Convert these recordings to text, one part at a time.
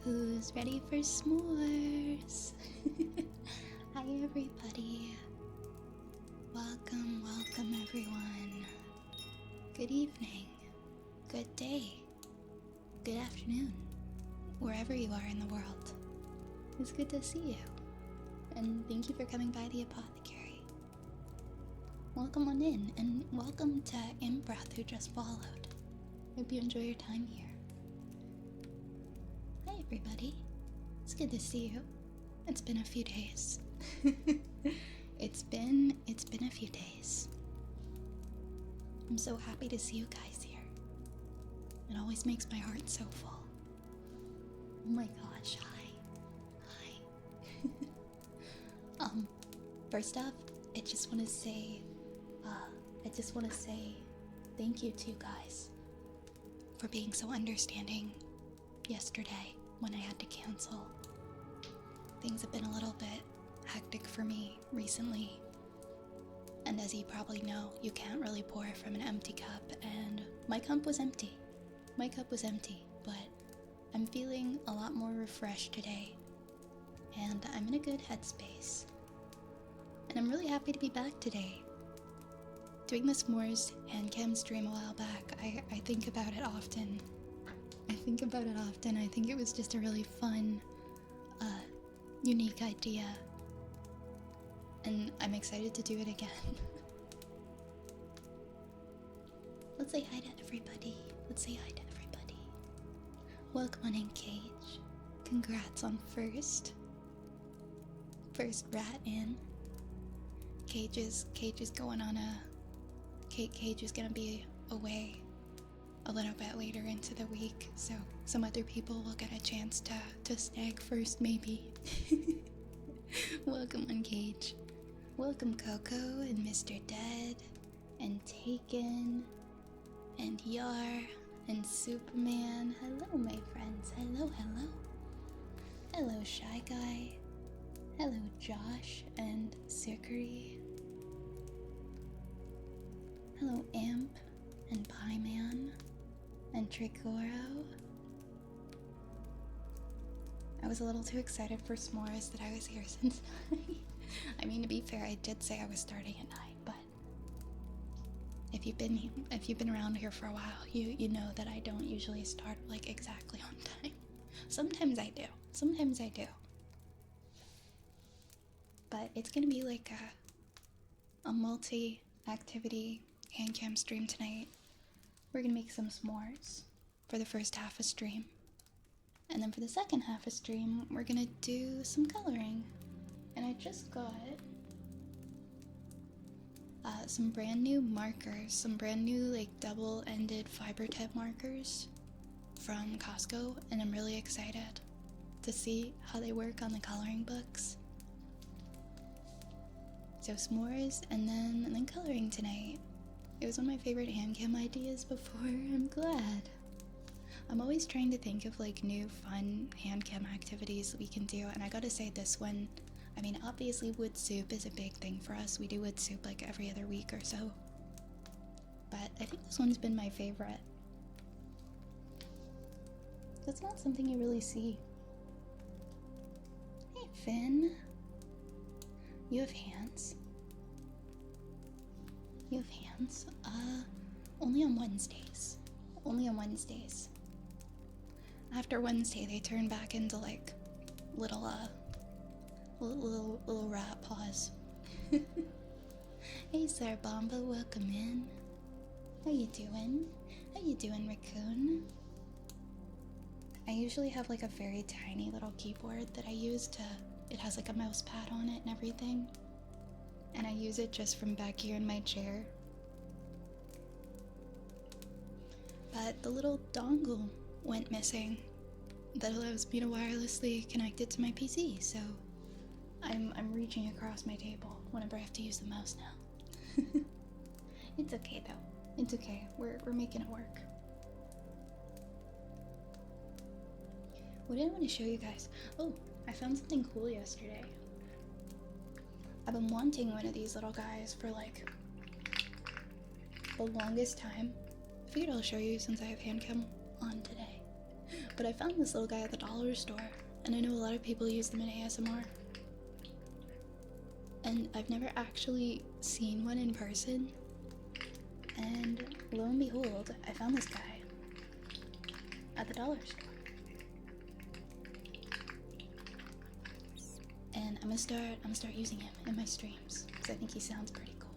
Who's ready for s'mores? Hi everybody. Welcome, welcome everyone. Good evening, good day, good afternoon, wherever you are in the world. It's good to see you. And thank you for coming by the apothecary. Welcome on in, and welcome to Imbreath who just followed. Hope you enjoy your time here. Hi everybody. It's good to see you. It's been a few days. It's been a few days. I'm so happy to see you guys here. It always makes my heart so full. Oh my gosh, hi. First off, I just want to say thank you to you guys for being so understanding yesterday when I had to cancel. Things have been a little bit hectic for me recently, and as you probably know, you can't really pour from an empty cup, and my cup was empty, but I'm feeling a lot more refreshed today, and I'm in a good headspace, and I'm really happy to be back today. Doing the s'mores and chem stream a while back, I think about it often. I think it was just a really fun, unique idea, and I'm excited to do it again. Let's say hi to everybody. Let's say hi to everybody. Welcome on in, Cage. Congrats on first rat in. Cage is going on a... Cage is gonna be away a little bit later into the week, so some other people will get a chance to snag first, maybe. Welcome on, Cage. Welcome, Coco and Mr. Dead and Taken and Yar and Superman. Hello, my friends. Hello, hello. Hello, Shy Guy. Hello, Josh and Sikri. Hello, Amp and Pieman and Tricoro. I was a little too excited for s'mores that I was here since I mean, to be fair, I did say I was starting at 9, but if you've been around here for a while, you know that I don't usually start like exactly on time. Sometimes I do. But it's gonna be like a multi-activity hand cam stream tonight. We're gonna make some s'mores for the first half of stream. And then for the second half of stream, we're gonna do some coloring. And I just got some brand new markers, some brand new like double-ended fiber tip markers from Costco, and I'm really excited to see how they work on the coloring books. So s'mores and then coloring tonight. It was one of my favorite hand cam ideas before. I'm glad. I'm always trying to think of like new fun hand cam activities we can do, and I gotta say this one, I mean obviously wood soup is a big thing for us. We do wood soup like every other week or so. But I think this one's been my favorite. That's not something you really see. Hey Finn. You have hands. You have hands? Only on Wednesdays. Only on Wednesdays. After Wednesday, they turn back into like little rat paws. Hey, Sir Bomba, welcome in. How you doing? How you doing, Raccoon? I usually have like a very tiny little keyboard that I use to... It has like a mouse pad on it and everything. And I use it just from back here in my chair. But the little dongle went missing that allows me to wirelessly connect it to my PC, so I'm reaching across my table whenever I have to use the mouse now. It's okay though. It's okay. We're making it work. What did I want to show you guys? Oh, I found something cool yesterday. I've been wanting one of these little guys for like the longest time. I figured I'll show you since I have hand cam on today. But I found this little guy at the dollar store, and I know a lot of people use them in ASMR. And I've never actually seen one in person. And lo and behold, I found this guy at the dollar store. And I'm gonna start using him in my streams because I think he sounds pretty cool.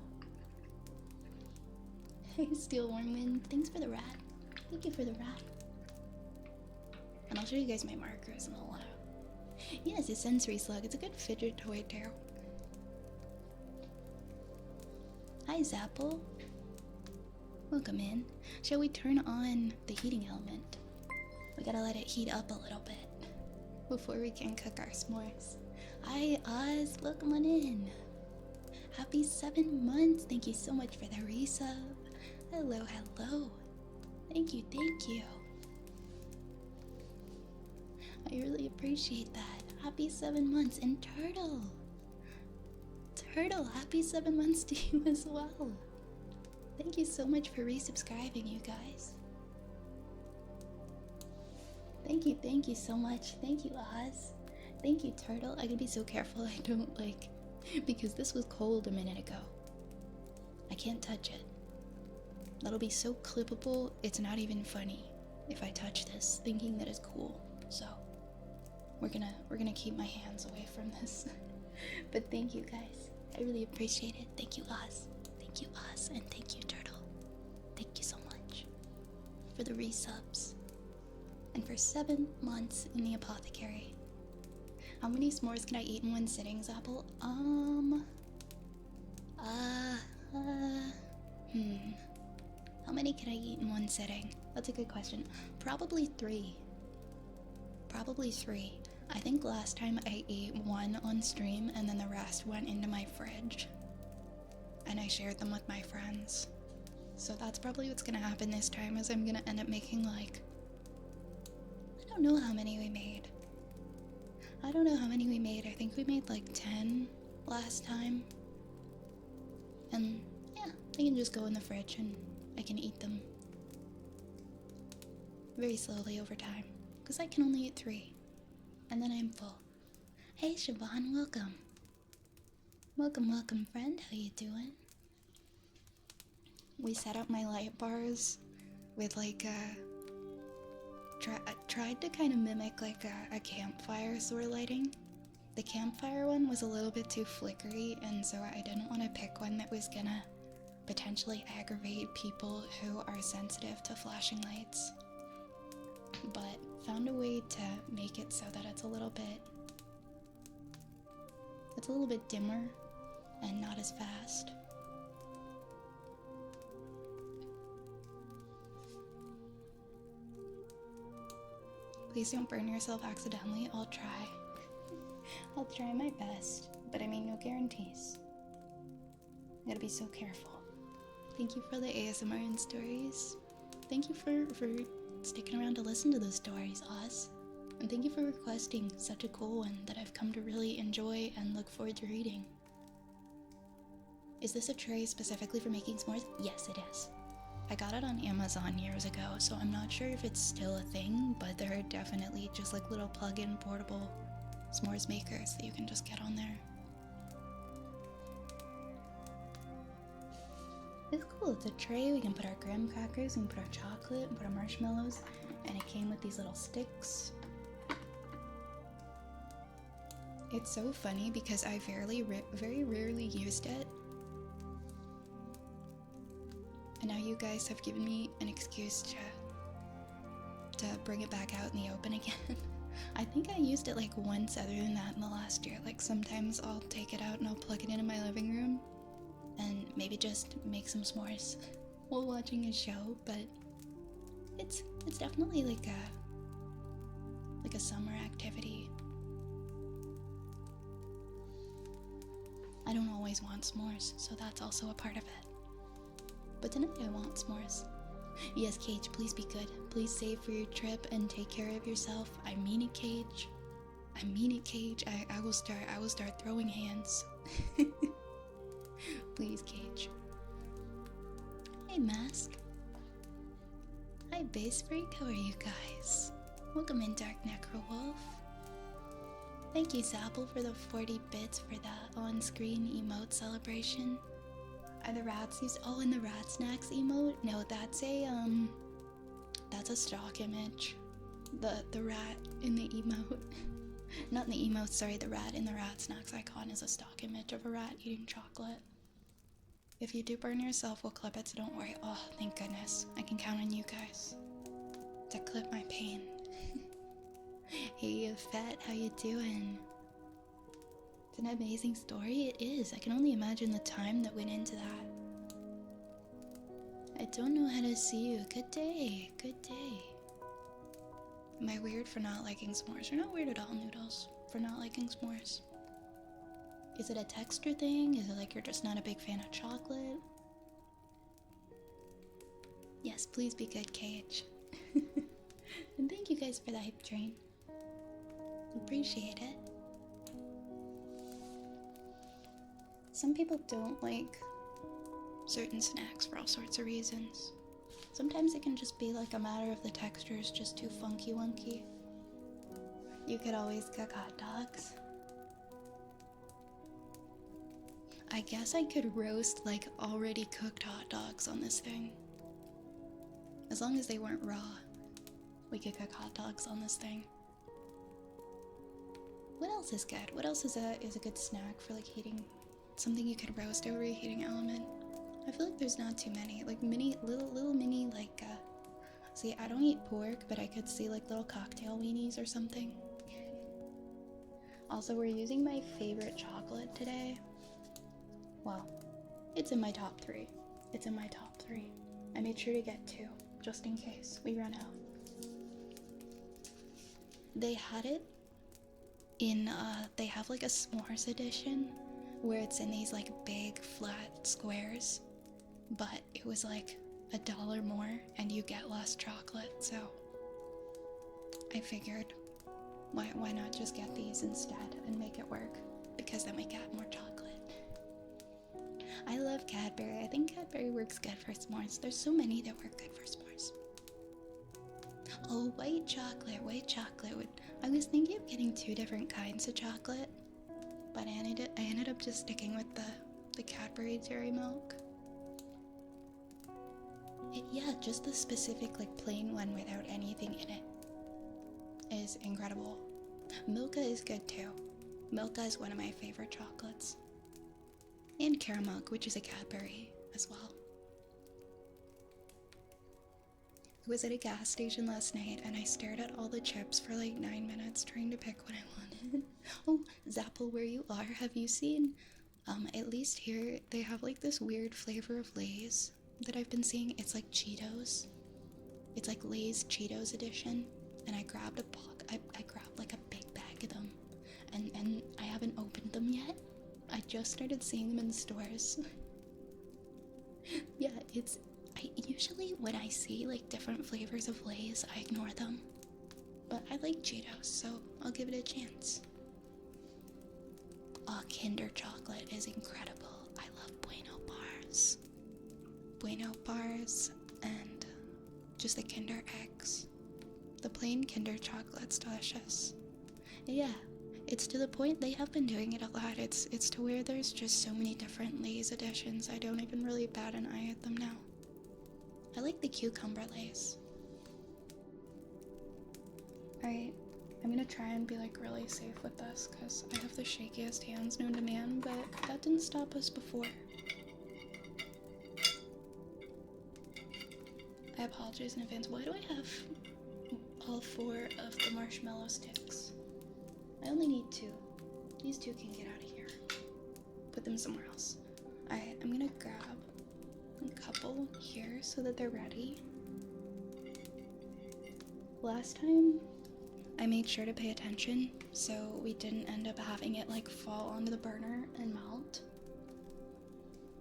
Hey, Steel Warmwind, thanks for the rat. Thank you for the rat. And I'll show you guys my markers in a while. Yeah, it's a sensory slug. It's a good fidget toy too. Hi, Zapple. Welcome in. Shall we turn on the heating element? We gotta let it heat up a little bit before we can cook our s'mores. Hi, Oz. Welcome on in. Happy 7 months. Thank you so much for the resub. Hello, hello. Thank you, thank you. I really appreciate that. Happy 7 months. And Turtle. Turtle, happy 7 months to you as well. Thank you so much for resubscribing, you guys. Thank you so much. Thank you, Oz. Thank you, Turtle. I gotta be so careful I don't because this was cold a minute ago. I can't touch it. That'll be so clippable, it's not even funny if I touch this thinking that it's cool. So we're gonna keep my hands away from this. But thank you guys. I really appreciate it. Thank you, Oz. Thank you, Oz. And thank you, Turtle. Thank you so much for the resubs. And for 7 months in the apothecary. How many s'mores can I eat in one sitting, Zapple? How many can I eat in one sitting? That's a good question. Probably 3. Probably 3. I think last time I ate 1 on stream and then the rest went into my fridge. And I shared them with my friends. So that's probably what's gonna happen this time, is I'm gonna end up making like... I don't know how many we made. I think we made like 10 last time. And yeah, they can just go in the fridge and I can eat them very slowly over time. Because I can only eat 3. And then I'm full. Hey Siobhan, welcome. Welcome friend, how you doing? We set up my light bars with like tried to kind of mimic like a campfire sort of lighting. The campfire one was a little bit too flickery, and so I didn't want to pick one that was gonna potentially aggravate people who are sensitive to flashing lights. But found a way to make it so that it's a little bit dimmer and not as fast. Please don't burn yourself accidentally. I'll try. I'll try my best, but I mean no guarantees. I gotta be so careful. Thank you for the ASMR and stories. Thank you for sticking around to listen to those stories, Oz. And thank you for requesting such a cool one that I've come to really enjoy and look forward to reading. Is this a tray specifically for making s'mores? Yes, it is. I got it on Amazon years ago, so I'm not sure if it's still a thing, but there are definitely just like little plug-in portable s'mores makers that you can just get on there. It's cool. It's a tray. We can put our graham crackers, we can put our chocolate, and put our marshmallows, and it came with these little sticks. It's so funny because I very rarely used it. And now you guys have given me an excuse to bring it back out in the open again. I think I used it like once other than that in the last year. Like sometimes I'll take it out and I'll plug it in my living room and maybe just make some s'mores while watching a show, but it's definitely like a summer activity. I don't always want s'mores, so that's also a part of it. But tonight I want s'mores. Yes, Cage, please be good. Please save for your trip and take care of yourself. I mean it, Cage. I mean it, Cage. I will start throwing hands. Please, Cage. Hey, Mask. Hi, Base Freak. How are you guys? Welcome in, Dark Necrowolf. Thank you, Zapple, for the 40 bits for the on-screen emote celebration. Are the rats used? Oh, in the rat snacks emote? No, that's a stock image. The rat in the emote. Not in the emote, sorry, the rat in the rat snacks icon is a stock image of a rat eating chocolate. If you do burn yourself, we'll clip it, so don't worry. Oh, thank goodness. I can count on you guys to clip my pain. Hey, Fett, how you doing? It's an amazing story. It is. I can only imagine the time that went into that. I don't know how to see you. Good day. Good day. Am I weird for not liking s'mores? You're not weird at all, Noodles, for not liking s'mores. Is it a texture thing? Is it like you're just not a big fan of chocolate? Yes, please be good, Cage. And thank you guys for the hype train. Appreciate it. Some people don't like certain snacks for all sorts of reasons. Sometimes it can just be like a matter of the texture is just too funky wonky. You could always cook hot dogs. I guess I could roast like already cooked hot dogs on this thing. As long as they weren't raw, we could cook hot dogs on this thing. What else is good? What else is a good snack for like heating something you could roast over a heating element. I feel like there's not too many. Like little mini, like, see, I don't eat pork, but I could see like little cocktail weenies or something. Also, we're using my favorite chocolate today. Well, it's in my top 3. It's in my top 3. I made sure to get 2, just in case we run out. They had it in, they have like a s'mores edition, where it's in these like big flat squares, but it was like $1 more and you get less chocolate, so I figured why not just get these instead and make it work, because then we get more chocolate. I love Cadbury. I think Cadbury works good for s'mores. There's so many that work good for s'mores. Oh, white chocolate, white chocolate. I was thinking of getting 2 different kinds of chocolate, but I ended up just sticking with the Cadbury dairy milk. Yeah, just the specific like plain one without anything in it is incredible. Milka is good too. Milka is one of my favorite chocolates. And caramel, which is a Cadbury as well. I was at a gas station last night and I stared at all the chips for like 9 minutes trying to pick what I wanted. Oh, Zapple, where you are, have you seen, at least here, they have like this weird flavor of Lay's that I've been seeing. It's like Cheetos. It's like Lay's Cheetos edition. And I grabbed I grabbed like a big bag of them. And I haven't opened them yet. I just started seeing them in stores. Yeah, usually when I see like different flavors of Lay's, I ignore them. But I like Cheetos, so I'll give it a chance. Oh, Kinder chocolate is incredible. I love Bueno bars. Bueno bars and just the Kinder eggs. The plain Kinder chocolate's delicious. Yeah, it's to the point they have been doing it a lot. It's to where there's just so many different Lay's editions, I don't even really bat an eye at them now. I like the cucumber Lay's. Alright, I'm gonna try and be like really safe with this because I have the shakiest hands known to man, but that didn't stop us before. I apologize in advance. Why do I have all 4 of the marshmallow sticks? I only need 2. These 2 can get out of here. Put them somewhere else. Alright, I'm gonna grab a couple here so that they're ready. Last time, I made sure to pay attention so we didn't end up having it like fall onto the burner and melt.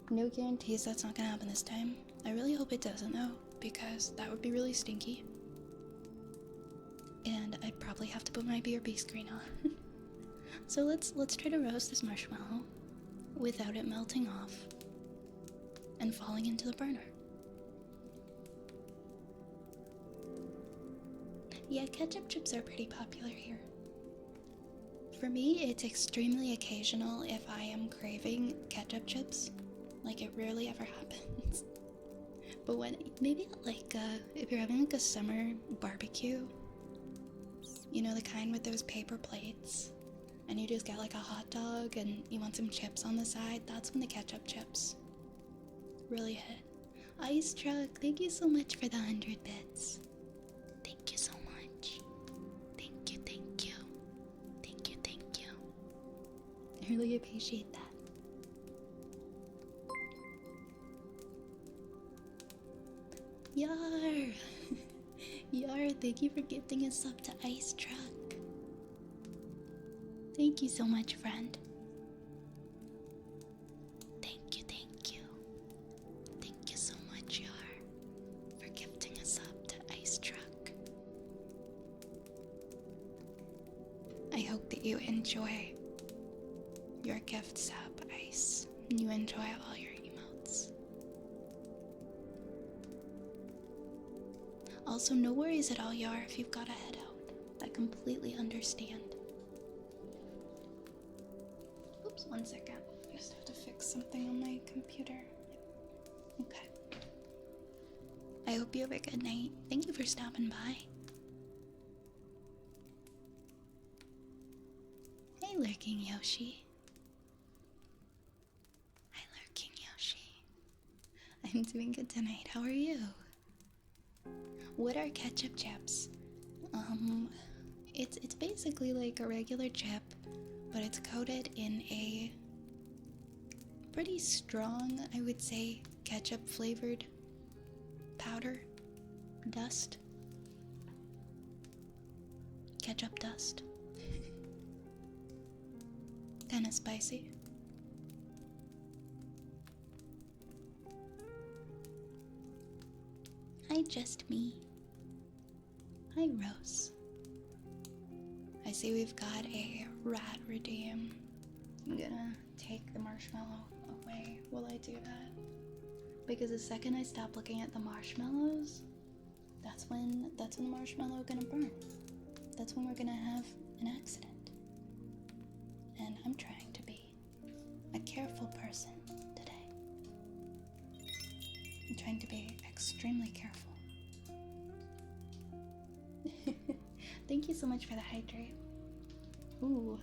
No guarantees that's not gonna happen this time. I really hope it doesn't though, because that would be really stinky. And I'd probably have to put my BRB screen on. So let's try to roast this marshmallow without it melting off and falling into the burner. Yeah, ketchup chips are pretty popular here. For me, it's extremely occasional if I am craving ketchup chips. Like, it rarely ever happens. But when, maybe like, if you're having like a summer barbecue, you know, the kind with those paper plates, and you just get like a hot dog and you want some chips on the side, that's when the ketchup chips really hit. Ice Truck, thank you so much for the 100 bits. Thank you so much. Thank you, thank you. Thank you, thank you. I really appreciate that. Yar! Yar, thank you for gifting us up to Ice Truck. Thank you so much, friend. Thank you, thank you. Thank you so much, Yar, for gifting us up to Ice Truck. I hope that you enjoy your gift sub, Ice, and you enjoy all your emotes. Also, no worries at all, Yar, if you've got to head out. I completely understand. Oops, 1 second. I just have to fix something on my computer. Okay. I hope you have a good night. Thank you for stopping by. Hey, Lurking Yoshi. I'm doing good tonight. How are you? What are ketchup chips? It's basically like a regular chip, but it's coated in a pretty strong, I would say, ketchup flavored powder, dust, ketchup dust. Kind of spicy. Hi, just me. Hi, Rose. I see we've got a rat redeem. I'm gonna take the marshmallow away while I do that. Because the second I stop looking at the marshmallows, that's when the marshmallow gonna burn. That's when we're gonna have an accident. And I'm trying to be a careful person today. I'm trying to be extremely careful. Thank you so much for the hydrate. Ooh.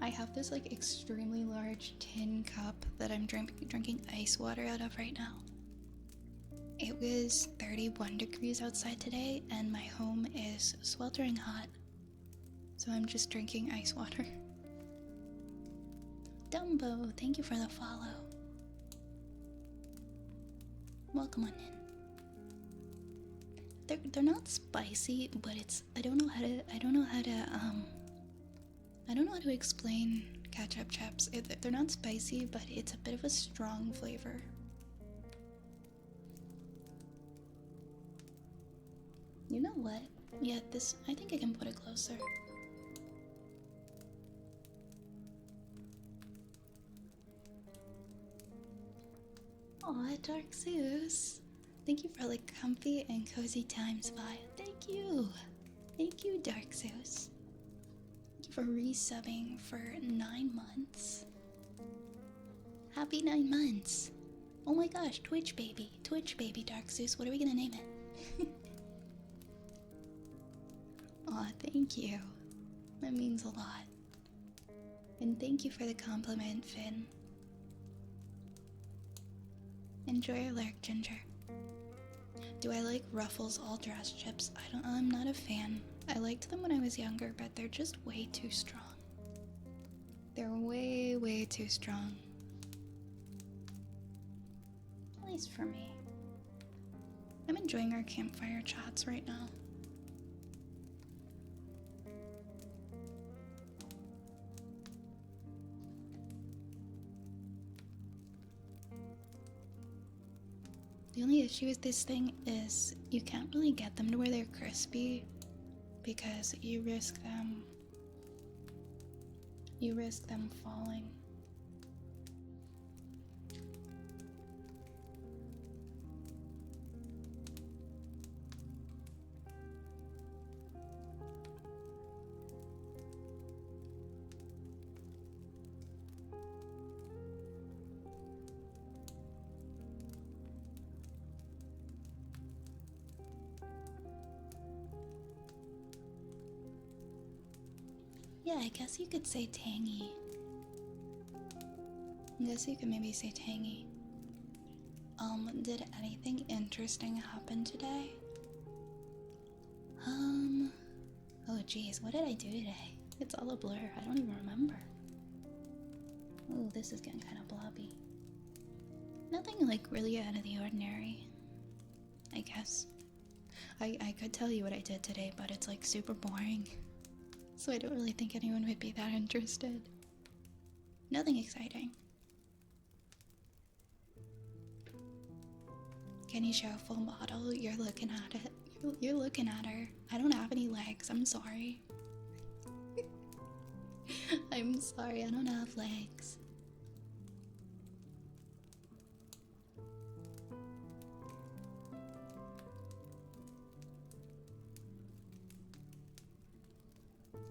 I have this like extremely large tin cup that I'm drinking ice water out of right now. It was 31 degrees outside today and my home is sweltering hot. So I'm just drinking ice water. Dumbo, thank you for the follow. Welcome on in. They're not spicy, but it's I don't know how to explain ketchup chips. They're not spicy, but it's a bit of a strong flavor. You know what? Yeah, I think I can put it closer. Aw, Dark Zeus. Thank you for like comfy and cozy times vibe. Thank you. Thank you, Dark Zeus. Thank you for resubbing for 9 months. Happy 9 months. Oh my gosh, Twitch baby, Dark Zeus. What are we gonna name it? Aw, thank you. That means a lot. And thank you for the compliment, Finn. Enjoy your lurk, Ginger. Do I like Ruffles all dress chips? I'm not a fan. I liked them when I was younger, but they're just way too strong. They're way, way too strong. At least for me. I'm enjoying our campfire chats right now. The only issue with this thing is you can't really get them to where they're crispy because you risk them falling. Yeah, I guess you could say tangy. I guess you could maybe say tangy. Did anything interesting happen today? Oh geez, what did I do today? It's all a blur, I don't even remember. Oh, this is getting kind of blobby. Nothing like really out of the ordinary, I guess. I could tell you what I did today, but it's like super boring. So I don't really think anyone would be that interested. Nothing exciting. Can you show a full model? You're looking at it. You're looking at her. I don't have any legs. I'm sorry. I'm sorry. I don't have legs.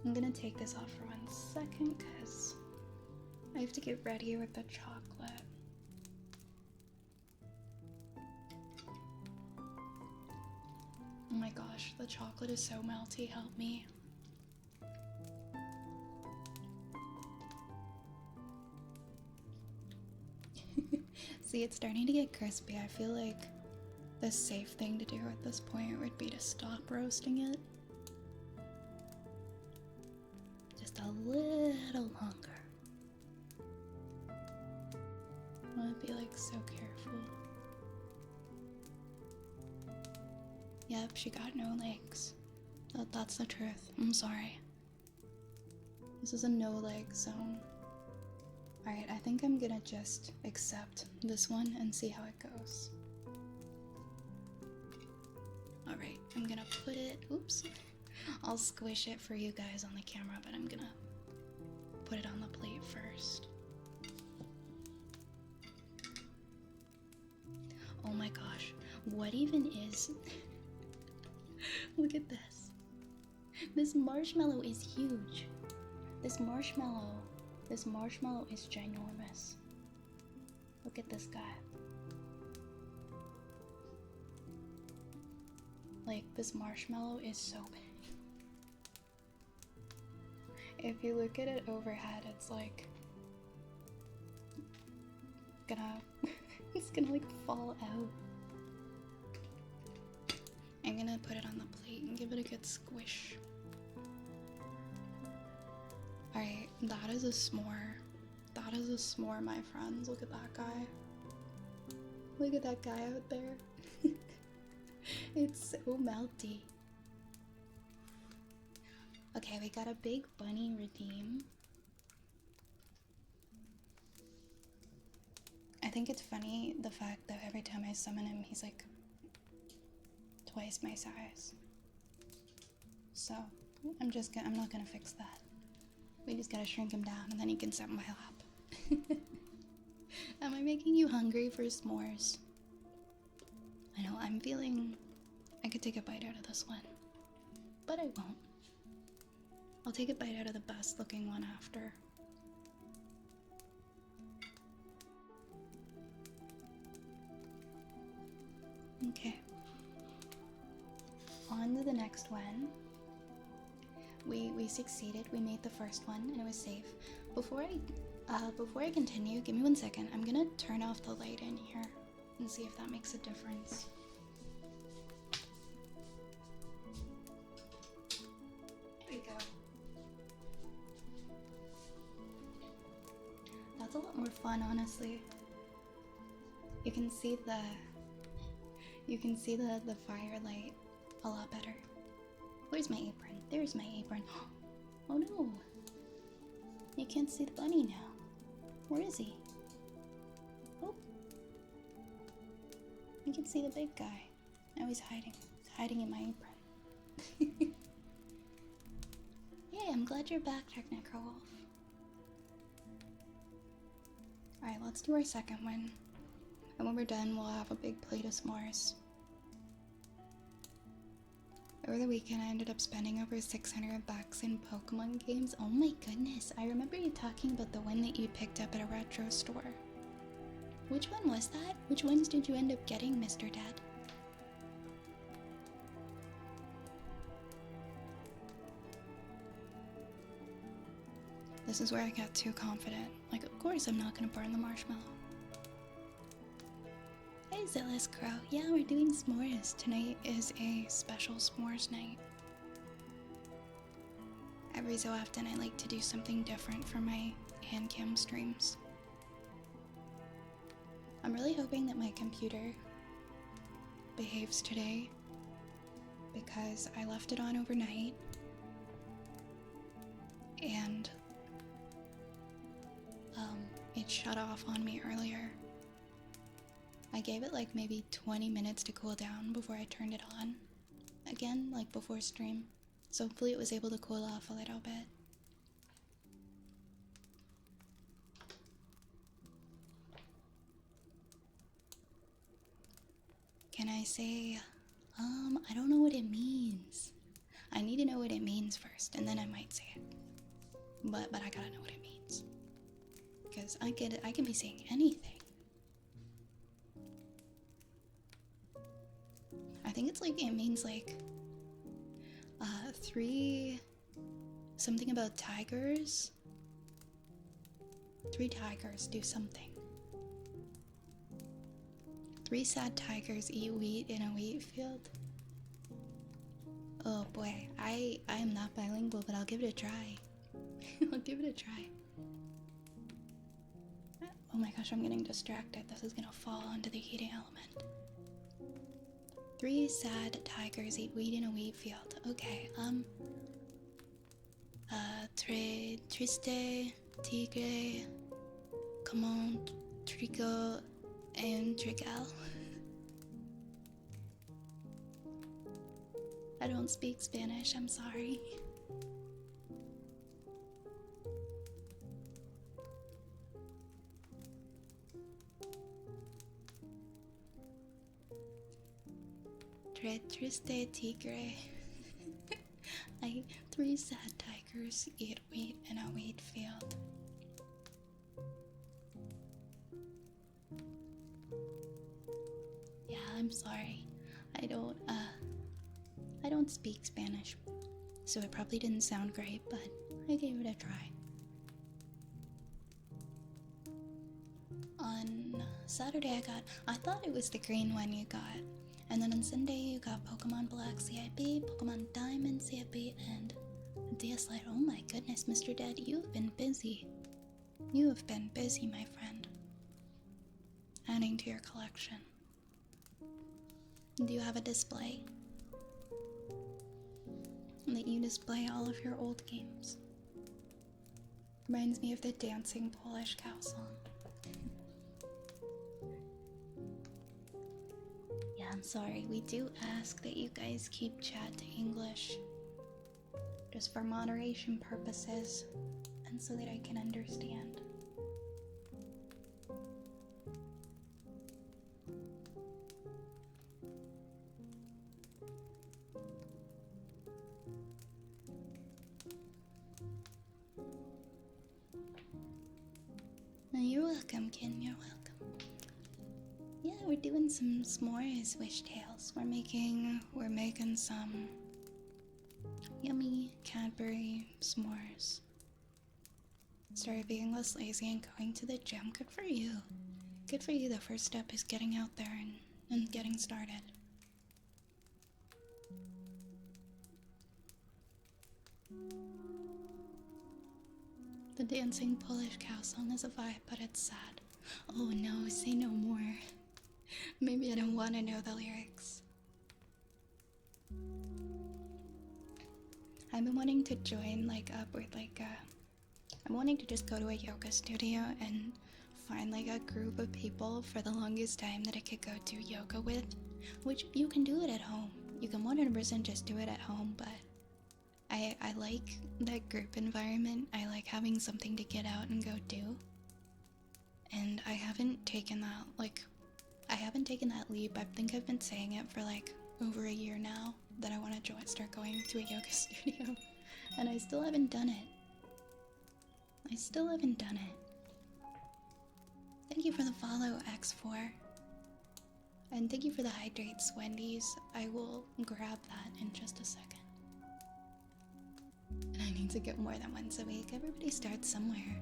I'm gonna take this off for 1 second because I have to get ready with the chocolate. Oh my gosh, the chocolate is so melty, help me. See, it's starting to get crispy. I feel like the safe thing to do at this point would be to stop roasting it. Just a little longer. I want to be like so careful. Yep, she got no legs. That's the truth. I'm sorry. This is a no leg zone. Alright, I think I'm gonna just accept this one and see how it goes. Alright, I'm gonna put it, oops. I'll squish it for you guys on the camera, but I'm gonna put it on the plate first. Oh my gosh, what even is... Look at this. This marshmallow is huge. This marshmallow is ginormous. Look at this guy. Like, this marshmallow is so big. If you look at it overhead, it's like it's gonna like fall out. I'm gonna put it on the plate and give it a good squish. Alright, that is a s'more. That is a s'more, my friends. Look at that guy. Look at that guy out there. It's so melty. Okay, we got a big bunny redeem. I think it's funny the fact that every time I summon him, he's like twice my size. So, I'm not gonna fix that. We just gotta shrink him down and then he can sit in my lap. Am I making you hungry for s'mores? I know, I'm feeling I could take a bite out of this one, but I won't. I'll take a bite out of the best looking one after. Okay. On to the next one. We succeeded. We made the first one and it was safe. Before I continue, give me 1 second. I'm gonna turn off the light in here and see if that makes a difference. There we go. That's a lot more fun, honestly. You can see the firelight a lot better. Where's my apron? There's my apron. Oh no! You can't see the bunny now. Where is he? Oh! You can see the big guy. Now he's hiding. He's hiding in my apron. Yay, I'm glad you're back, Technicrowolf. Alright, let's do our second one. And when we're done, we'll have a big plate of s'mores. Over the weekend, I ended up spending over 600 bucks in Pokemon games. Oh my goodness, I remember you talking about the one that you picked up at a retro store. Which one was that? Which ones did you end up getting, Mr. Dad? This is where I got too confident. Like, of course I'm not gonna burn the marshmallow. Hey Zillis Crow, yeah, we're doing s'mores. Tonight is a special s'mores night. Every so often I like to do something different for my hand cam streams. I'm really hoping that my computer behaves today because I left it on overnight and it shut off on me earlier. I gave it like maybe 20 minutes to cool down before I turned it on again, like before stream. So hopefully it was able to cool off a little bit. Can I say, I don't know what it means. I need to know what it means first, and then I might say it. But I gotta know what it means. Because I can be saying anything. I think it's like, it means like, 3, something about tigers. 3 tigers do something. Three sad tigers eat wheat in a wheat field. Oh boy, I am not bilingual, but I'll give it a try. I'll give it a try. Oh my gosh, I'm getting distracted. This is gonna fall onto the heating element. Three sad tigers eat wheat in a wheat field. Okay, Tres triste tigre comment trigo en trigal. I don't speak Spanish, I'm sorry. Tres triste tigre. Three sad tigers eat wheat in a wheat field. Yeah, I'm sorry. I don't speak Spanish, so it probably didn't sound great, but I gave it a try. On Saturday I thought it was the green one you got. And then on Sunday you got Pokemon Black CIB, Pokemon Diamond CIB, and DS-Lite. Oh my goodness, Mr. Dead, you've been busy. You have been busy, my friend. Adding to your collection. Do you have a display? That you display all of your old games. Reminds me of the dancing Polish cow song. Yeah, I'm sorry. We do ask that you guys keep chat to English. Just for moderation purposes. And so that I can understand. You're welcome, Ken. You're welcome. Yeah, we're doing some s'mores wish tales. We're making some yummy Cadbury s'mores. Started being less lazy and going to the gym. Good for you. Good for you. The first step is getting out there and getting started. The dancing Polish cow song is a vibe, but it's sad. Oh no, say no more. Maybe I don't want to know the lyrics. I've been wanting to join up with I'm wanting to just go to a yoga studio and find a group of people for the longest time that I could go do yoga with, which you can do it at home. You can 100% just do it at home, but I like that group environment. I like having something to get out and go do. And I haven't taken that, I haven't taken that leap. I think I've been saying it for over a year now that I want to start going to a yoga studio. And I still haven't done it. Thank you for the follow, X4. And thank you for the hydrates, Wendy's. I will grab that in just a second. And I need to get more than once a week. Everybody starts somewhere.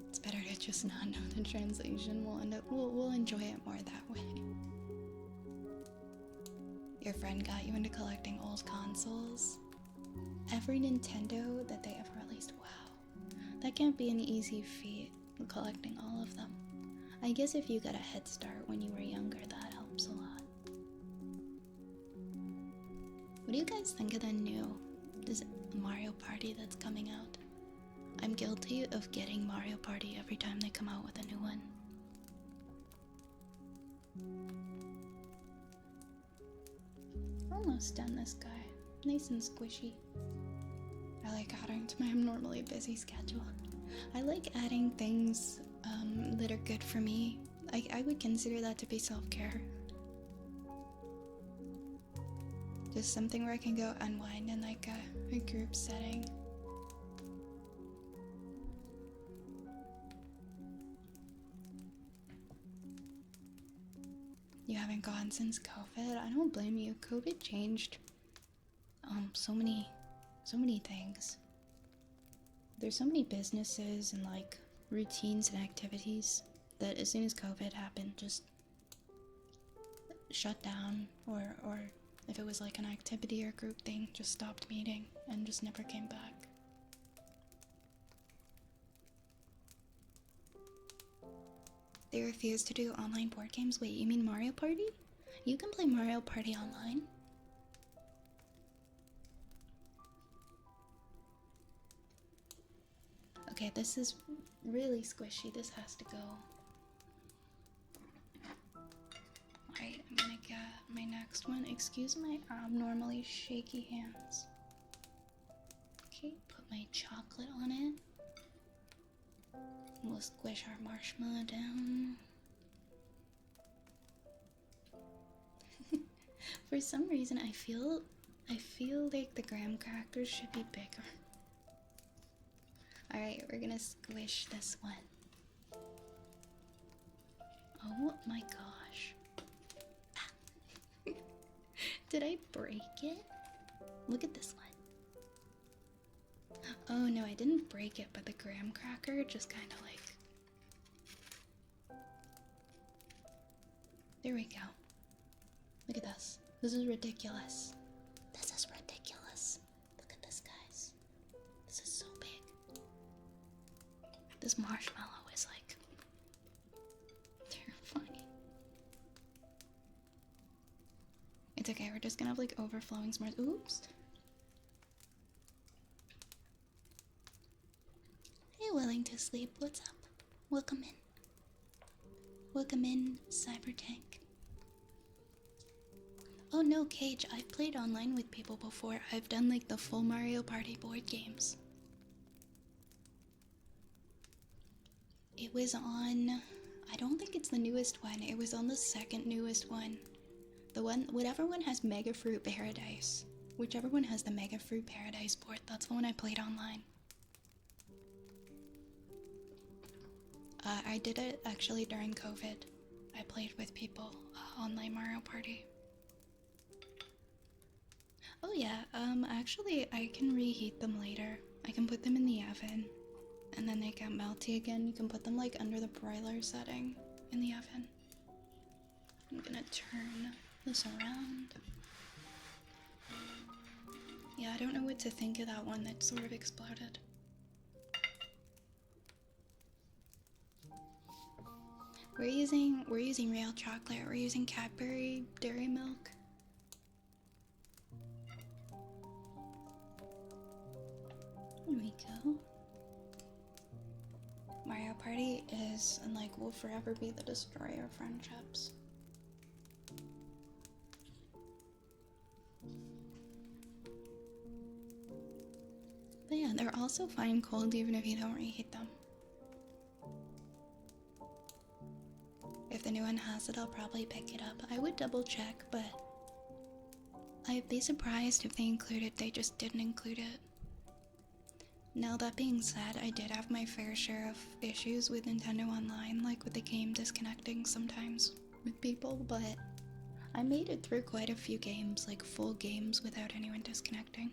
It's better to just not know the translation. We'll enjoy it more that way. Your friend got you into collecting old consoles? Every Nintendo that they ever released. Wow. That can't be an easy feat, collecting all of them. I guess if you got a head start when you were younger, that helps a lot. What do you guys think of the new Mario Party that's coming out? I'm guilty of getting Mario Party every time they come out with a new one. Almost done this guy. Nice and squishy. I like adding to my normally busy schedule. I like adding things that are good for me. I would consider that to be self-care. Just something where I can go unwind in a group setting. You haven't gone since COVID? I don't blame you. COVID changed so many things. there's so many businesses and like routines and activities that as soon as COVID happened, just shut down, or if it was like an activity or group thing, just stopped meeting and just never came back. They refuse to do online board games? Wait, you mean Mario Party? You can play Mario Party online. Okay, this is really squishy. This has to go. Alright, I'm gonna get my next one. Excuse my abnormally shaky hands. Okay, put my chocolate on it. We'll squish our marshmallow down. For some reason, I feel like the graham crackers should be bigger. Alright, we're gonna squish this one. Oh my gosh. Did I break it? Look at this one. Oh no, I didn't break it, but the graham cracker just kind of like... There we go. Look at this. This is ridiculous. This is ridiculous. Look at this, guys. This is so big. This marshmallow is like terrifying. It's okay, we're just gonna have like overflowing s'mores. Oops. Hey, willing to sleep, what's up? Welcome in. Welcome in, Cybertank. Oh no, Cage, I've played online with people before. I've done like the full Mario Party board games. It was on... I don't think it's the newest one. It was on the second newest one. The one... Whatever one has Mega Fruit Paradise. Whichever one has the Mega Fruit Paradise board, that's the one I played online. I did it actually during COVID. I played with people online Mario Party. Oh yeah, actually I can reheat them later. I can put them in the oven, and then they get melty again. You can put them like under the broiler setting in the oven. I'm gonna turn this around. Yeah, I don't know what to think of that one that sort of exploded. We're using real chocolate. We're using Cadbury dairy milk. There we go. Mario Party is, and like, will forever be the destroyer of friendships. But yeah, they're also fine cold even if you don't reheat them. If the new one has it, I'll probably pick it up. I would double check, but I'd be surprised if they include it. They just didn't include it. Now, that being said, I did have my fair share of issues with Nintendo Online, like with the game disconnecting sometimes with people, but I made it through quite a few games, like full games, without anyone disconnecting.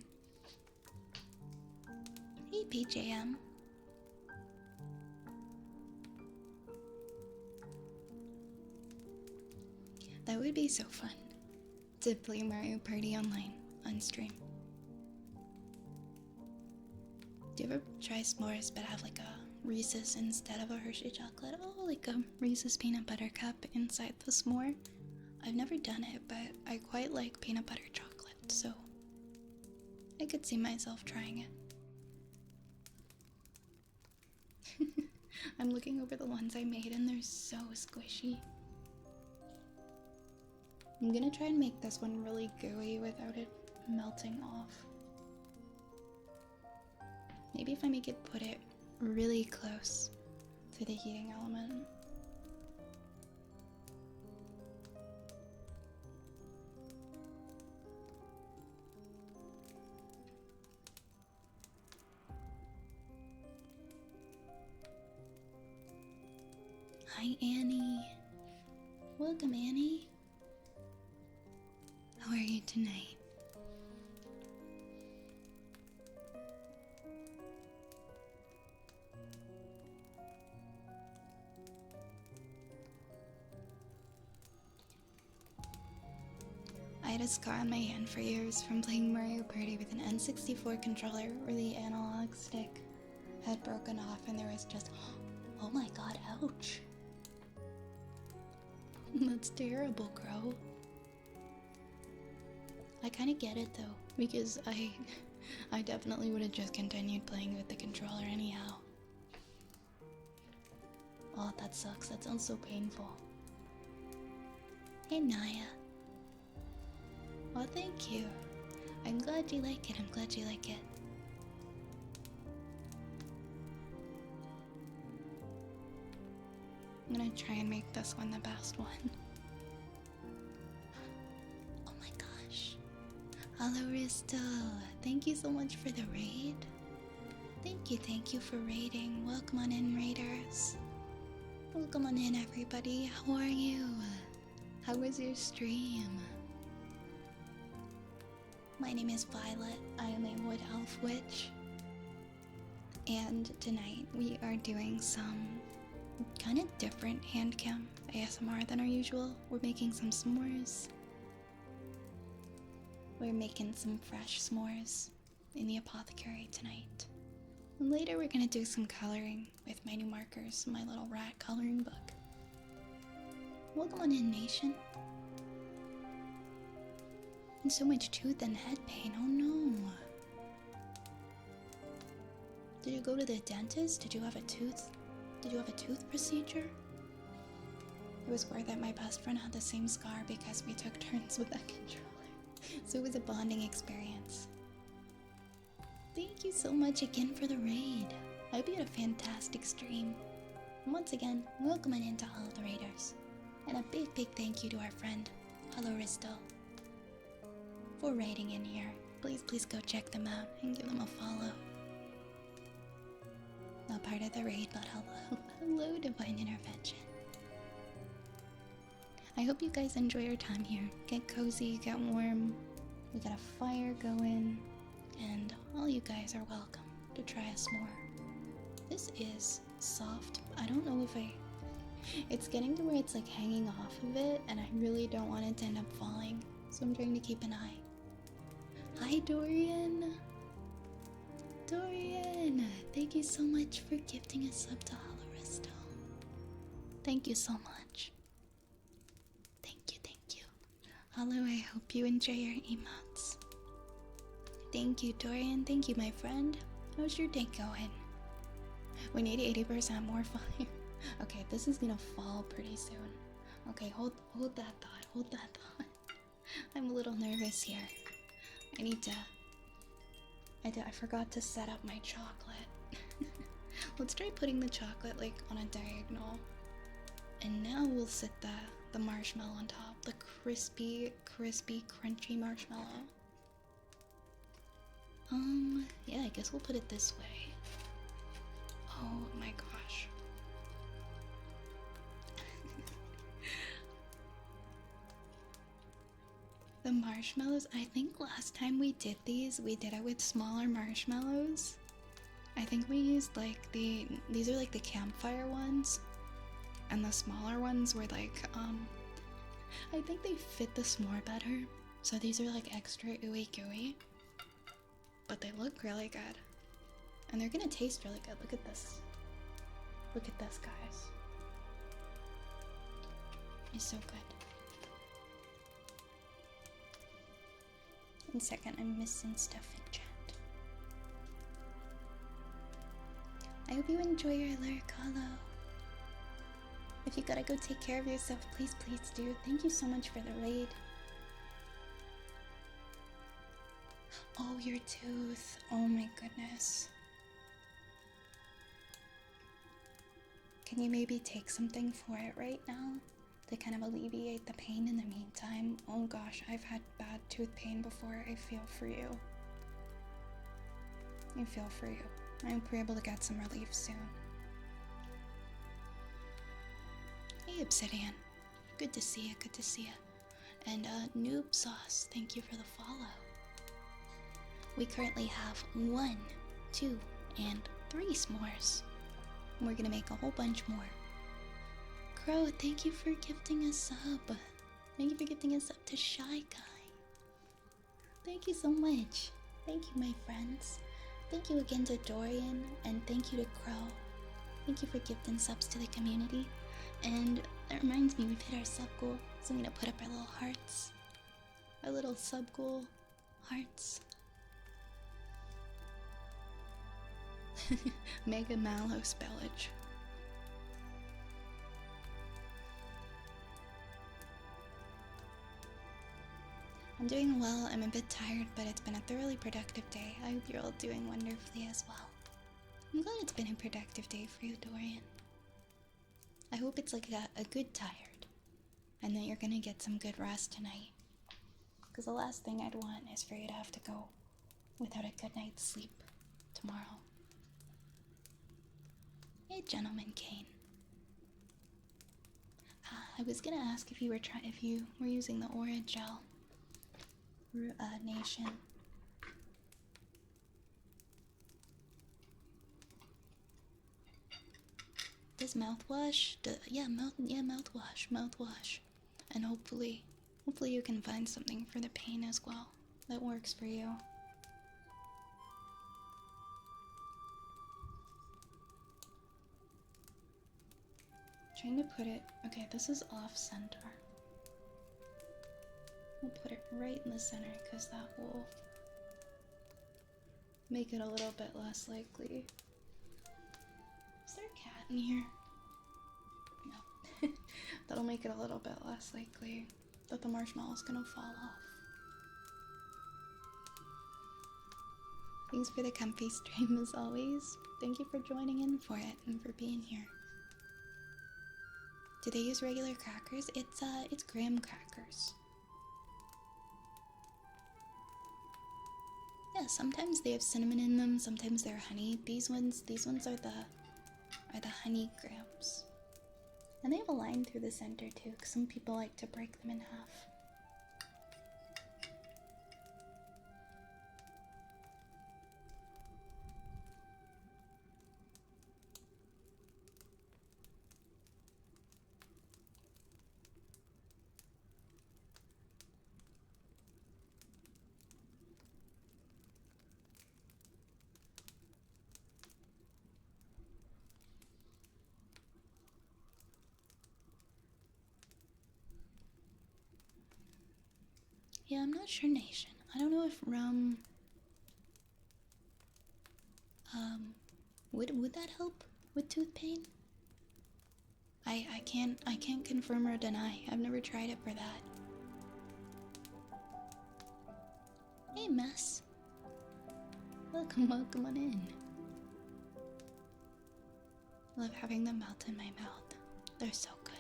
Hey, PJM. That would be so fun, to play Mario Party online, on stream. Do you ever try s'mores but have like a Reese's instead of a Hershey chocolate? Oh, like a Reese's peanut butter cup inside the s'more? I've never done it, but I quite like peanut butter chocolate, so I could see myself trying it. I'm looking over the ones I made and they're so squishy. I'm gonna try and make this one really gooey without it melting off. Maybe if I put it really close to the heating element. Hi, Annie. Welcome, Annie. How are you tonight? had a scar on my hand for years from playing Mario Party with an N64 controller where the analog stick had broken off and there was just, oh my god, ouch. That's terrible, Crow. I kind of get it though, because I definitely would have just continued playing with the controller anyhow. Oh, that sucks. That sounds so painful. Hey, Naya. Well, thank you. I'm glad you like it. I'm glad you like it. I'm gonna try and make this one the best one. Oh my gosh. Hello, Risto. Thank you so much for the raid. Thank you for raiding. Welcome on in, raiders. Welcome on in, everybody. How are you? How was your stream? My name is Violet. I am a wood elf witch. And tonight we are doing some kind of different hand cam ASMR than our usual. We're making some s'mores. We're making some fresh s'mores in the apothecary tonight. And later we're gonna do some coloring with my new markers, my little rat coloring book. Welcome on in, nation. And so much tooth and head pain, oh no. Did you go to the dentist? Did you have a tooth procedure? It was worth it. My best friend had the same scar because we took turns with that controller. So it was a bonding experience. Thank you so much again for the raid. I hope you had a fantastic stream. And once again, welcome on into all the raiders. And a big thank you to our friend, Hello Risto, for raiding in here. Please go check them out and give them a follow. Not part of the raid, but hello. Hello, Divine Intervention. I hope you guys enjoy your time here. Get cozy, get warm. We got a fire going. And all you guys are welcome to try us more. This is soft. I don't know if it's getting to where it's like hanging off of it, and I really don't want it to end up falling. So I'm trying to keep an eye. Hi, Dorian. Dorian, thank you so much for gifting us up to Holoristo. Thank you so much. Thank you. Hello, I hope you enjoy your emotes. Thank you, Dorian. Thank you, my friend. How's your day going? We need 80% more fire. Okay, this is gonna fall pretty soon. Okay, hold that thought. I'm a little nervous here. I forgot to set up my chocolate. Let's try putting the chocolate like on a diagonal. And now we'll sit the marshmallow on top. The crispy, crunchy marshmallow. Yeah, I guess we'll put it this way. Oh my gosh. The marshmallows, I think last time we did these, we did it with smaller marshmallows. I think we used like these are like the campfire ones. And the smaller ones were like, I think they fit the s'more better. So these are like extra ooey gooey. But they look really good. And they're gonna taste really good. Look at this. Look at this, guys. It's so good. 1 second, I'm missing stuff in chat. I hope you enjoy your lyric hollow. If you gotta go take care of yourself, please do. Thank you so much for the raid. Oh, your tooth. Oh my goodness. Can you maybe take something for it right now to kind of alleviate the pain in the meantime? Oh gosh, I've had bad tooth pain before. I feel for you. I feel for you. I hope you're able to get some relief soon. Hey, Obsidian. Good to see you. And Noob Sauce, thank you for the follow. We currently have 1, 2, and 3 s'mores. We're gonna make a whole bunch more. Crow, thank you for gifting us up. Thank you for gifting us up to Shy Guy. Thank you so much. Thank you, my friends. Thank you again to Dorian, and thank you to Crow. Thank you for gifting subs to the community. And that reminds me, we've hit our sub goal, so I'm gonna put up our little hearts. Our little sub goal hearts. Mega Mallow spellage. I'm doing well. I'm a bit tired, but it's been a thoroughly productive day. I hope you're all doing wonderfully as well. I'm glad it's been a productive day for you, Dorian. I hope it's like a good tired, and that you're gonna get some good rest tonight. Because the last thing I'd want is for you to have to go without a good night's sleep tomorrow. Hey, Gentleman Kane. I was gonna ask if you were using the Aura Gel Nation. Does mouthwash? Mouthwash. And hopefully you can find something for the pain as well that works for you. Trying to put it, okay, this is off center. We'll put it right in the center because that will make it a little bit less likely. Is there a cat in here? No. That'll make it a little bit less likely that the marshmallow's gonna fall off. Thanks for the comfy stream as always. Thank you for joining in for it and for being here. Do they use regular crackers? It's graham crackers. Yeah, sometimes they have cinnamon in them, sometimes they're honey. These ones are the honey grahams. And they have a line through the center too, because some people like to break them in half. Yeah, I'm not sure, Nation. I don't know if rum... Would that help with tooth pain? I can't confirm or deny. I've never tried it for that. Hey, Mess. Welcome on in. Love having them melt in my mouth. They're so good,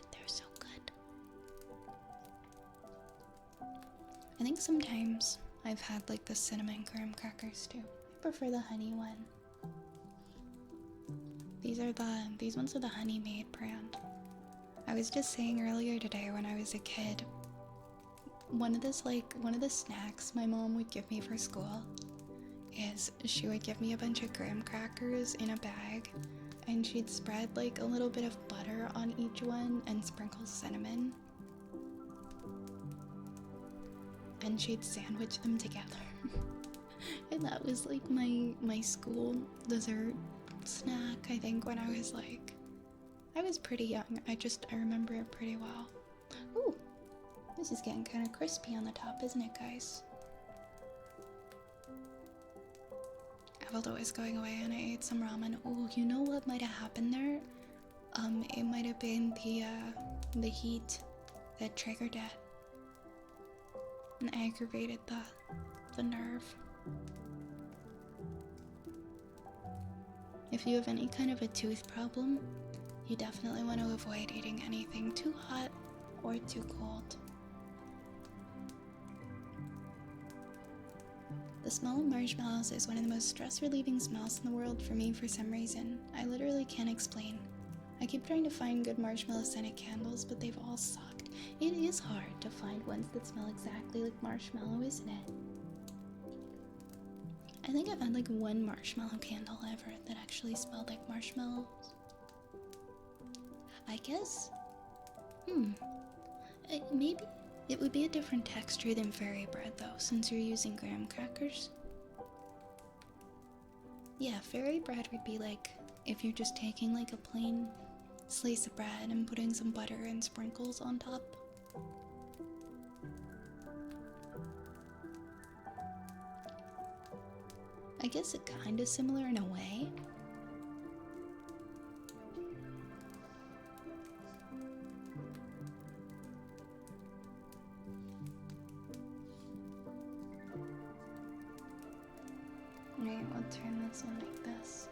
I think sometimes I've had like the cinnamon graham crackers too. I prefer the honey one. These ones are the Honey Maid brand. I was just saying earlier today when I was a kid, one of the snacks my mom would give me for school is she would give me a bunch of graham crackers in a bag, and she'd spread like a little bit of butter on each one and sprinkle cinnamon. And she'd sandwich them together. And that was like my school dessert snack, I think, when I was pretty young. I remember it pretty well. Ooh, this is getting kind of crispy on the top, isn't it, guys? Avaldo is going away and I ate some ramen. Oh, you know what might have happened there? It might have been the heat that triggered it and aggravated the nerve. If you have any kind of a tooth problem, you definitely want to avoid eating anything too hot or too cold. The smell of marshmallows is one of the most stress-relieving smells in the world for me for some reason. I literally can't explain. I keep trying to find good marshmallow-scented candles, but they've all sucked. It is hard to find ones that smell exactly like marshmallow, isn't it? I think I've had like one marshmallow candle ever that actually smelled like marshmallows. I guess. Maybe It would be a different texture than fairy bread though, since you're using graham crackers. Yeah, fairy bread would be like if you're just taking like a plain slice of bread and putting some butter and sprinkles on top. I guess it's kind of similar in a way. Alright, we'll turn this one like this.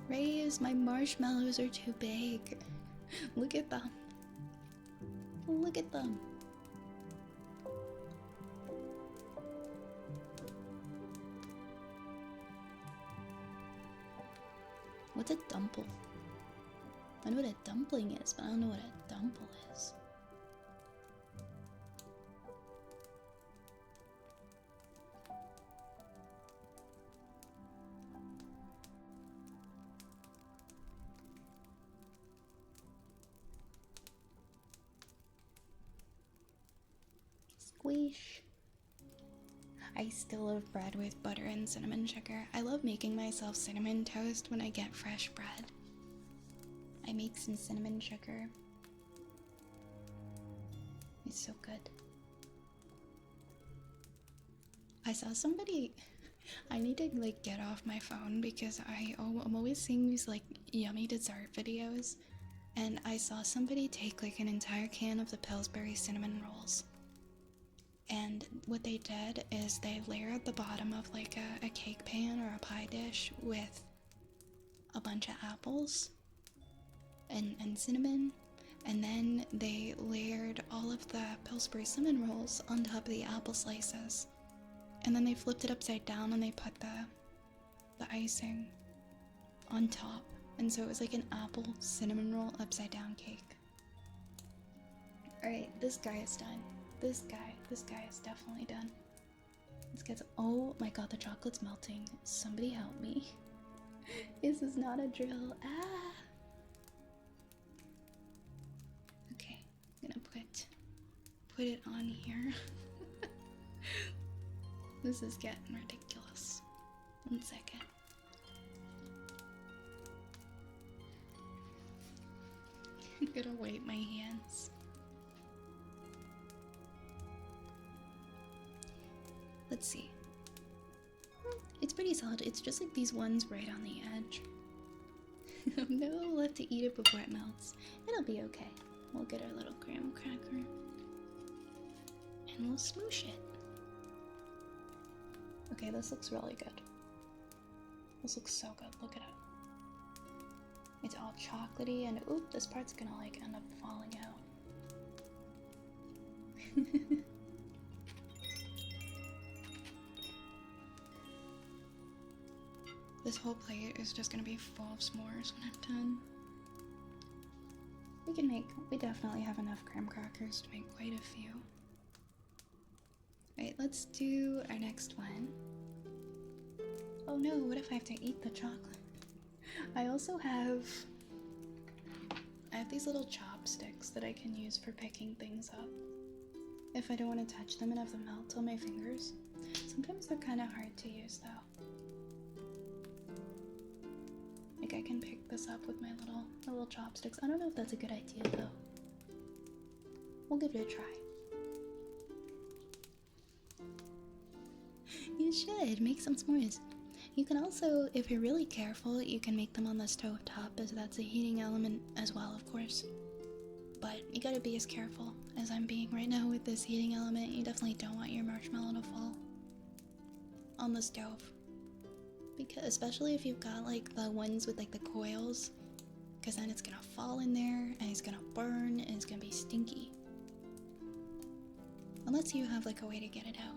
Raise, my marshmallows are too big. Look at them. Look at them. What's a dumple? I know what a dumpling is, but I don't know what a dumple is. Squish. I still love bread with butter and cinnamon sugar. I love making myself cinnamon toast when I get fresh bread. I make some cinnamon sugar. It's so good. I saw somebody... I need to like get off my phone because I'm always seeing these like yummy dessert videos. And I saw somebody take like an entire can of the Pillsbury cinnamon rolls. And what they did is they layered the bottom of like a cake pan or a pie dish with a bunch of apples and cinnamon, and then they layered all of the Pillsbury cinnamon rolls on top of the apple slices, and then they flipped it upside down and they put the icing on top, and so it was like an apple cinnamon roll upside down cake. Alright, this guy is done. This guy is definitely done. This guy's— oh my god, the chocolate's melting. Somebody help me. This is not a drill. Ah! Okay, I'm gonna put it on here. This is getting ridiculous. 1 second. I'm gonna wipe my hands. Let's see. It's pretty solid. It's just like these ones right on the edge. No, we'll have to eat it before it melts. It'll be okay. We'll get our little graham cracker and we'll smoosh it. Okay, this looks really good. This looks so good. Look at it. It's all chocolatey and oop, this part's gonna like end up falling out. This whole plate is just gonna be full of s'mores when I'm done. We definitely have enough graham crackers to make quite a few. Alright, let's do our next one. Oh no, what if I have to eat the chocolate? I also have these little chopsticks that I can use for picking things up if I don't want to touch them and have them melt on my fingers. Sometimes they're kind of hard to use though. Like I can pick this up with my little chopsticks. I don't know if that's a good idea though. We'll give it a try. You should make some s'mores. You can also, if you're really careful, you can make them on the stove top, as that's a heating element as well, of course. But you gotta be as careful as I'm being right now with this heating element. You definitely don't want your marshmallow to fall on the stove. Because especially if you've got like the ones with like the coils, because then it's gonna fall in there and it's gonna burn and it's gonna be stinky. Unless you have like a way to get it out.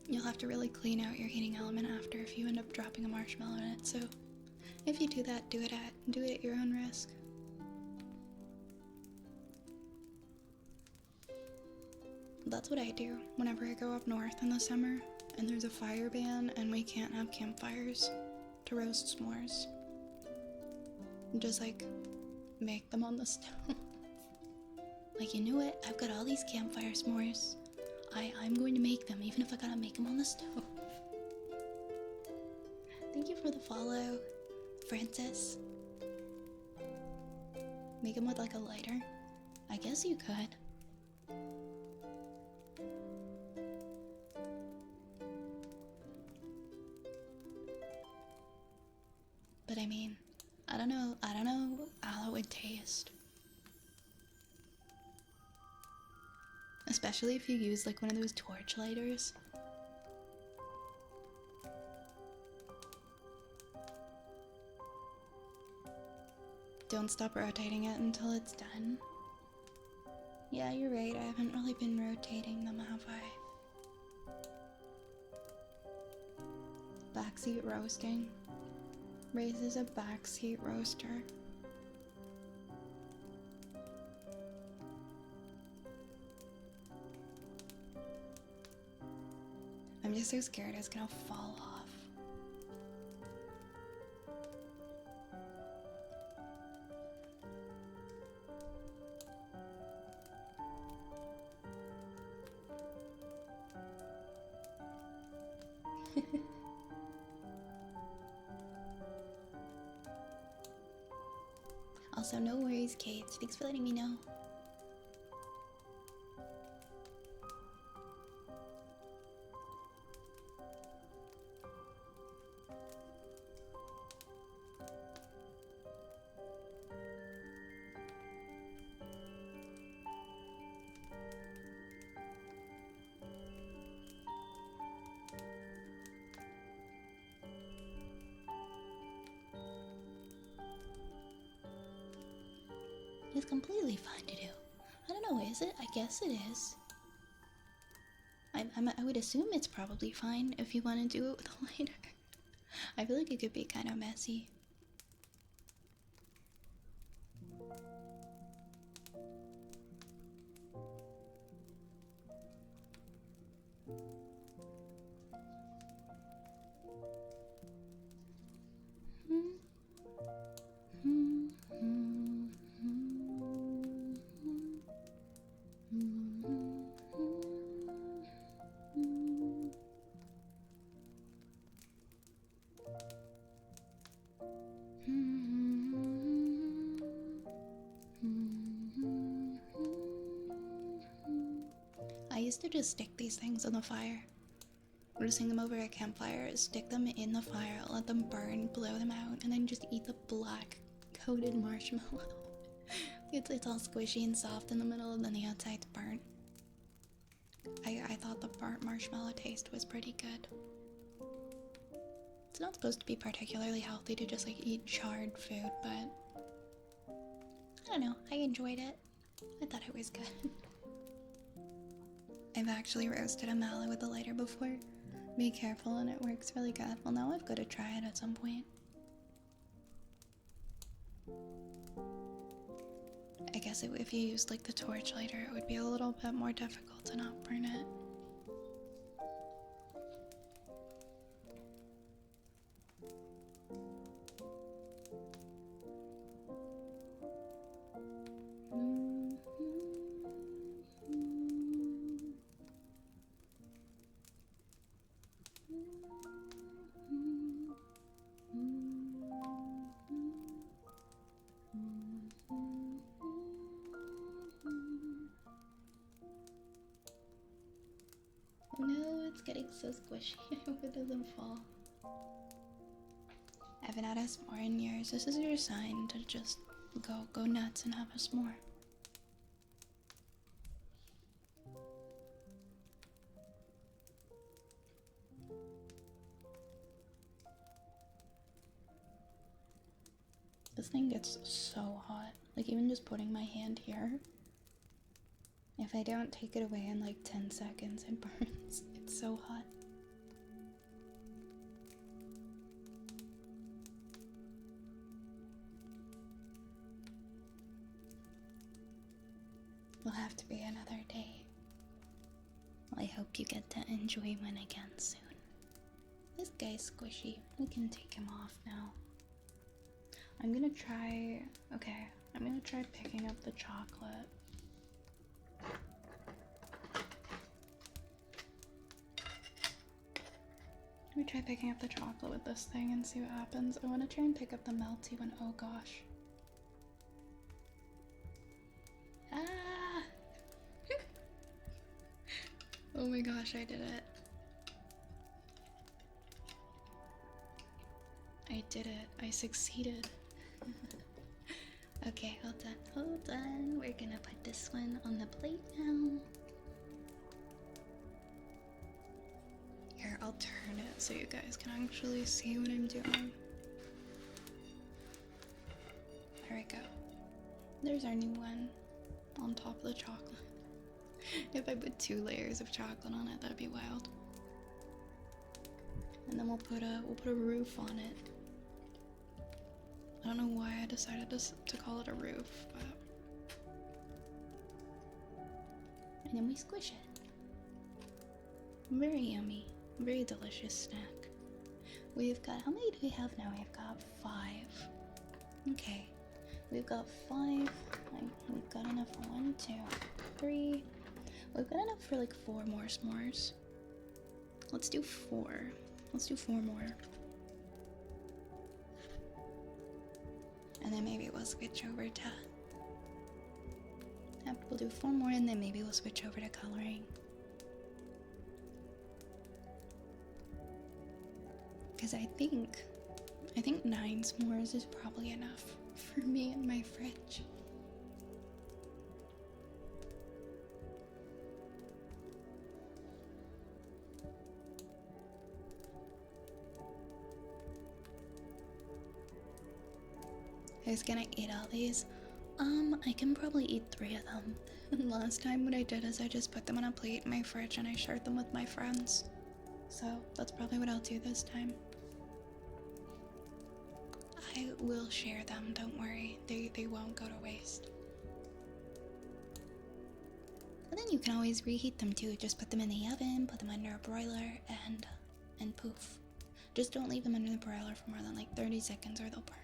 You'll have to really clean out your heating element after if you end up dropping a marshmallow in it. So if you do that, do it at your own risk. That's what I do whenever I go up north in the summer and there's a fire ban and we can't have campfires to roast s'mores. Just like make them on the stove. Like, you know what? I've got all these campfire s'mores. I'm going to make them, even if I gotta make them on the stove. Thank you for the follow, Francis. Make them with like a lighter? I guess you could. But I mean, I don't know how it would taste. Especially if you use like one of those torch lighters. Don't stop rotating it until it's done. Yeah, you're right, I haven't really been rotating them, have I? Backseat roasting. Raises a backseat roaster. I'm just so scared it's gonna fall off. Also, no worries, Kate. Thanks for letting me know. It's completely fine to do. I don't know, is it? I guess it is. I would assume it's probably fine if you want to do it with a lighter. I feel like it could be kind of messy. I used to just stick these things on the fire. Just hang them over a campfire, stick them in the fire, let them burn, blow them out, and then just eat the black coated marshmallow. It's all squishy and soft in the middle, and then the outside's burnt. I thought the burnt marshmallow taste was pretty good. It's not supposed to be particularly healthy to just like eat charred food, but I don't know, I enjoyed it. I thought it was good. I've actually roasted a mallow with a lighter before. Be careful, and it works really good. Well, now I've got to try it at some point. I guess if you used like the torch lighter, it would be a little bit more difficult to not burn it. No, it's getting so squishy. I hope it doesn't fall. I haven't had a s'more in years. This is your sign to just go nuts and have a s'more. This thing gets so hot. Like, even just putting my hand here, if I don't take it away in like 10 seconds, it burns. It's so hot. Will have to be another day. Well, I hope you get to enjoy one again soon. This guy's squishy. We can take him off now. I'm gonna try picking up the chocolate. me try picking up the chocolate with this thing and see what happens. I want to try and pick up the melty one. Oh gosh. Ah! Oh my gosh, I did it. I did it. I succeeded. Okay, hold on, hold on. We're gonna put this one on the plate now. Here, I'll turn it so you guys can actually see what I'm doing. There we go. There's our new one on top of the chocolate. If I put 2 layers of chocolate on it, that'd be wild. And then we'll put a roof on it. I don't know why I decided to call it a roof, but... And then we squish it. Very yummy. Very delicious snack. We've got, how many do we have now? We've got 5. Okay. We've got 5. We've got enough for 1, 2, 3. We've got enough for like 4 more s'mores. Let's do 4. Let's do 4 more. And then maybe we'll switch over to... We'll do 4 more and then maybe we'll switch over to coloring. Because I think 9 s'mores is probably enough for me and my fridge. I was gonna eat all these. I can probably eat 3 of them. Last time what I did is I just put them on a plate in my fridge and I shared them with my friends. So that's probably what I'll do this time. I will share them, don't worry. They won't go to waste. And then you can always reheat them too. Just put them in the oven, put them under a broiler, and poof. Just don't leave them under the broiler for more than like 30 seconds or they'll burn.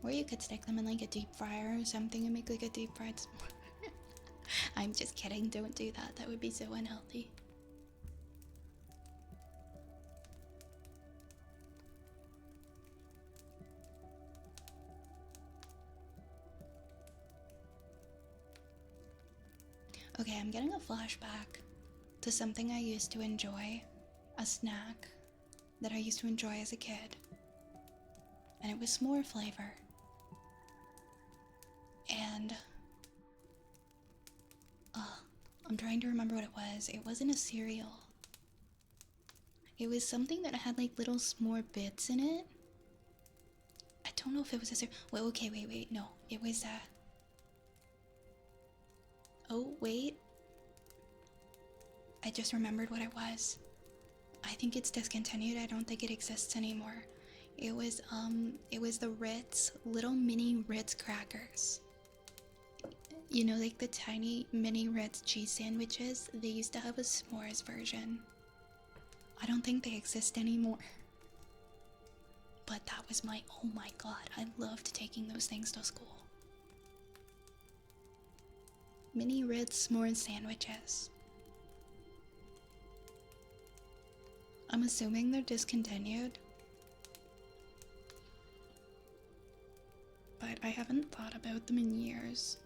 Or you could stick them in like a deep fryer or something and make like a deep fried s'more. I'm just kidding, don't do that. That would be so unhealthy. Okay, I'm getting a flashback to something I used to enjoy. A snack that I used to enjoy as a kid. And it was s'more flavor. And I'm trying to remember what it was. It wasn't a cereal. It was something that had like little s'more bits in it. I don't know if it was a cereal. Well, okay, wait, no. It was oh, wait. I just remembered what it was. I think it's discontinued. I don't think it exists anymore. It was the Ritz, little mini Ritz crackers. You know, like the tiny mini Ritz cheese sandwiches? They used to have a s'mores version. I don't think they exist anymore. But that was oh my god, I loved taking those things to school. Mini Ritz s'mores sandwiches. I'm assuming they're discontinued. But I haven't thought about them in years.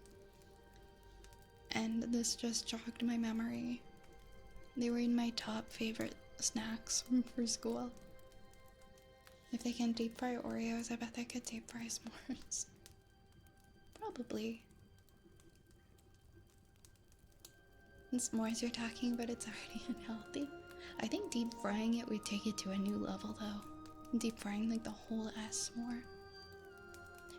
And this just jogged my memory. They were in my top favorite snacks for school. If they can deep fry Oreos, I bet they could deep fry s'mores. Probably. And s'mores you're talking about, it's already unhealthy. I think deep frying it would take it to a new level though. Deep frying like the whole ass s'more.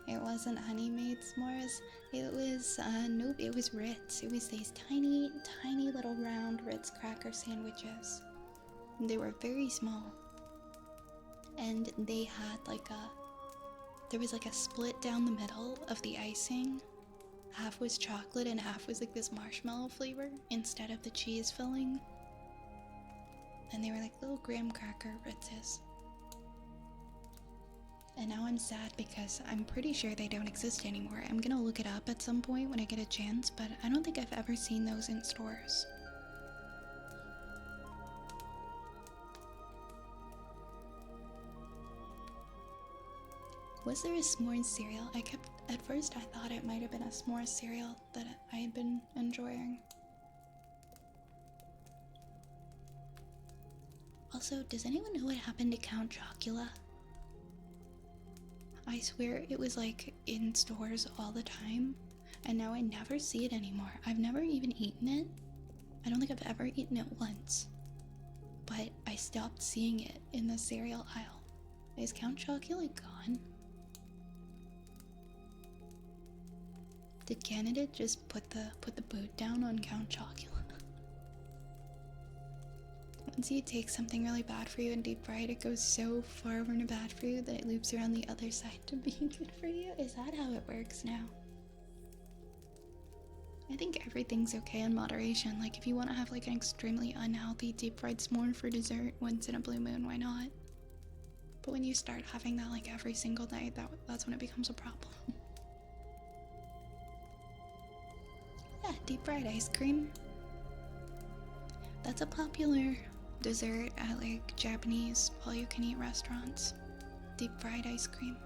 It wasn't honey made s'mores. It was, nope, it was Ritz. It was these tiny, tiny little round Ritz cracker sandwiches. They were very small. And they had like there was like a split down the middle of the icing. Half was chocolate and half was like this marshmallow flavor instead of the cheese filling. And they were like little graham cracker Ritzes. And now I'm sad because I'm pretty sure they don't exist anymore. I'm gonna look it up at some point when I get a chance, but I don't think I've ever seen those in stores. Was there a s'mores cereal? At first I thought it might have been a s'mores cereal that I had been enjoying. Also, does anyone know what happened to Count Chocula? I swear it was like in stores all the time, and now I never see it anymore. I've never even eaten it. I don't think I've ever eaten it once, but I stopped seeing it in the cereal aisle. Is Count Chocula gone? Did Canada just put the boot down on Count Chocula? Once you take something really bad for you and deep fry it, it goes so far from bad for you that it loops around the other side to being good for you? Is that how it works now? I think everything's okay in moderation. Like, if you want to have like an extremely unhealthy deep fried s'more for dessert once in a blue moon, why not? But when you start having that like every single night, that's when it becomes a problem. Yeah, deep fried ice cream. That's a popular dessert at like Japanese all-you-can-eat restaurants. Deep fried ice cream.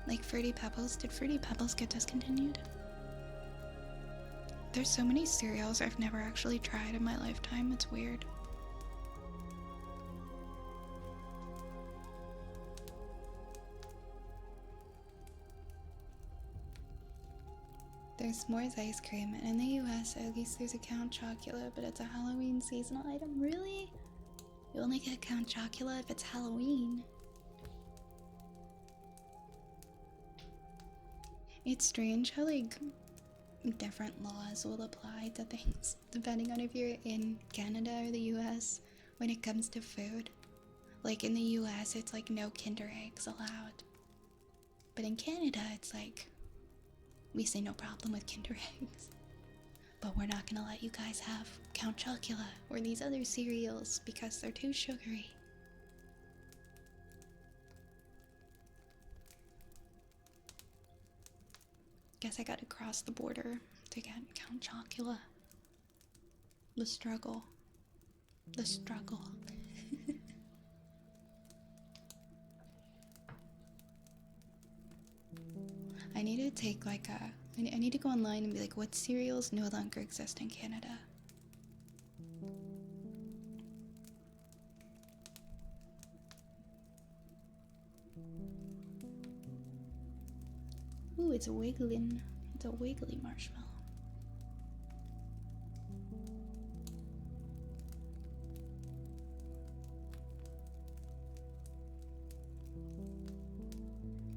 Like Fruity Pebbles. Did Fruity Pebbles get discontinued? There's so many cereals I've never actually tried in my lifetime. It's weird. There's s'mores ice cream, and in the US, at least there's a Count Chocula, but it's a Halloween seasonal item. Really? You only get Count Chocula if it's Halloween. It's strange how, like, different laws will apply to things depending on if you're in Canada or the US when it comes to food. Like, in the US, it's like no Kinder Eggs allowed. But in Canada, it's like, we say no problem with Kinder Eggs. But we're not gonna let you guys have Count Chocula or these other cereals because they're too sugary. Guess I gotta cross the border to get Count Chocula. The struggle. The struggle. I need to take like I need to go online and be like, what cereals no longer exist in Canada? Ooh, it's a wiggling. It's a wiggly marshmallow.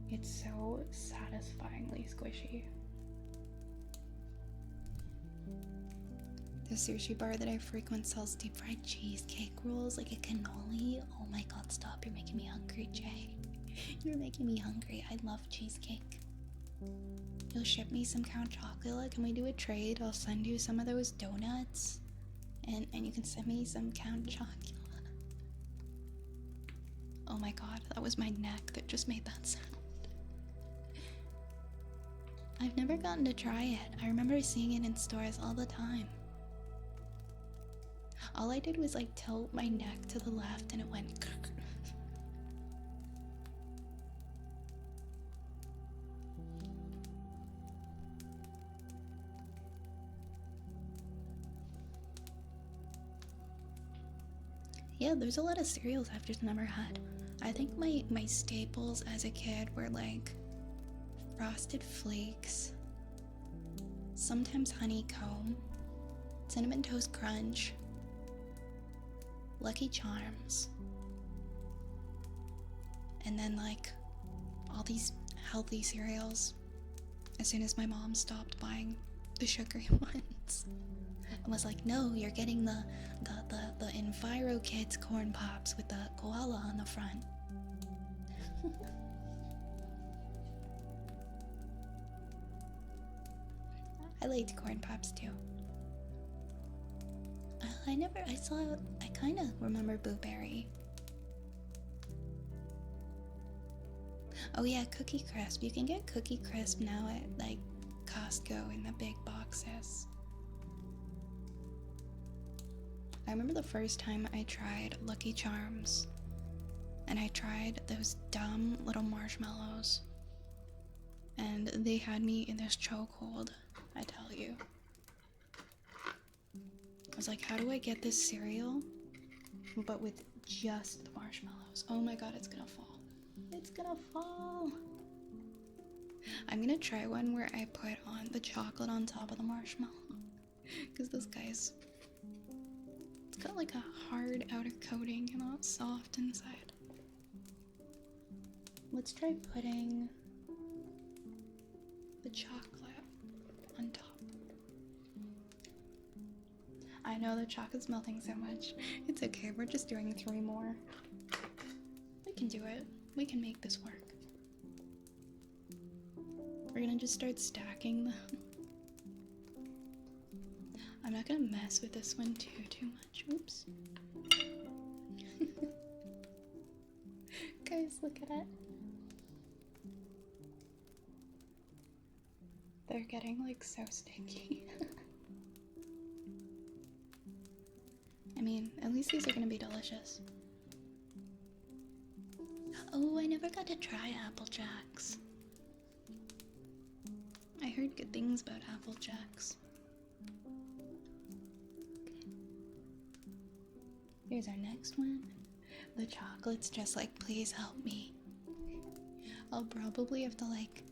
It's so satisfyingly squishy. The sushi bar that I frequent sells deep fried cheesecake rolls, like a cannoli. Oh my god, stop. You're making me hungry, Jay. You're making me hungry. I love cheesecake. You'll ship me some Count Chocula? Can we do a trade? I'll send you some of those donuts. And you can send me some Count Chocula. Oh my god, that was my neck that just made that sound. I've never gotten to try it. I remember seeing it in stores all the time. All I did was like tilt my neck to the left and it went Yeah, there's a lot of cereals I've just never had. I think my staples as a kid were like Frosted Flakes, sometimes Honeycomb, Cinnamon Toast Crunch, Lucky Charms, and then like all these healthy cereals as soon as my mom stopped buying the sugary ones and was like, no, you're getting the Enviro Kids corn pops with the koala on the front. I liked corn pops too. I kind of remember Blueberry. Oh yeah, Cookie Crisp. You can get Cookie Crisp now at like Costco in the big boxes. I remember the first time I tried Lucky Charms, and I tried those dumb little marshmallows, and they had me in this chokehold, I tell you. I was like, how do I get this cereal, but with just the marshmallows? Oh my god, it's gonna fall. It's gonna fall. I'm gonna try one where I put on the chocolate on top of the marshmallow. Because this guy's... it's got like a hard outer coating and not soft inside. Let's try putting the chocolate on top. I know the chocolate's melting so much. It's okay, we're just doing 3 more. We can do it. We can make this work. We're gonna just start stacking them. I'm not gonna mess with this one too much. Oops. Guys, look at it. They're getting like so sticky. I mean, at least these are gonna be delicious. Oh, I never got to try Apple Jacks. I heard good things about Apple Jacks. Okay. Here's our next one. The chocolate's just like, please help me. I'll probably have to like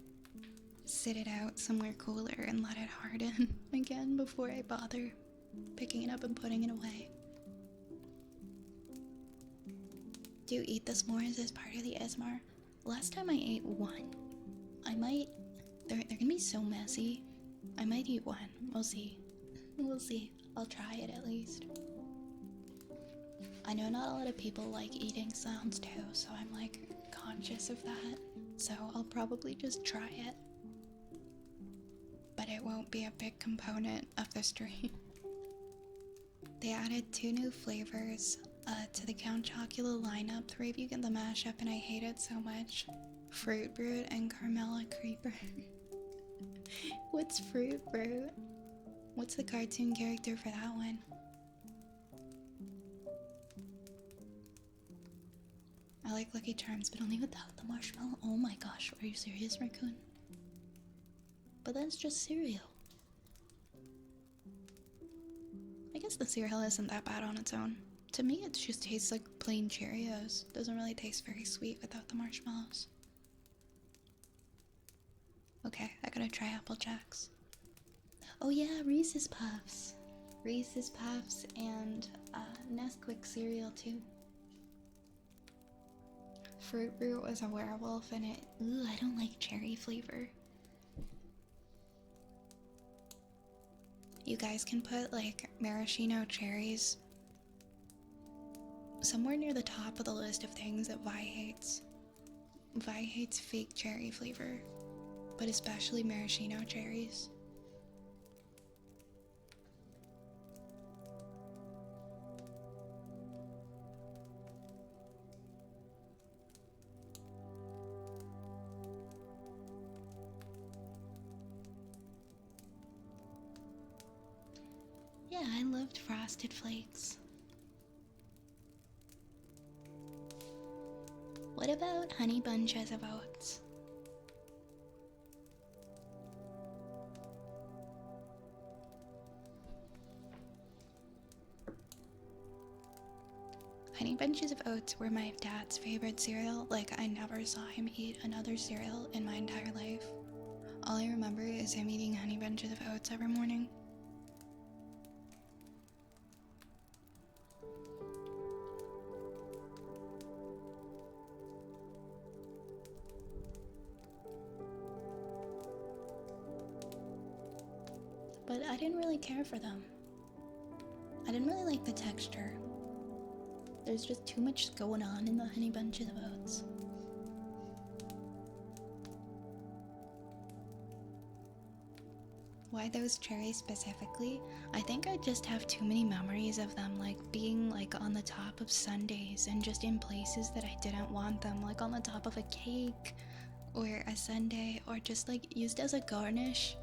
sit it out somewhere cooler and let it harden again before I bother picking it up and putting it away. Do you eat the s'mores as part of the ASMR? Last time I ate one. I might... They're gonna be so messy. I might eat one. We'll see. We'll see. I'll try it at least. I know not a lot of people like eating sounds too, so I'm like conscious of that. So I'll probably just try it. But it won't be a big component of the stream. They added 2 new flavors to the Count Chocula lineup. 3 of you get the mashup and I hate it so much. Fruit Brute and Carmella Creeper. What's Fruit Brute? What's the cartoon character for that one? I like Lucky Charms, but only without the marshmallow. Oh my gosh, are you serious, Raccoon? But that's just cereal. I guess the cereal isn't that bad on its own. To me, it just tastes like plain Cheerios. Doesn't really taste very sweet without the marshmallows. Okay, I gotta try Apple Jacks. Oh yeah, Reese's Puffs. Reese's Puffs and Nesquik cereal too. Fruit Brute was a werewolf and it... Ooh, I don't like cherry flavor. You guys can put like maraschino cherries somewhere near the top of the list of things that Vi hates. Vi hates fake cherry flavor, but especially maraschino cherries. Yeah, I loved Frosted Flakes. What about Honey Bunches of Oats? Honey Bunches of Oats were my dad's favorite cereal. Like, I never saw him eat another cereal in my entire life. All I remember is him eating Honey Bunches of Oats every morning. But I didn't really care for them. I didn't really like the texture. There's just too much going on in the Honey Bunches of Oats. Why those cherries specifically? I think I just have too many memories of them, like being like on the top of sundaes and just in places that I didn't want them, like on the top of a cake, or a sundae, or just like used as a garnish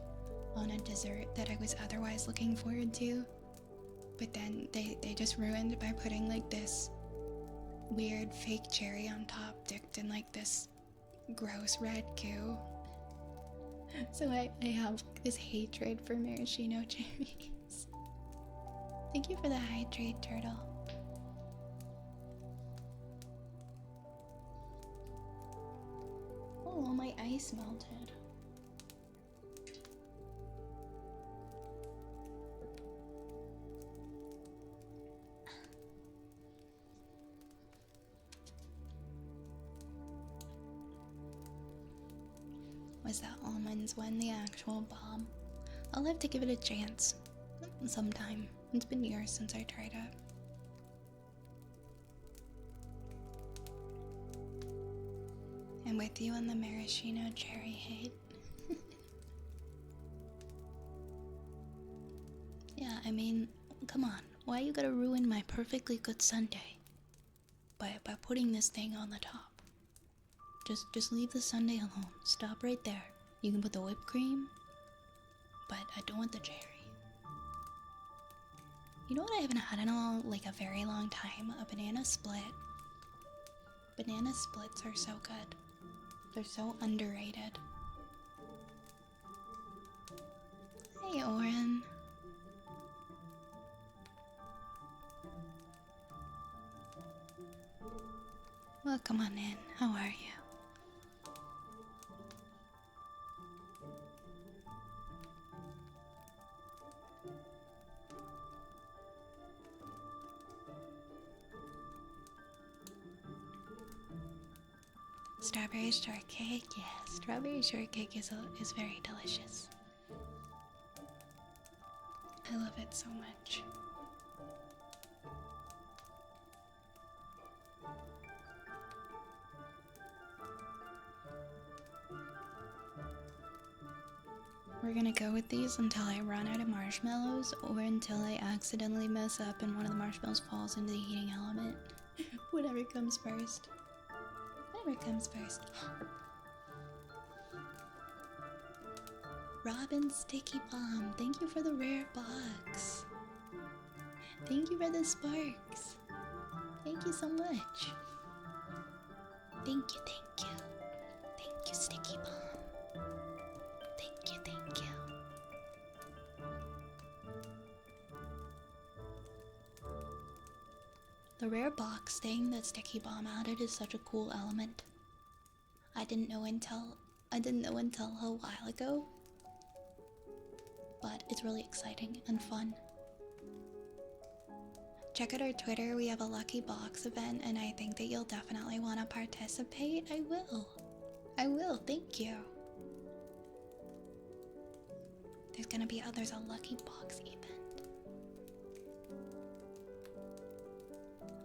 on a dessert that I was otherwise looking forward to. But then they just ruined by putting like this weird fake cherry on top, dipped in like this gross red goo. So I have this hatred for maraschino cherries. Thank you for the hydrate, Turtle. Oh, my ice melted. Was that almonds one the actual bomb? I'll have to give it a chance sometime. It's been years since I tried it. I'm with you on the maraschino cherry hate. Yeah, I mean, come on. Why you gotta ruin my perfectly good sundae by putting this thing on the top? Just leave the sundae alone. Stop right there. You can put the whipped cream, but I don't want the cherry. You know what I haven't had in a very long time? A banana split. Banana splits are so good. They're so underrated. Hey, Oren. Well, come on in. How are you? Strawberry shortcake, yeah. Strawberry shortcake is very delicious. I love it so much. We're gonna go with these until I run out of marshmallows, or until I accidentally mess up and one of the marshmallows falls into the heating element. Whatever comes first. Whatever comes first. Robin Sticky Bomb, thank you for the rare box. Thank you for the sparks. Thank you so much. Thank you, thank you. Thank you, Sticky Bomb. Thank you, thank you. The rare box thing that Sticky Bomb added is such a cool element. I didn't know until a while ago. But it's really exciting and fun. Check out our Twitter, we have a lucky box event, and I think that you'll definitely want to participate. I will, thank you. There's a lucky box event.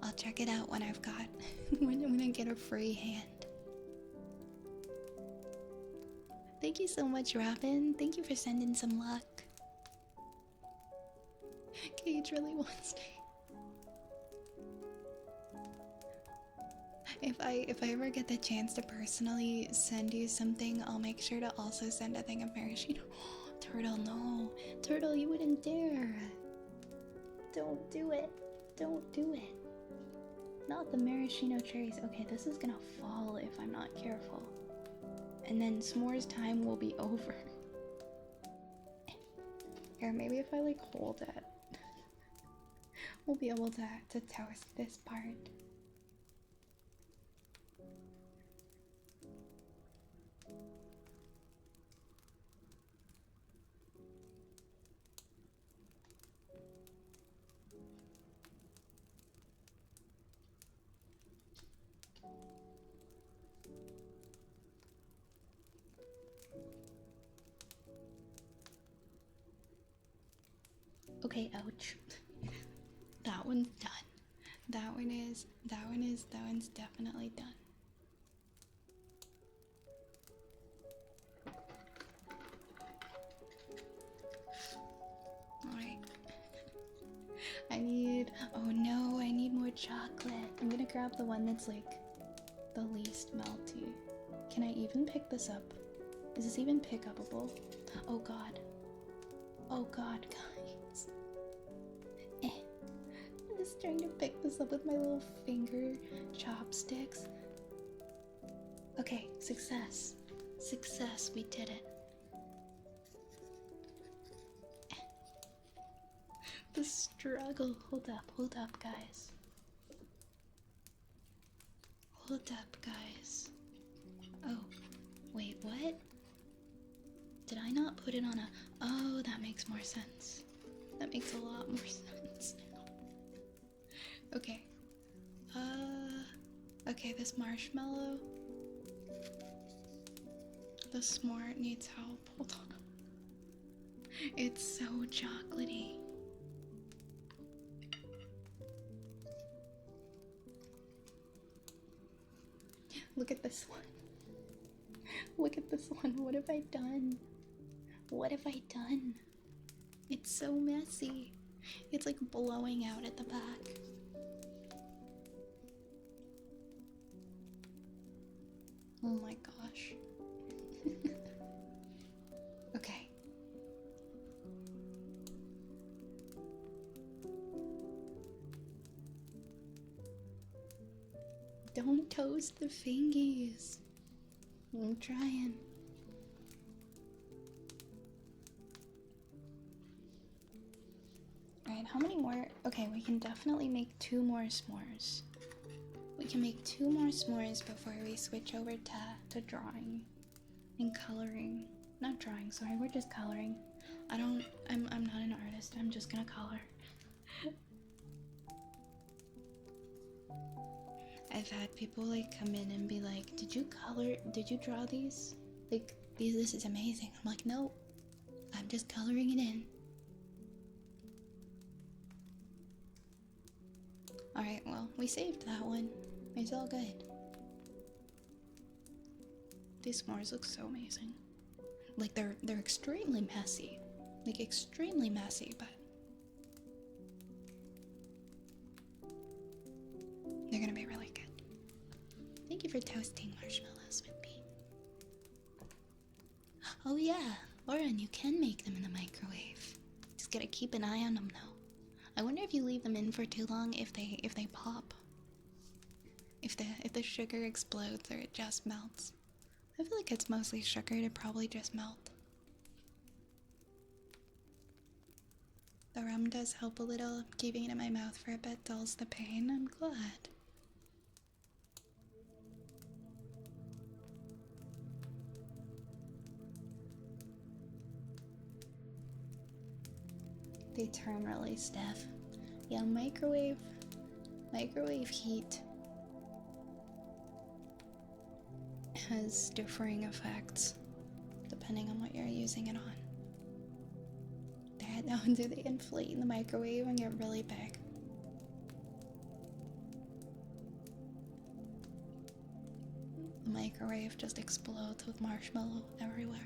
I'll check it out when I've got, when I get a free hand. Thank you so much, Robin. Thank you for sending some luck. Cage really wants me. If I ever get the chance to personally send you something, I'll make sure to also send a thing of maraschino. Turtle, no. Turtle, you wouldn't dare. Don't do it. Don't do it. Not the maraschino cherries. Okay, this is gonna fall if I'm not careful. And then s'mores time will be over. Here, maybe if I like hold it, we'll be able to toast this part. Okay, ouch. That one's done. That one's definitely done. Alright. Oh no, I need more chocolate. I'm gonna grab the one that's like the least melty. Can I even pick this up? Is this even pick upable? Oh god. Oh god, guys. I'm just trying to pick this up with my little finger chopsticks. Okay, success. Success, we did it. The struggle. Hold up, guys. Hold up, guys. Oh, wait, what? Did I not put it on a... Oh, that makes more sense. That makes a lot more sense now. Okay. Okay, this marshmallow. The s'more needs help. Hold on. It's so chocolatey. Look at this one. Look at this one. What have I done? What have I done? It's so messy. It's like blowing out at the back. Oh my gosh. Okay. Don't toast the fingies. I'm trying. Alright, how many more? Okay, we can definitely make 2 more s'mores. We can make 2 more s'mores before we switch over to drawing and coloring. Not drawing, sorry, we're just coloring. I'm not an artist, I'm just gonna color. I've had people like come in and be like, did you draw these? Like, this is amazing. I'm like, no, I'm just coloring it in. Alright, well, we saved that one. It's all good. These s'mores look so amazing. Like, they're extremely messy. Like, extremely messy, but they're gonna be really good. Thank you for toasting marshmallows with me. Oh yeah, Oren, you can make them in the microwave. Just gotta keep an eye on them though. I wonder if you leave them in for too long, if they pop. If the sugar explodes or it just melts. I feel like it's mostly sugar, it'd probably just melt. The rum does help a little. Keeping it in my mouth for a bit dulls the pain. I'm glad. They turn really stiff. Yeah, microwave heat has differing effects depending on what you're using it on. Do they inflate in the microwave and get really big? The microwave just explodes with marshmallow everywhere.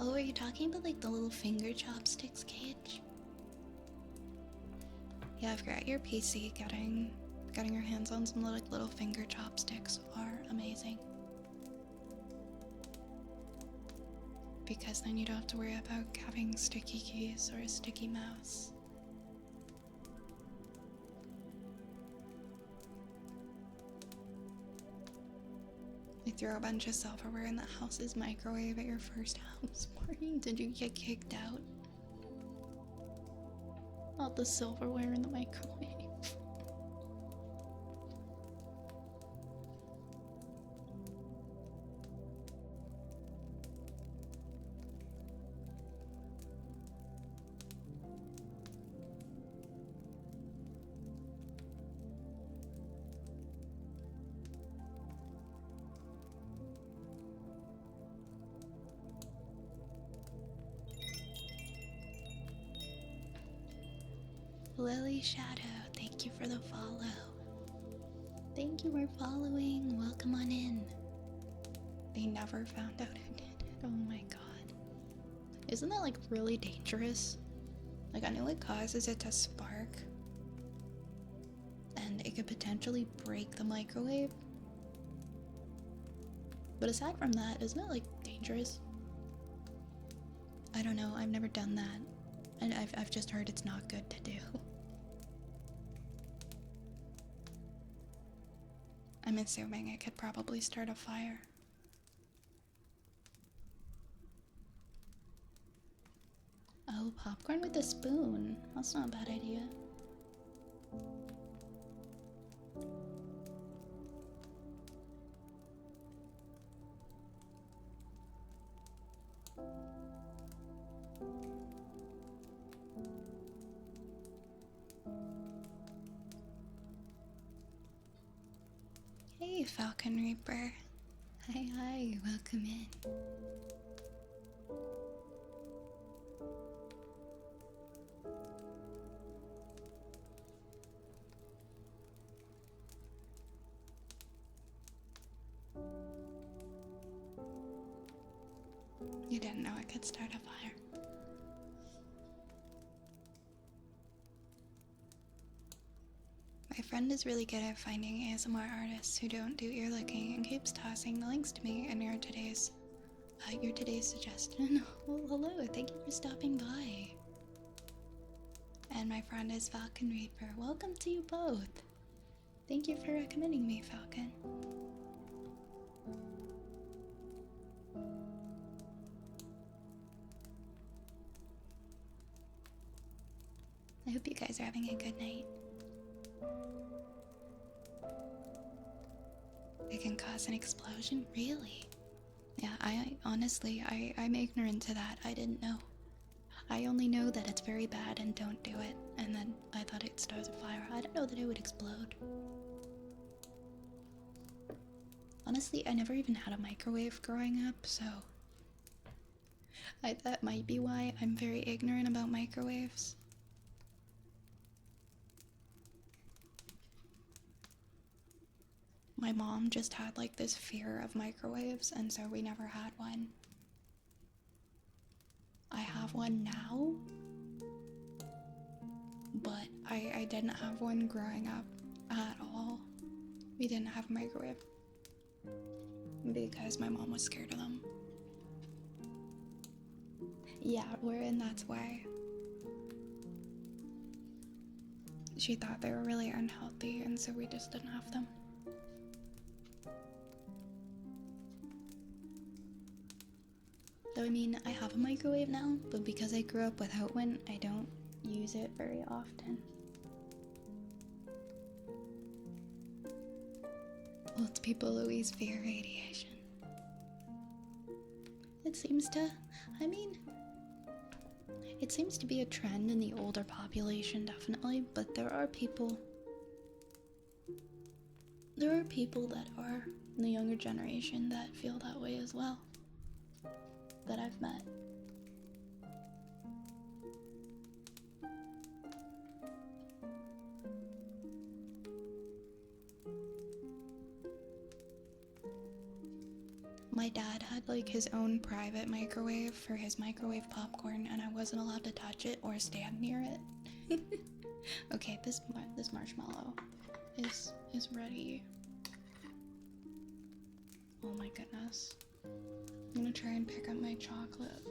Oh, are you talking about like the little finger chopsticks, Cage? Yeah, I've got your PC. Getting your hands on some little finger chopsticks are amazing. Because then you don't have to worry about having sticky keys or a sticky mouse. You throw a bunch of silverware in the house's microwave at your first house party. Did you get kicked out? All the silverware in the microwave. Lily Shadow, thank you for the follow. Thank you for following. Welcome on in. They never found out who did it. Oh my god. Isn't that like really dangerous? Like, I know it causes it to spark. And it could potentially break the microwave. But aside from that, isn't it like dangerous? I don't know, I've never done that. And I've just heard it's not good to do. I'm assuming it could probably start a fire. Oh, popcorn with a spoon. That's not a bad idea. Hey, Falcon Reaper. Hi, welcome in. You didn't know it could start a fire. My friend is really good at finding ASMR artists who don't do ear licking and keeps tossing the links to me in your today's suggestion. Well, hello, thank you for stopping by. And my friend is Falcon Reaper. Welcome to you both. Thank you for recommending me, Falcon. I hope you guys are having a good night. It can cause an explosion? Really? Yeah, I'm ignorant to that. I didn't know. I only know that it's very bad and don't do it. And then I thought it starts a fire. I didn't know that it would explode. Honestly, I never even had a microwave growing up, so that might be why I'm very ignorant about microwaves. My mom just had like this fear of microwaves, and so we never had one. I have one now, but I didn't have one growing up at all. We didn't have a microwave because my mom was scared of them. Yeah, and that's why. She thought they were really unhealthy, and so we just didn't have them. So I mean, I have a microwave now, but because I grew up without one, I don't use it very often. Old people always fear radiation. It seems to be a trend in the older population, definitely, but there are people that are in the younger generation that feel that way as well, that I've met. My dad had like his own private microwave for his microwave popcorn, and I wasn't allowed to touch it or stand near it. Okay, this marshmallow is ready. Oh my goodness. I'm gonna try and pick up my chocolate.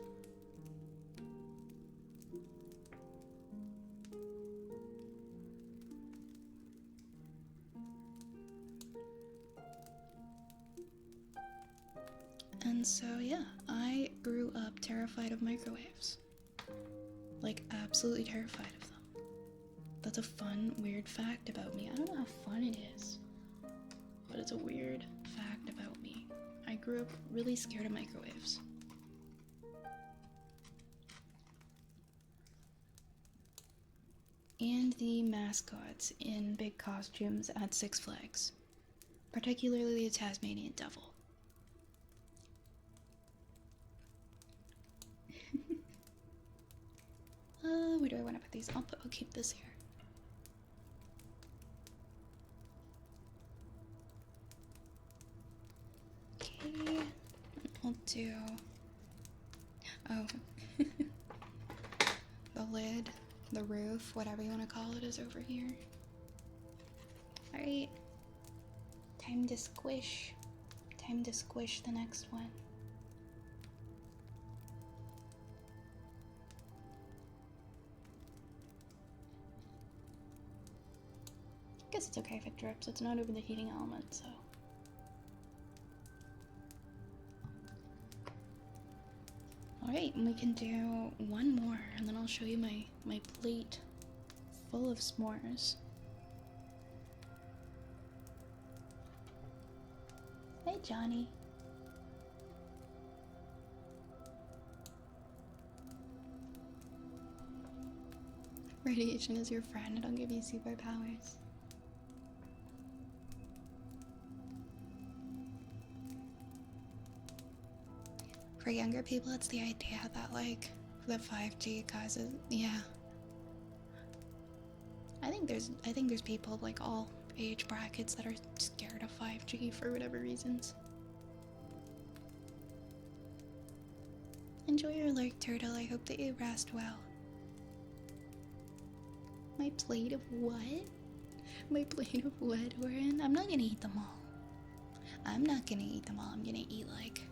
And so yeah, I grew up terrified of microwaves. Like, absolutely terrified of them. That's a fun, weird fact about me. I don't know how fun it is, but it's a weird fact about me. I grew up really scared of microwaves. And the mascots in big costumes at Six Flags, particularly the Tasmanian Devil. Where do I want to put these? I'll keep this here. I'll do... Oh. The lid, the roof, whatever you want to call it, is over here. Alright. Time to squish. Time to squish the next one. I guess it's okay if it drips. It's not over the heating element, so. Alright, and we can do one more, and then I'll show you my plate full of s'mores. Hey, Johnny. Radiation is your friend, it'll give you superpowers. For younger people, it's the idea that, like, the 5G causes, yeah. I think there's people of, like, all age brackets that are scared of 5G for whatever reasons. Enjoy your lurk, Turtle. I hope that you rest well. My plate of what? My plate of what, Oren? I'm not gonna eat them all. I'm not gonna eat them all. I'm gonna eat, like,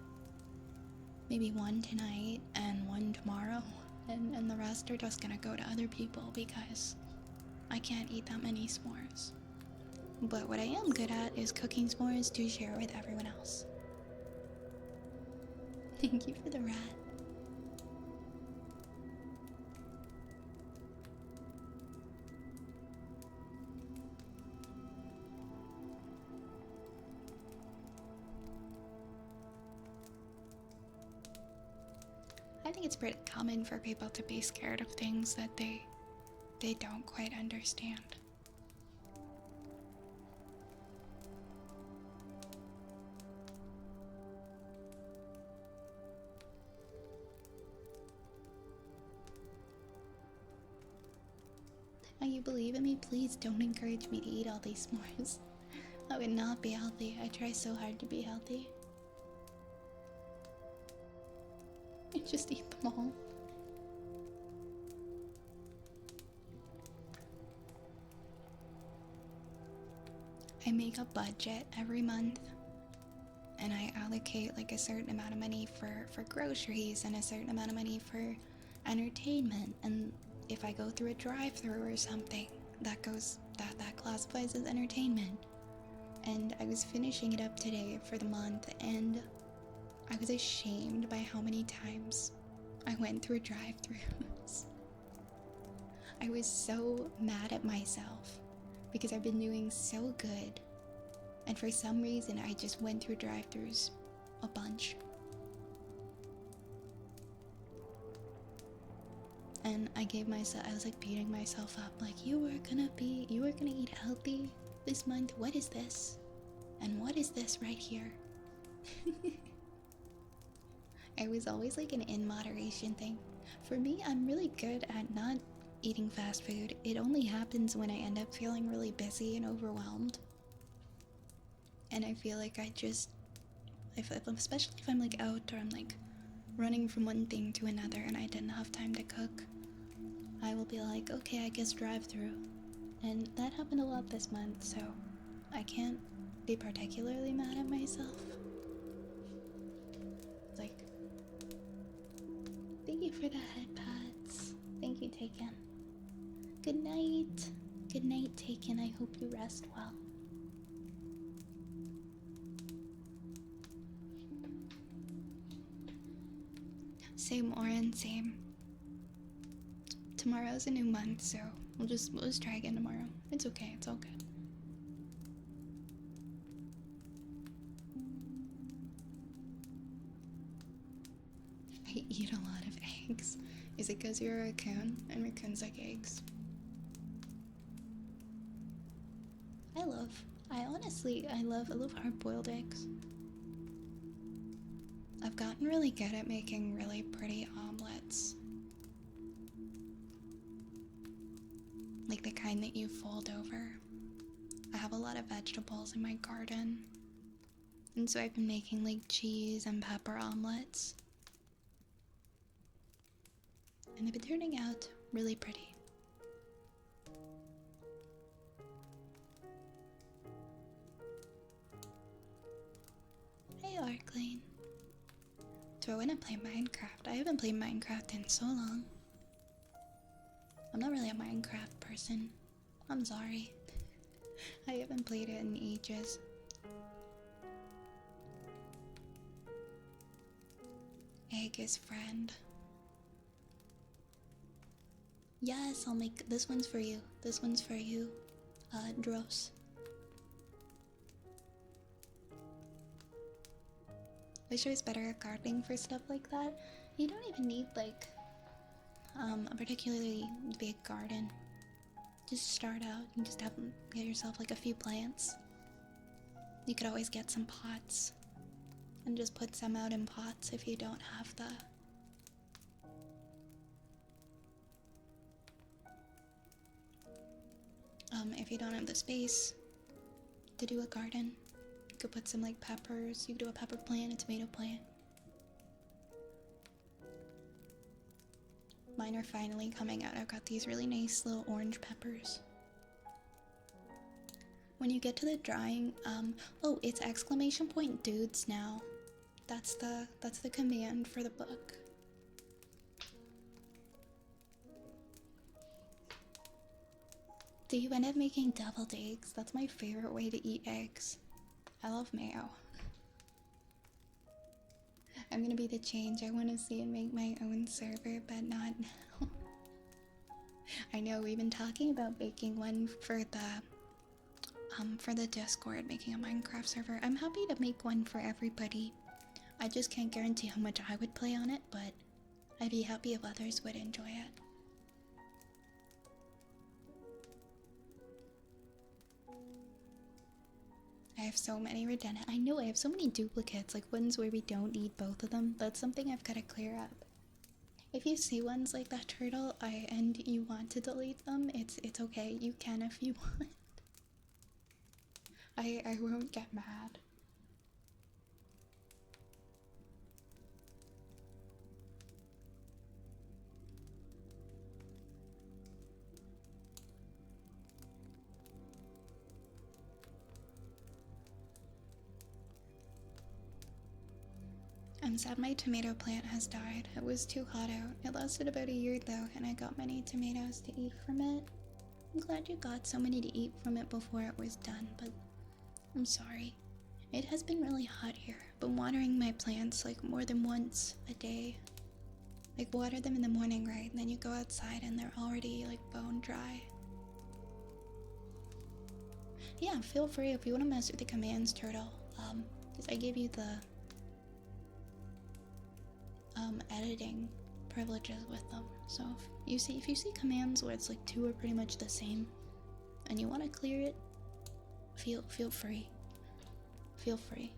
maybe one tonight and one tomorrow. And the rest are just gonna go to other people because I can't eat that many s'mores. But what I am good at is cooking s'mores to share with everyone else. Thank you for the rat. I think it's pretty common for people to be scared of things that they don't quite understand. Oh, you believe in me? Please don't encourage me to eat all these s'mores. That would not be healthy. I try so hard to be healthy. I just eat them all. I make a budget every month and I allocate like a certain amount of money for groceries and a certain amount of money for entertainment, and if I go through a drive-through or something, that classifies as entertainment. And I was finishing it up today for the month, and I was ashamed by how many times I went through drive-thrus. I was so mad at myself because I've been doing so good, and for some reason I just went through drive-thrus a bunch. And I was like beating myself up, like, you were gonna eat healthy this month? What is this? And what is this right here? It was always like an in moderation thing. For me, I'm really good at not eating fast food. It only happens when I end up feeling really busy and overwhelmed. And I feel like especially if I'm like out or I'm like running from one thing to another and I didn't have time to cook, I will be like, okay, I guess drive through. And that happened a lot this month, so I can't be particularly mad at myself. Like, thank you for the head pats. Thank you, Taken. Good night. Good night, Taken. I hope you rest well. Same, Oren, same. Tomorrow's a new month, so we'll just try again tomorrow. It's okay, it's all good. I eat a lot of eggs. Is it because you're a raccoon and raccoons like eggs? I love hard-boiled eggs. I've gotten really good at making really pretty omelets. Like the kind that you fold over. I have a lot of vegetables in my garden, And so I've been making like cheese and pepper omelets. And they've been turning out really pretty. Hey Arklane. Do I want to play Minecraft? I haven't played Minecraft in so long. I'm not really a Minecraft person. I'm sorry. I haven't played it in ages. Egg is friend. Yes, I'll make this one's for you. This one's for you, Dross. Wish I was better at gardening for stuff like that. You don't even need like a particularly big garden. Just start out and just get yourself like a few plants. You could always get some pots and just put some out in pots if you don't have the if you don't have the space to do a garden. You could put some like peppers. You could do a pepper plant, a tomato plant. Mine are finally coming out. I've got these really nice little orange peppers. When you get to the drying, oh, it's !Doods now. That's the command for the book. Do you end up making deviled eggs? That's my favorite way to eat eggs. I love mayo. I'm gonna be the change I want to see and make my own server, but not now. I know we've been talking about making one for the Discord, making a Minecraft server. I'm happy to make one for everybody. I just can't guarantee how much I would play on it, but I'd be happy if others would enjoy it. I have so many redundant. I know I have so many duplicates, like ones where we don't need both of them. That's something I've got to clear up. If you see ones like that turtle, and you want to delete them, it's okay. You can if you want. I won't get mad. I'm sad my tomato plant has died. It was too hot out. It lasted about a year though, and I got many tomatoes to eat from it. I'm glad you got so many to eat from it before it was done, but I'm sorry. It has been really hot here. I've been watering my plants like more than once a day. Like water them in the morning, right? And then you go outside and they're already like bone dry. Yeah, feel free if you want to mess with the commands, Turtle. Because I gave you the editing privileges with them. So if you see commands where it's like two are pretty much the same and you want to clear it, feel free. Feel free.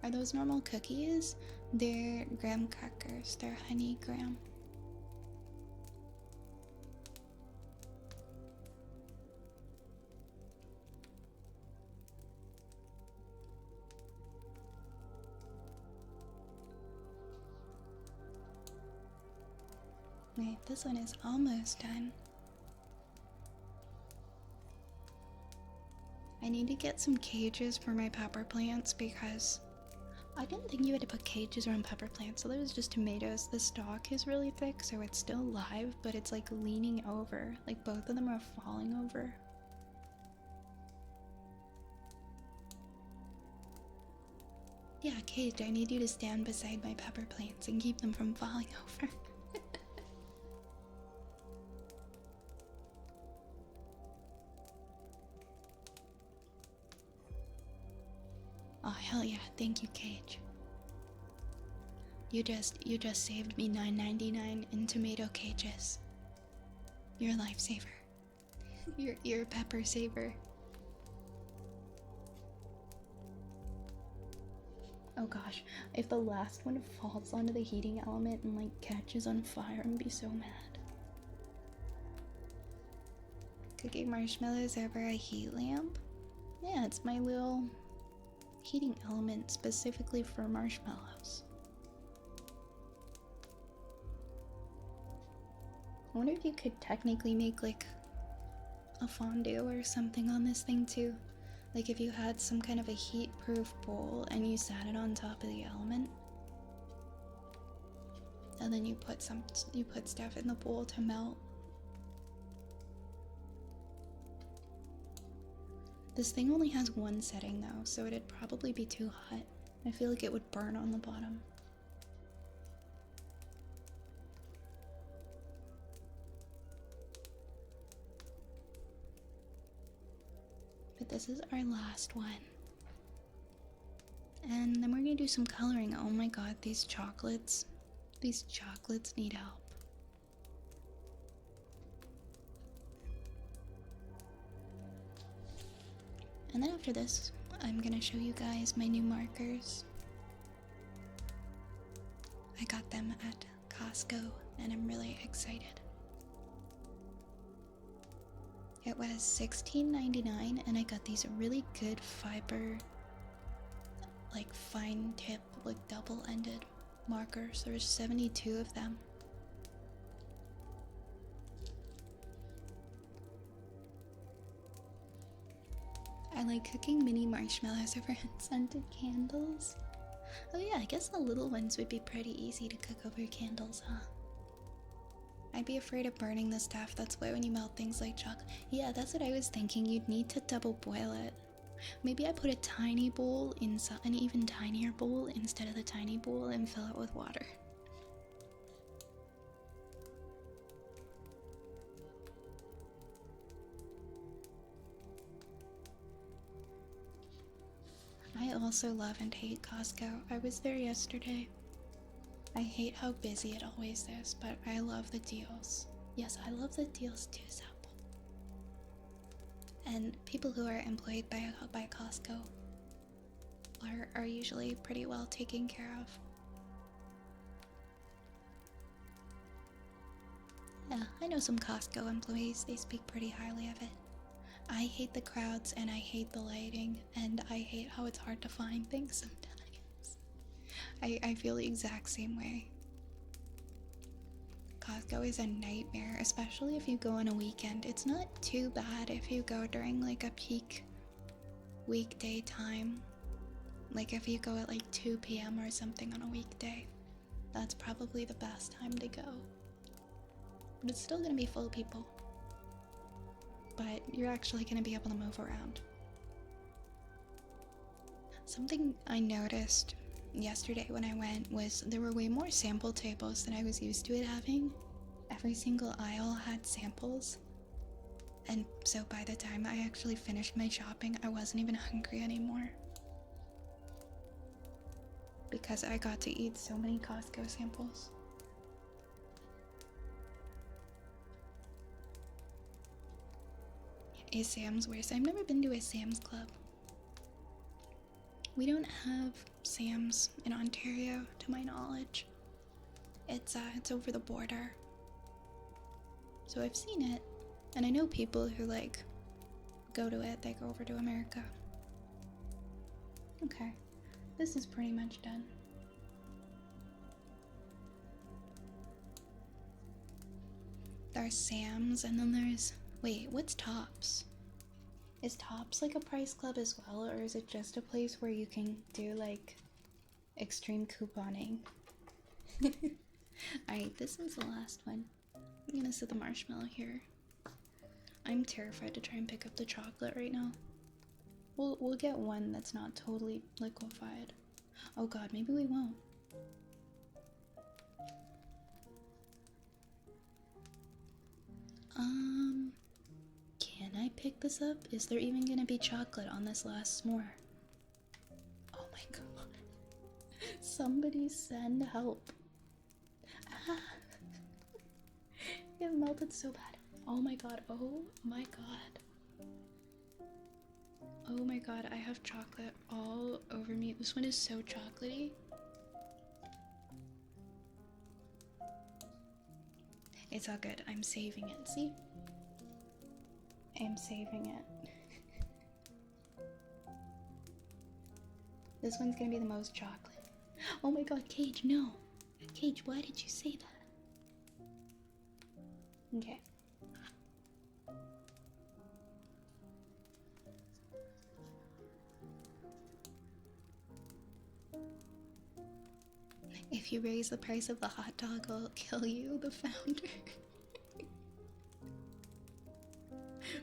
Are those normal cookies? They're graham crackers. They're honey graham. Wait, this one is almost done. I need to get some cages for my pepper plants because I didn't think you had to put cages around pepper plants, so that was just tomatoes. The stalk is really thick, so it's still live, but it's like leaning over. Like both of them are falling over. Yeah, Cage, I need you to stand beside my pepper plants and keep them from falling over. Oh hell yeah, thank you, Cage. You just saved me $9.99 in tomato cages. You're a lifesaver. You're a pepper saver. Oh gosh, if the last one falls onto the heating element and like catches on fire, I'm gonna be so mad. Cooking marshmallows over a heat lamp? Yeah, it's my little heating element specifically for marshmallows. I wonder if you could technically make like a fondue or something on this thing too. Like if you had some kind of a heat-proof bowl and you sat it on top of the element. And then you put stuff in the bowl to melt. This thing only has one setting though, so it'd probably be too hot. I feel like it would burn on the bottom. But this is our last one. And then we're gonna do some coloring. Oh my god, these chocolates need help. And then after this, I'm gonna show you guys my new markers. I got them at Costco and I'm really excited. It was $16.99 and I got these really good fiber, like fine tip, like double-ended markers. There's 72 of them. I like cooking mini marshmallows over scented candles. Oh yeah, I guess the little ones would be pretty easy to cook over candles, huh? I'd be afraid of burning the stuff. That's why when you melt things like chocolate. Yeah, that's what I was thinking. You'd need to double boil it. Maybe I put a tiny bowl inside, an even tinier bowl instead of the tiny bowl, and fill it with water. I also love and hate Costco. I was there yesterday. I hate how busy it always is, but I love the deals. Yes, I love the deals too, Sample. And people who are employed by Costco are usually pretty well taken care of. Yeah, I know some Costco employees, they speak pretty highly of it. I hate the crowds and I hate the lighting and I hate how it's hard to find things sometimes. I feel the exact same way. Costco is a nightmare, especially if you go on a weekend. It's not too bad if you go during like a peak weekday time. Like if you go at like 2 p.m. or something on a weekday. That's probably the best time to go. But it's still gonna be full of people. But you're actually gonna be able to move around. Something I noticed yesterday when I went was there were way more sample tables than I was used to it having. Every single aisle had samples. And so by the time I actually finished my shopping, I wasn't even hungry anymore. Because I got to eat so many Costco samples. Is Sam's worse? I've never been to a Sam's Club. We don't have Sam's in Ontario, to my knowledge. It's over the border. So I've seen it, and I know people who like go to it. They go over to America. Okay, this is pretty much done. There's Sam's, and then there's wait, what's Tops? Is Tops like a price club as well, or is it just a place where you can do like extreme couponing? Alright, this is the last one. I'm gonna set the marshmallow here. I'm terrified to try and pick up the chocolate right now. We'll get one that's not totally liquefied. Oh god, maybe we won't. Can I pick this up? Is there even gonna be chocolate on this last s'more? Oh my god. Somebody send help. Ah. It melted so bad. Oh my god, oh my god. Oh my god, I have chocolate all over me. This one is so chocolatey. It's all good, I'm saving it, see? I'm saving it. This one's gonna be the most chocolate. Oh my god, Cage, no. Cage, why did you say that? Okay. If you raise the price of the hot dog, I'll kill you, the founder.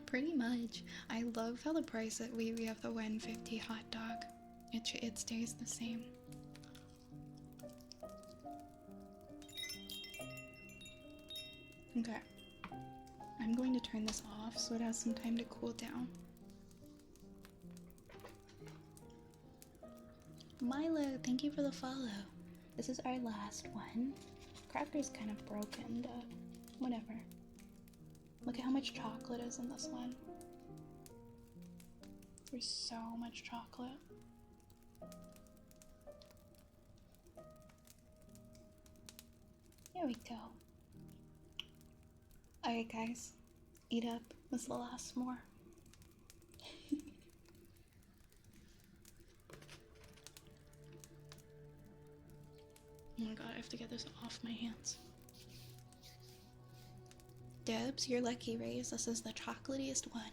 Pretty much. I love how the price that we have the 150 hot dog. It stays the same. Okay. I'm going to turn this off so it has some time to cool down. Milo, thank you for the follow. This is our last one. Crafter's kind of broken, but whatever. Look at how much chocolate is in this one. There's so much chocolate. There we go. Alright guys, eat up. This is the last more. Oh my god, I have to get this off my hands. Debs, you're lucky, Rays. This is the chocolatiest one.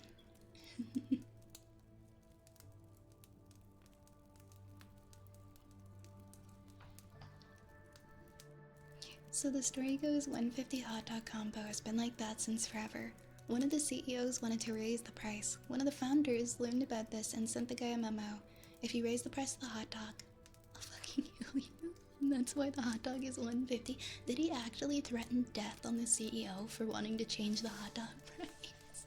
So the story goes 150 hot dog combo has been like that since forever. One of the CEOs wanted to raise the price. One of the founders learned about this and sent the guy a memo. If you raise the price of the hot dog, I'll fucking kill you. And that's why the hot dog is 150. Did he actually threaten death on the CEO for wanting to change the hot dog price?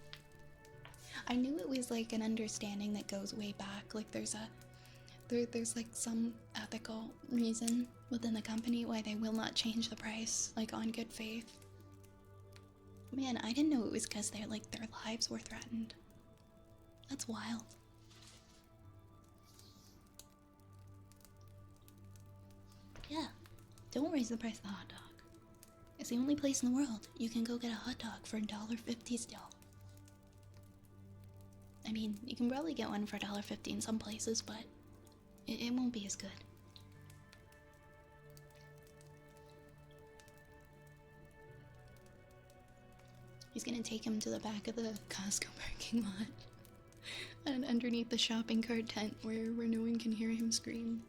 I knew it was like an understanding that goes way back. Like there's like some ethical reason within the company why they will not change the price, like on good faith. Man, I didn't know it was because their lives were threatened. That's wild. Yeah, don't raise the price of the hot dog. It's the only place in the world you can go get a hot dog for $1.50 still. I mean, you can probably get one for $1.50 in some places, but it won't be as good. He's gonna take him to the back of the Costco parking lot and underneath the shopping cart tent where no one can hear him scream.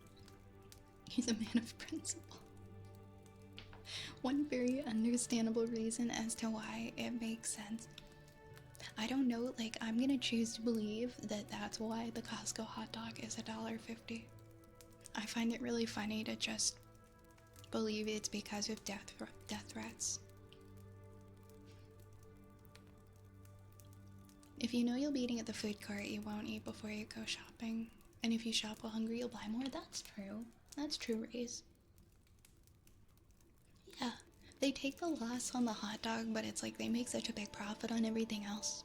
He's a man of principle. One very understandable reason as to why it makes sense. I don't know, like, I'm gonna choose to believe that that's why the Costco hot dog is $1.50. I find it really funny to just believe it's because of death threats. If you know you'll be eating at the food court, you won't eat before you go shopping. And if you shop while hungry, you'll buy more. That's true. That's true, Rays. Yeah, they take the loss on the hot dog, but it's like they make such a big profit on everything else.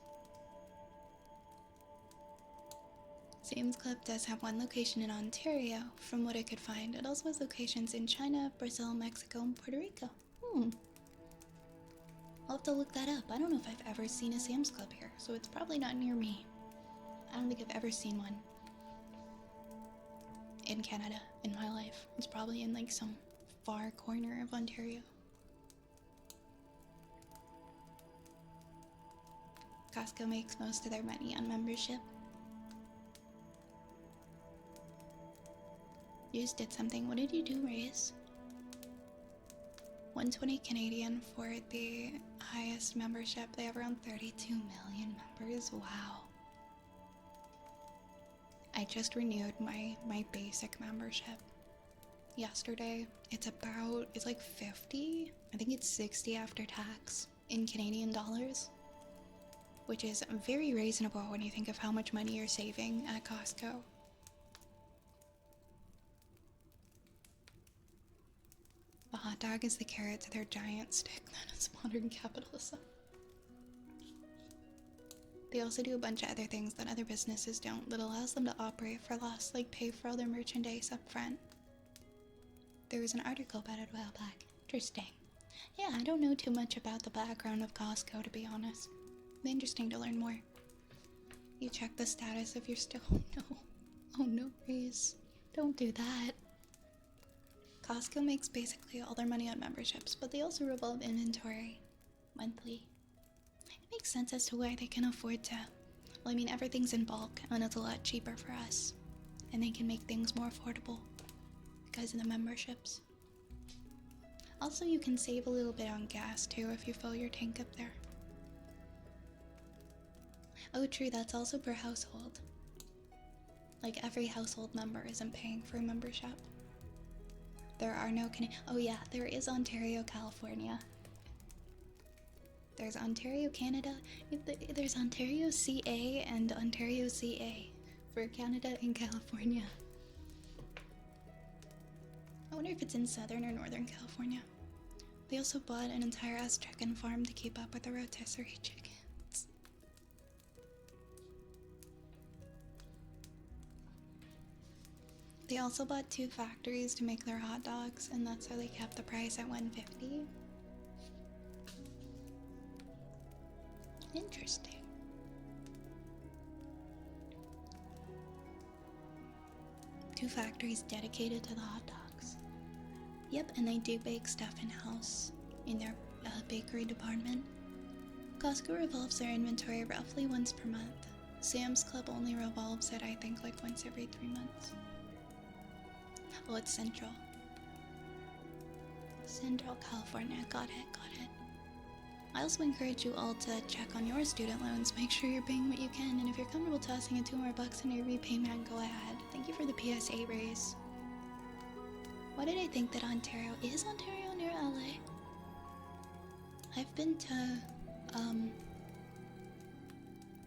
Sam's Club does have one location in Ontario, from what I could find. It also has locations in China, Brazil, Mexico, and Puerto Rico. I'll have to look that up. I don't know if I've ever seen a Sam's Club here, so it's probably not near me. I don't think I've ever seen one in Canada in my life. It's probably in like some far corner of Ontario. Costco makes most of their money on membership. You just did something. What did you do, Reyes? 120 Canadian for the highest membership. They have around 32 million members. Wow. I just renewed my basic membership yesterday. It's like 50. I think it's 60 after tax in Canadian dollars, which is very reasonable when you think of how much money you're saving at Costco. The hot dog is the carrot to their giant stick. That is modern capitalism. They also do a bunch of other things that other businesses don't that allows them to operate for less, like pay for all their merchandise up front. There was an article about it a while back. Interesting. Yeah, I don't know too much about the background of Costco, to be honest. It'd be interesting to learn more. You check the status if you're still... Oh no, Reese. Don't do that. Costco makes basically all their money on memberships, but they also revolve inventory monthly. It makes sense as to why they can afford to. Well, I mean, everything's in bulk, and it's a lot cheaper for us. And they can make things more affordable because of the memberships. Also, you can save a little bit on gas too if you fill your tank up there. Oh, true, that's also per household. Like, every household member isn't paying for a membership. There are no oh yeah, there is Ontario, California. There's Ontario, Canada. There's Ontario, CA, and Ontario, CA for Canada and California. I wonder if it's in Southern or Northern California. They also bought an entire ass chicken farm to keep up with the rotisserie chickens. They also bought 2 factories to make their hot dogs, and that's how they kept the price at $1.50. Interesting. Two factories dedicated to the hot dogs. Yep, and they do bake stuff in-house in their bakery department. Costco revolves their inventory roughly once per month. Sam's Club only revolves it, I think, like once every 3 months. Oh, it's Central. Central California, got it, got it. I also encourage you all to check on your student loans, make sure you're paying what you can, and if you're comfortable tossing in $2 more in your repayment, go ahead. Thank you for the PSA raise. Why did I think that Ontario is Ontario near LA? I've been to,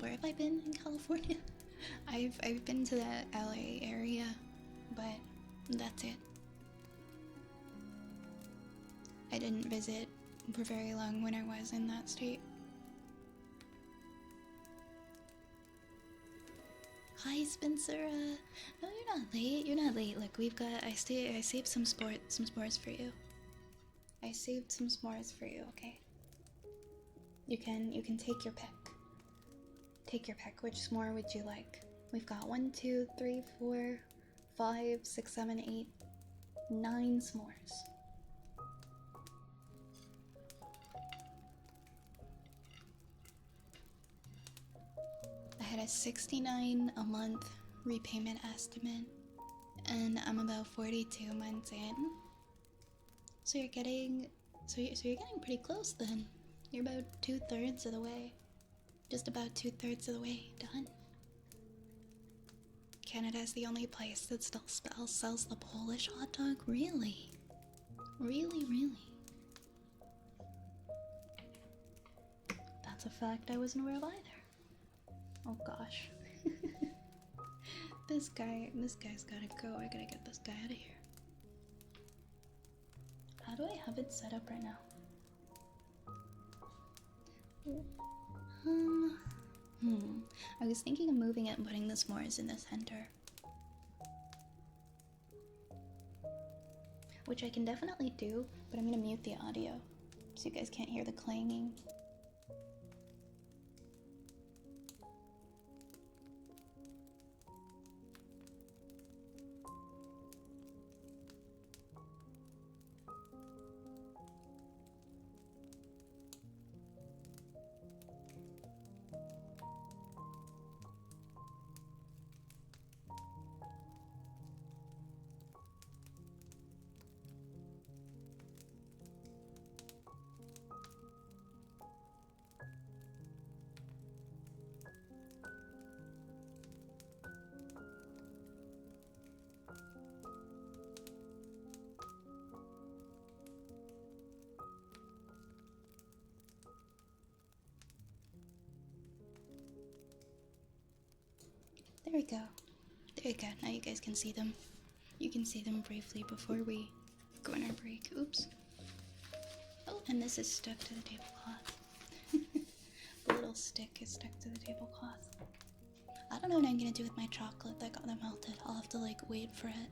where have I been in California? I've been to the LA area, but that's it. I didn't visit for very long when I was in that state. Hi Spencer, no, you're not late, you're not late. Look, I saved some s'mores for you. I saved some s'mores for you, okay? You can take your pick. Take your pick, which s'more would you like? We've got 1, 2, 3, 4, 5, 6, 7, 8, 9 s'mores. I had a 69 a month repayment estimate, and I'm about 42 months in. So you're getting pretty close then. You're about 2/3 of the way. Just about 2/3 of the way done. Canada is the only place that still sells the Polish hot dog? Really? Really, really? That's a fact I wasn't aware of either. Oh gosh. This guy's gotta go. I gotta get this guy out of here. How do I have it set up right now? I was thinking of moving it and putting the s'mores in the center. Which I can definitely do, but I'm gonna mute the audio so you guys can't hear the clanging. There we go. There we go. Now you guys can see them. You can see them briefly before we go on our break. Oops. Oh, and this is stuck to the tablecloth. The little stick is stuck to the tablecloth. I don't know what I'm gonna do with my chocolate that got melted. I'll have to like wait for it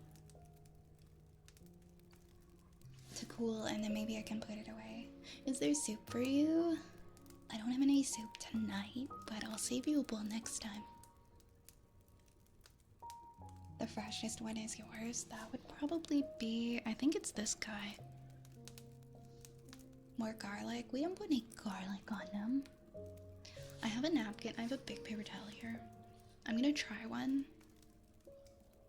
to cool and then maybe I can put it away. Is there soup for you? I don't have any soup tonight, but I'll save you a bowl next time. the freshest one is yours? That would probably be, I think it's this guy. More garlic. We don't put any garlic on them. I have a napkin. I have a big paper towel here. I'm gonna try one.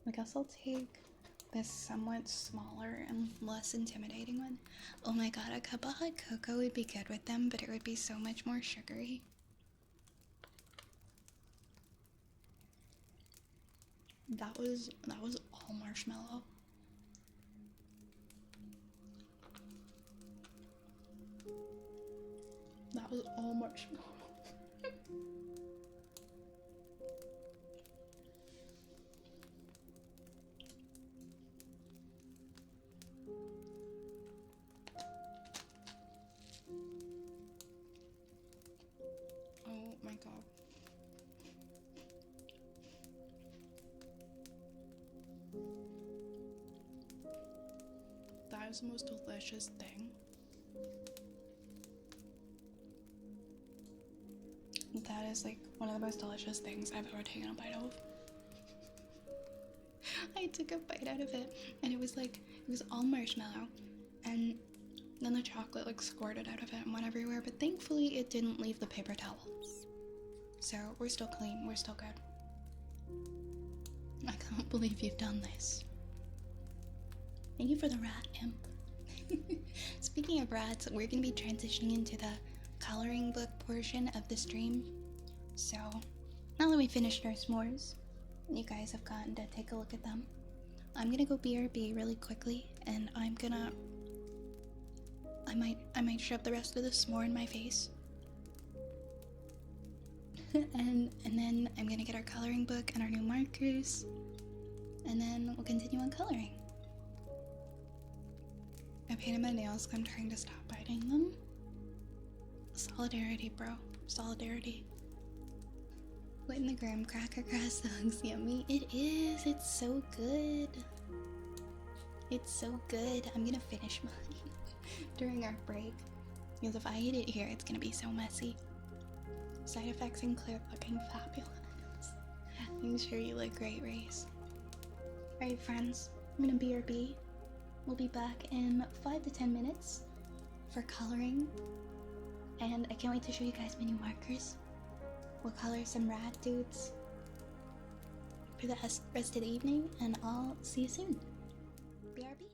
I guess I'll take this somewhat smaller and less intimidating one. Oh my god, a cup of hot cocoa would be good with them, but it would be so much more sugary. That was all marshmallow. That was all marshmallow. Oh my god. That is the most delicious thing. That is like one of the most delicious things I've ever taken a bite of. I took a bite out of it and it was all marshmallow, and then the chocolate like squirted out of it and went everywhere, but thankfully it didn't leave the paper towel. So we're still clean, we're still good. I can't believe you've done this. Thank you for the rat, imp. Speaking of rats, we're gonna be transitioning into the coloring book portion of the stream. So now that we finished our s'mores, you guys have gotten to take a look at them, I'm gonna go BRB really quickly, and I might shove the rest of the s'more in my face. and then I'm gonna get our coloring book and our new markers, and then we'll continue on coloring. I painted my nails because I'm trying to stop biting them. Solidarity, bro. Solidarity. What in the graham cracker grass looks yummy? It is. It's so good. It's so good. I'm gonna finish mine during our break, because if I eat it here, it's gonna be so messy. Side effects include looking fabulous. I'm sure you look great, Race. Alright, friends. I'm gonna BRB. We'll be back in 5 to 10 minutes for coloring, and I can't wait to show you guys my new markers. We'll color some rad dudes for the rest of the evening, and I'll see you soon. BRB.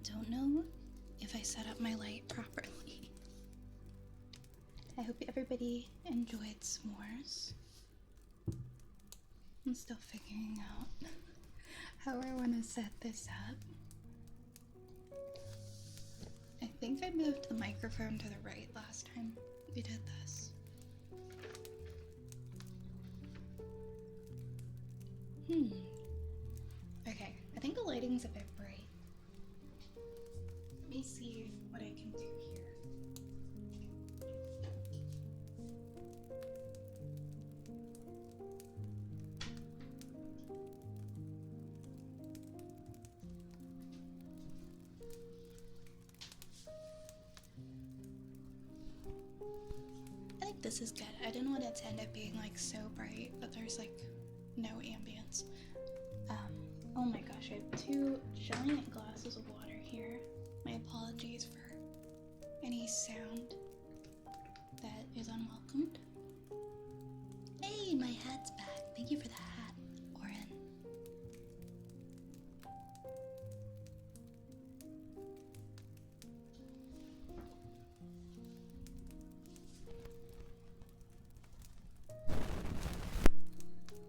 Don't know if I set up my light properly. I hope everybody enjoyed s'mores. I'm still figuring out how I want to set this up. I think I moved the microphone to the right last time we did this. Okay, I think the lighting's a bit bright. Let me see what I can do here. I think this is good. I didn't want it to end up being like so bright, but there's like no ambience. Oh my gosh, I have 2 giant glasses of water here. My apologies for any sound that is unwelcomed. Hey, my hat's back. Thank you for the hat, Oren.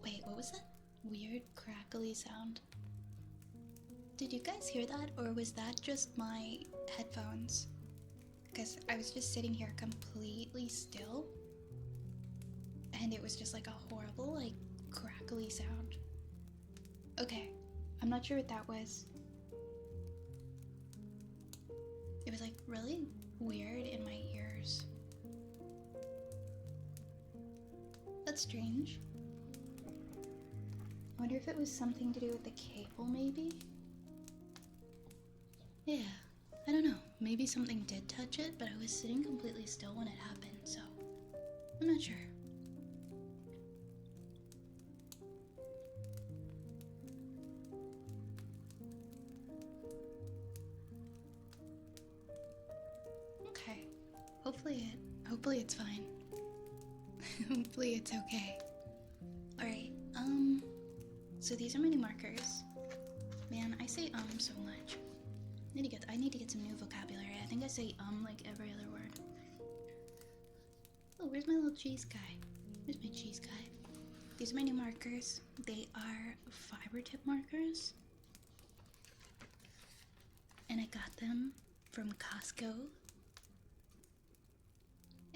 Wait, what was that weird crackly sound? Did you guys hear that, or was that just my headphones? Because I was just sitting here completely still, and it was just like a horrible, like, crackly sound. Okay, I'm not sure what that was. It was like really weird in my ears. That's strange. I wonder if it was something to do with the cable, maybe? Yeah, I don't know. Maybe something did touch it, but I was sitting completely still when it happened, so I'm not sure. Okay. Hopefully it's fine. Hopefully it's okay. Alright, so these are my new markers. Man, I say so much. I need to get some new vocabulary. I think I say like every other word. Oh, where's my little cheese guy? Where's my cheese guy? These are my new markers. They are fiber tip markers. And I got them from Costco.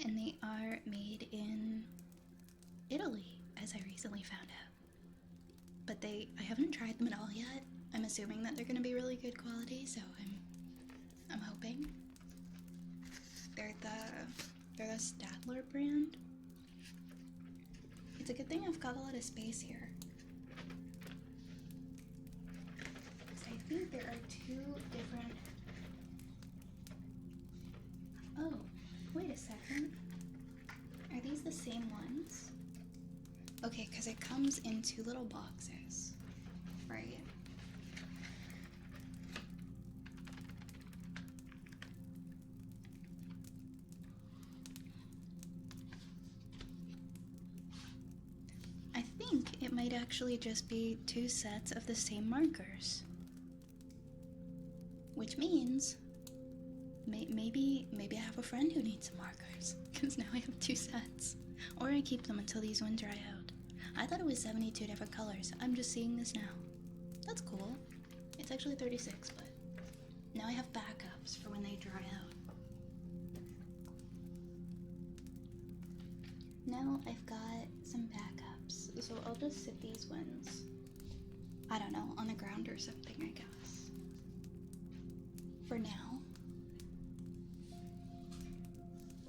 And they are made in Italy, as I recently found out. But I haven't tried them at all yet. I'm assuming that they're gonna be really good quality, so I'm hoping. They're the Statler brand. It's a good thing I've got a lot of space here. So I think there are 2 different. Oh, wait a second. Are these the same ones? Okay, because it comes in 2 little boxes, right? I think it might actually just be 2 sets of the same markers. Which means maybe I have a friend who needs some markers, because now I have 2 sets. Or I keep them until these ones dry out. I thought it was 72 different colors. I'm just seeing this now. That's cool. It's actually 36, but now I have backups for when they dry out. Now I've got some backups, so I'll just sit these ones, I don't know, on the ground or something, I guess. For now.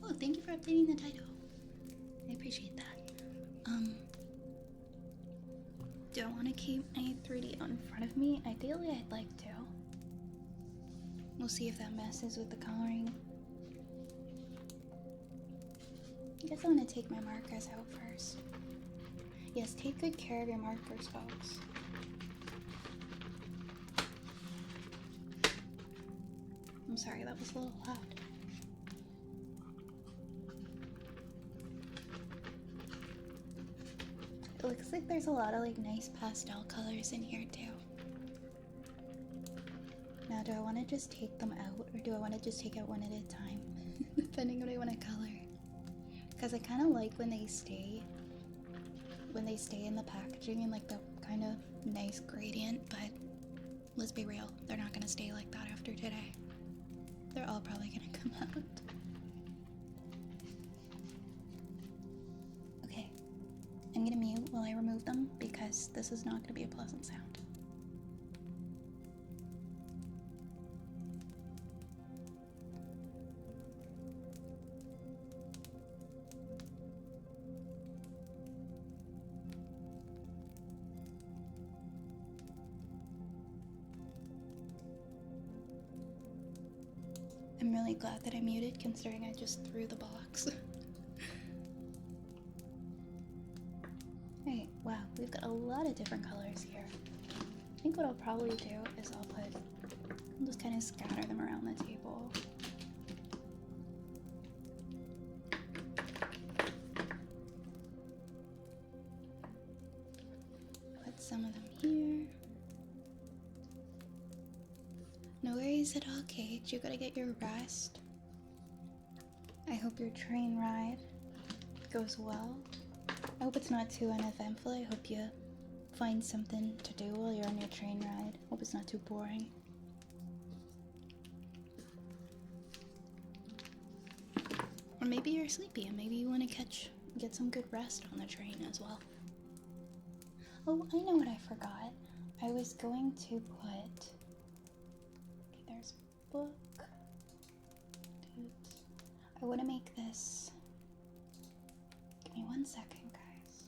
Oh, thank you for updating the title. I appreciate that. Do I want to keep my 3D out in front of me? Ideally, I'd like to. We'll see if that messes with the coloring. I guess I want to take my markers out first. Yes, take good care of your markers, folks. I'm sorry, that was a little loud. It looks like there's a lot of like nice pastel colors in here too. Now do I want to just take them out or do I want to just take out one at a time? Depending on what I want to color. Because I kind of like when they stay in the packaging in like the kind of nice gradient, but let's be real, they're not going to stay like that after today. They're all probably going to come out. Okay, I'm going to mute while I remove them because this is not going to be a pleasant sound. I'm really glad that I muted considering I just threw the box. Alright, wow, we've got a lot of different colors here. I think what I'll probably do is I'll just kind of scatter them around the table. Put some of them here. No worries at all, Cage. You gotta get your rest. I hope your train ride goes well. I hope it's not too uneventful. I hope you find something to do while you're on your train ride. Hope it's not too boring. Or maybe you're sleepy and maybe you want to get some good rest on the train as well. Oh, I know what I forgot. I was going to put... Okay, there's a book. Doods. I want to make this... Give me 1 second, guys.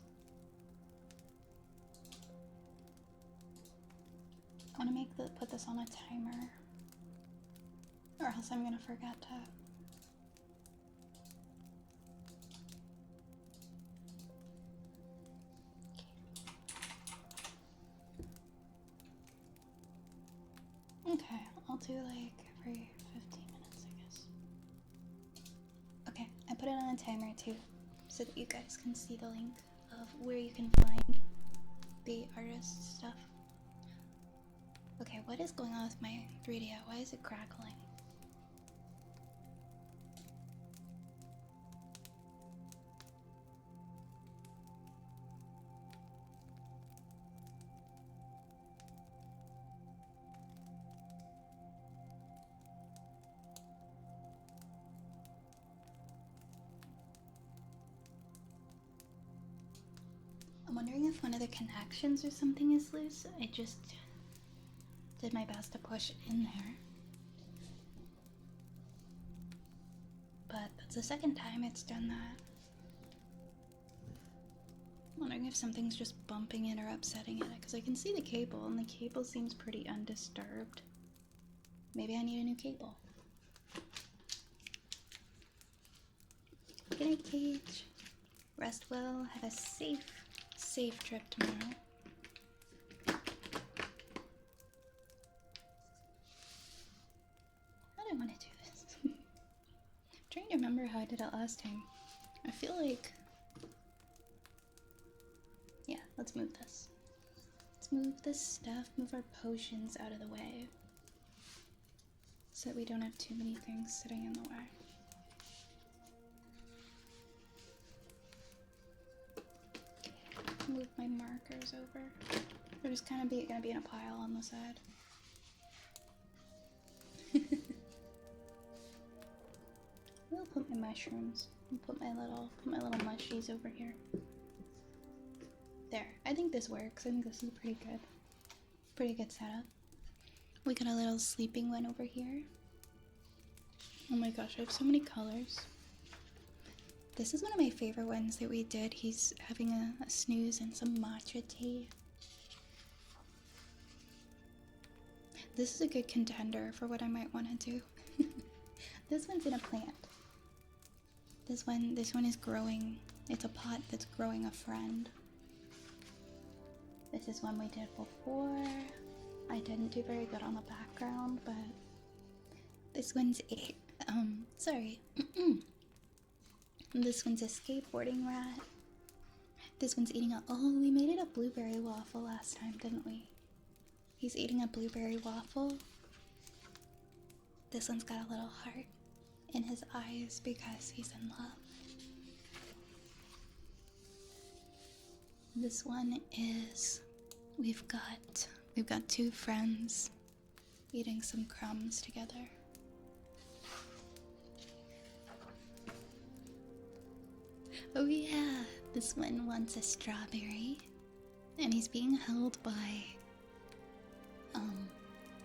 I want to put this on a timer. Or else I'm going to forget to... Okay, I'll do like every 15 minutes, I guess. Okay, I put it on a timer too, so that you guys can see the link of where you can find the artist stuff. Okay, what is going on with my 3D? Why is it crackling? I'm wondering if one of the connections or something is loose. I just did my best to push it in there. But that's the second time it's done that. I'm wondering if something's just bumping it or upsetting it, because I can see the cable and the cable seems pretty undisturbed. Maybe I need a new cable. Good night, Cage. Rest well. Have a safe trip tomorrow. How do I want to do this? I'm trying to remember how I did it last time. I feel like... Yeah, let's move this. Let's move this stuff, move our potions out of the way. So that we don't have too many things sitting in the way. Move my markers over. They're just kind of gonna be in a pile on the side. I'll put my mushrooms and put my little mushies over here. There. I think this works. I think this is pretty good. Pretty good setup. We got a little sleeping one over here. Oh my gosh, I have so many colors. This is one of my favorite ones that we did. He's having a snooze and some matcha tea. This is a good contender for what I might want to do. This one's in a plant. This one is growing. It's a pot that's growing a friend. This is one we did before. I didn't do very good on the background, but this one's sorry. This one's a skateboarding rat. This one's eating oh, we made it a blueberry waffle last time, didn't we? He's eating a blueberry waffle. This one's got a little heart in his eyes because he's in love. This one is we've got two friends eating some crumbs together. Oh yeah, this one wants a strawberry, and he's being held by,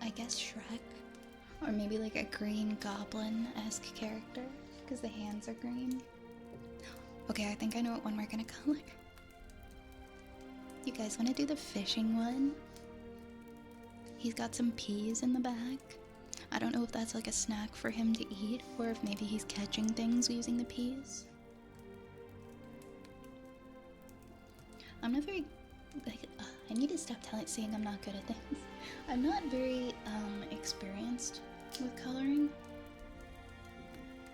I guess Shrek, or maybe like a green goblin-esque character, because the hands are green. Okay, I think I know what one we're gonna color. You guys want to do the fishing one? He's got some peas in the bag. I don't know if that's like a snack for him to eat, or if maybe he's catching things using the peas. I'm not very, like, I need to stop saying I'm not good at things. I'm not very experienced with coloring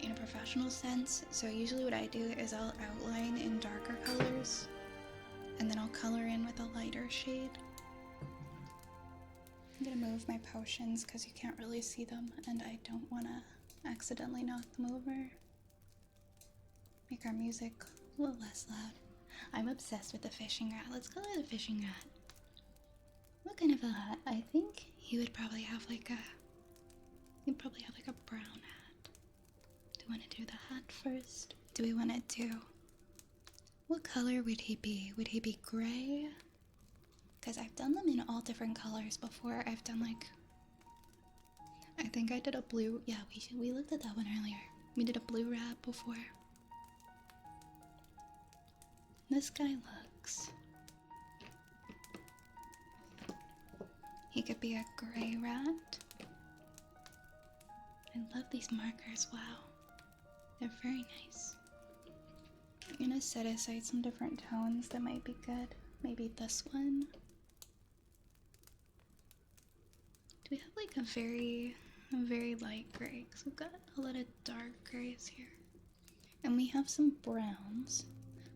in a professional sense, so usually what I do is I'll outline in darker colors, and then I'll color in with a lighter shade. I'm gonna move my potions because you can't really see them, and I don't want to accidentally knock them over. Make our music a little less loud. I'm obsessed with the fishing rat. Let's color the fishing rat. What kind of a hat? I think he would probably have like a... He'd probably have like a brown hat. Do we want to do the hat first? Do we want to do... What color would he be? Would he be gray? Because I've done them in all different colors before. I've done like... I think I did a blue... Yeah, we looked at that one earlier. We did a blue rat before. This guy looks... He could be a gray rat. I love these markers, wow. They're very nice. I'm gonna set aside some different tones that might be good. Maybe this one. Do we have like a very light gray? Because we've got a lot of dark grays here. And we have some browns.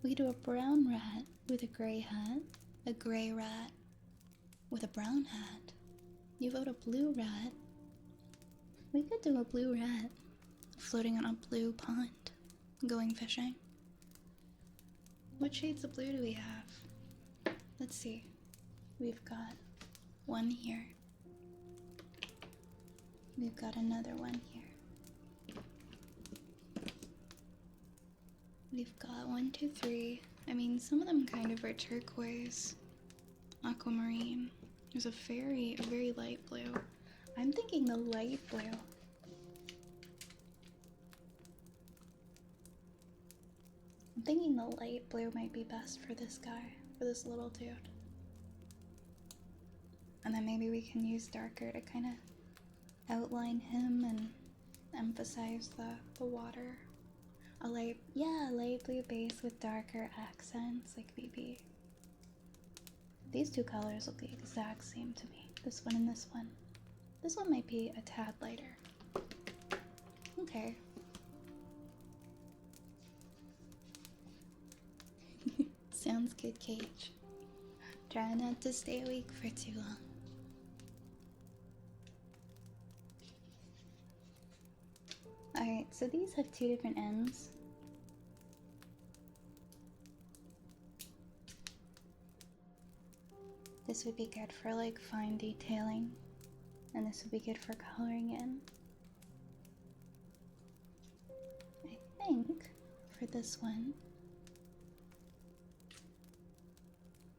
We could do a brown rat with a gray hat, a gray rat with a brown hat. You vote a blue rat. We could do a blue rat floating on a blue pond, going fishing. What shades of blue do we have? Let's see. We've got one here. We've got another one here. We've got 1, 2, 3. I mean, some of them kind of are turquoise, aquamarine. There's a very light blue. I'm thinking the light blue. I'm thinking the light blue might be best for this guy, for this little dude. And then maybe we can use darker to kind of outline him and emphasize the water. A light blue base with darker accents, like maybe. These two colors look the exact same to me. This one and this one. This one might be a tad lighter. Okay. Sounds good, Cage. Try not to stay awake for too long. Alright, so these have two different ends. This would be good for like fine detailing, and this would be good for coloring in. I think for this one,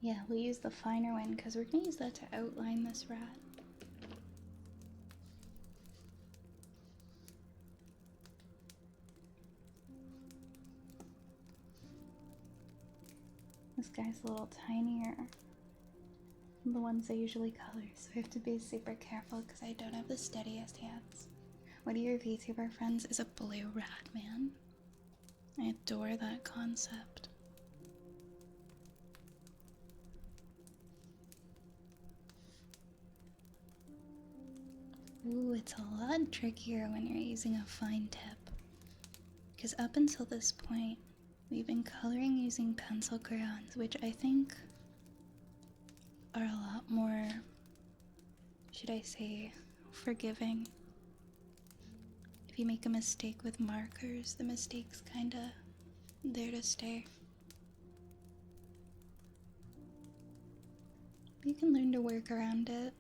yeah, we'll use the finer one because we're gonna use that to outline this rat. This guy's a little tinier than the ones I usually color, so I have to be super careful because I don't have the steadiest hands. One of your VTuber friends is a blue rat, man. I adore that concept. Ooh, it's a lot trickier when you're using a fine tip. Because up until this point, we've been coloring using pencil crayons, which I think are a lot more, should I say, forgiving If you make a mistake with markers, the mistake's kinda there to stay. You can learn to work around it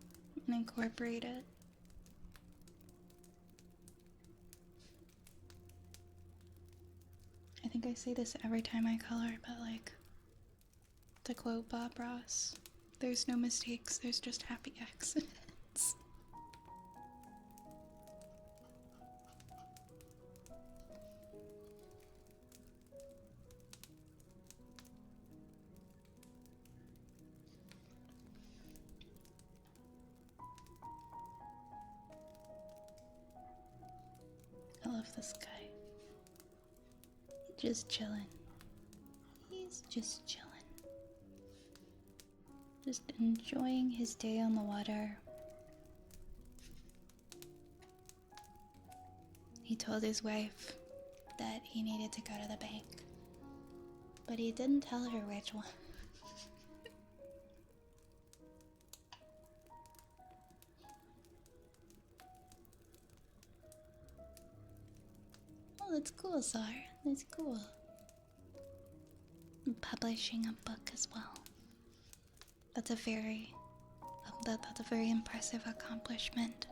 and incorporate it. I think I say this every time I color, but like, to quote Bob Ross, there's no mistakes, there's just happy accidents. I love this guy. Just chilling. He's just chilling. Just enjoying his day on the water. He told his wife that he needed to go to the bank, but he didn't tell her which one. Oh, that's cool, Zar. That's cool. I'm publishing a book as well. That's a very impressive accomplishment.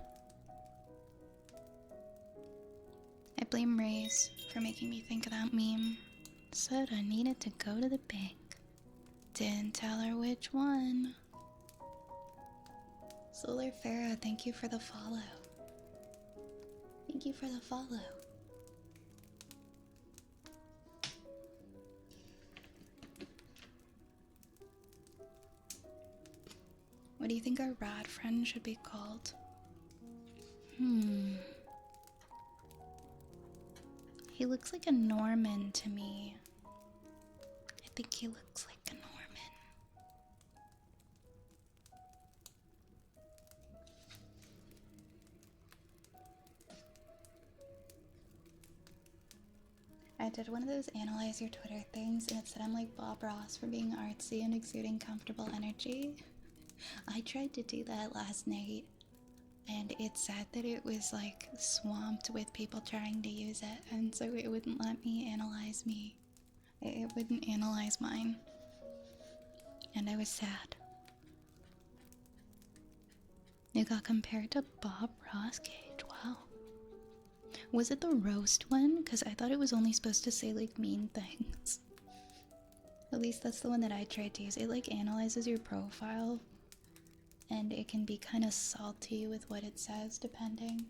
I blame Ray's for making me think of that meme. Said I needed to go to the bank. Didn't tell her which one. Solar Farah, thank you for the follow. Thank you for the follow. What do you think our rad friend should be called? He looks like a Norman to me. I think he looks like a Norman. I did one of those analyze your Twitter things and it said I'm like Bob Ross for being artsy and exuding comfortable energy. I tried to do that last night and it said that it was like swamped with people trying to use it, and so it wouldn't let me analyze me. It wouldn't analyze mine. And I was sad. It got compared to Bob Ross Cage. Wow. Was it the roast one? Because I thought it was only supposed to say like mean things. At least that's the one that I tried to use. It like analyzes your profile and it can be kind of salty with what it says depending.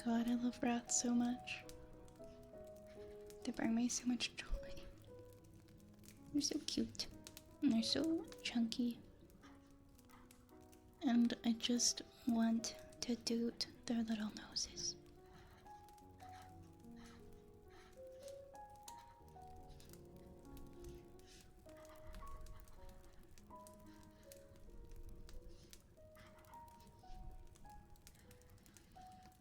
God, I love rats so much. They bring me so much joy. They're so cute. And they're so chunky. And I just want to doot their little noses.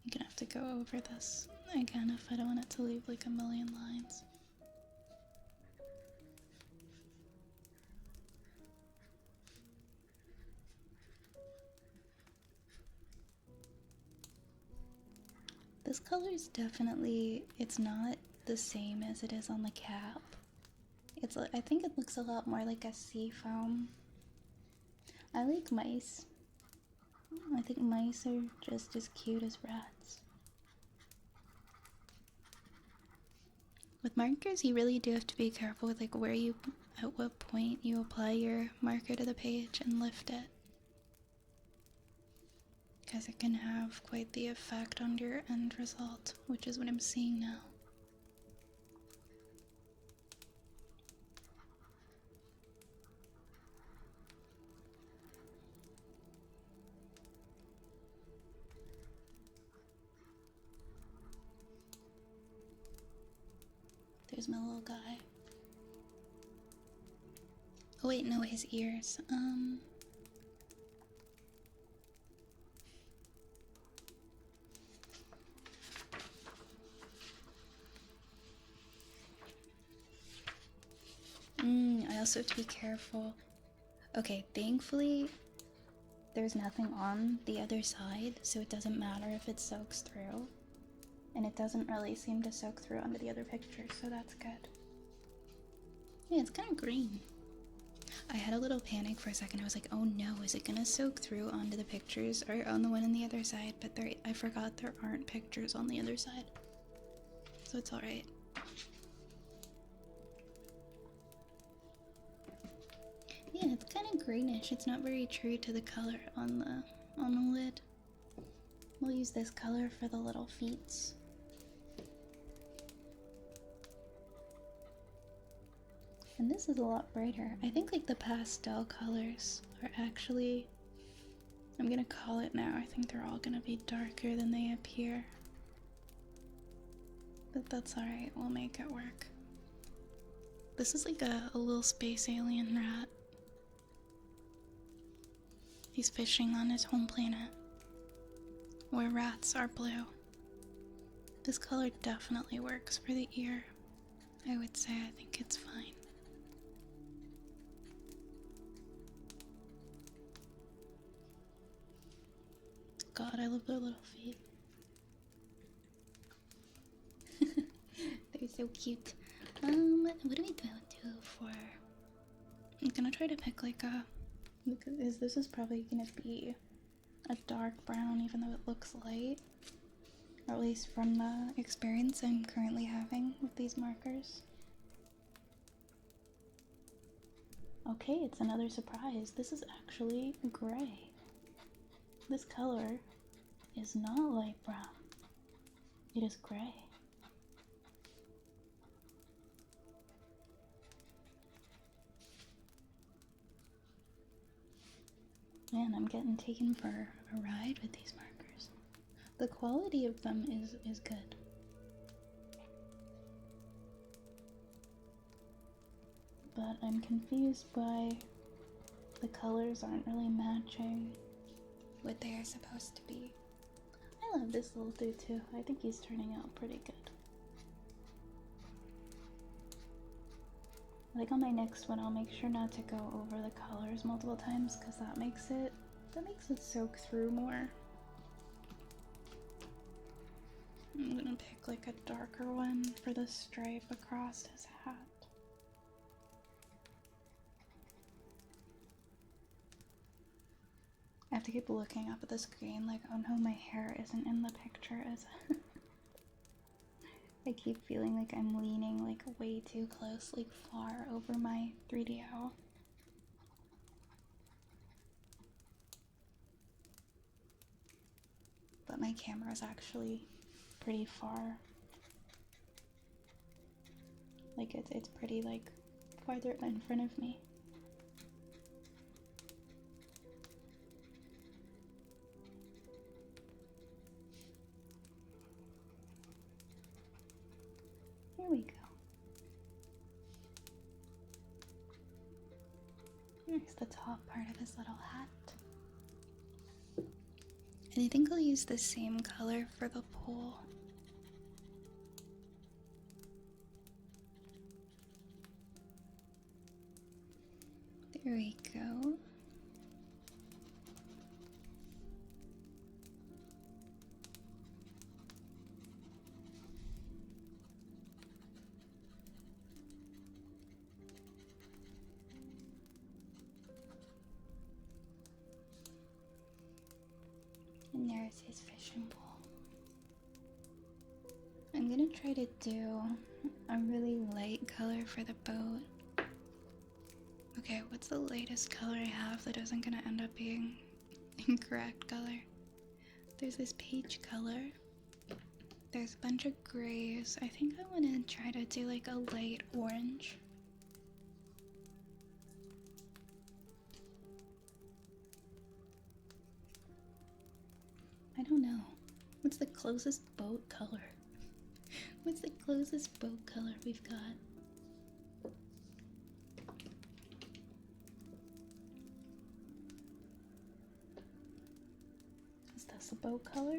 I'm gonna have to go over this again if I don't want it to leave like a million lines. This color is definitely, it's not the same as it is on the cap. I think it looks a lot more like a sea foam. I like mice. I think mice are just as cute as rats. With markers, you really do have to be careful with like at what point you apply your marker to the page and lift it. Because it can have quite the effect on your end result, which is what I'm seeing now. There's my little guy. Oh wait, no, his ears. also have to be careful. Okay, thankfully there's nothing on the other side, so it doesn't matter if it soaks through. And it doesn't really seem to soak through onto the other pictures, so that's good. Yeah, it's kind of green. I had a little panic for a second. I was like, oh no, is it gonna soak through onto the pictures or on the one on the other side? But I forgot there aren't pictures on the other side. So it's alright. Yeah, it's kind of greenish. It's not very true to the color on the lid. We'll use this color for the little feet. And this is a lot brighter. I think like the pastel colors are actually, I'm gonna call it now, I think they're all gonna be darker than they appear. But that's alright, we'll make it work. This is like a little space alien rat. He's fishing on his home planet, where rats are blue. This color definitely works for the ear. I would say I think it's fine. God, I love their little feet. They're so cute. What do we do for... I'm gonna try to pick like a... This is probably gonna be a dark brown even though it looks light. Or at least from the experience I'm currently having with these markers. Okay, it's another surprise. This is actually gray. This color is not light brown. It is gray. Man, I'm getting taken for a ride with these markers. The quality of them is good. But I'm confused by the colors aren't really matching what they are supposed to be. I love this little dude too. I think he's turning out pretty good. I think on my next one I'll make sure not to go over the colors multiple times because that makes it soak through more. I'm gonna pick like a darker one for the stripe across his hat. I have to keep looking up at the screen like, oh no, my hair isn't in the picture as I keep feeling like I'm leaning like way too close, like far over my 3DO. But my camera is actually pretty far. Like it's pretty like farther in front of me. Here we go. Here's the top part of his little hat. And I think I'll use the same color for the pool. There we go. And there's his fishing pole. I'm gonna try to do a really light color for the boat. Okay, what's the latest color I have that isn't gonna end up being incorrect color? There's this peach color. There's a bunch of grays. I think I want to try to do like a light orange. I don't know. What's the closest boat color? What's the closest boat color we've got? Is this a boat color?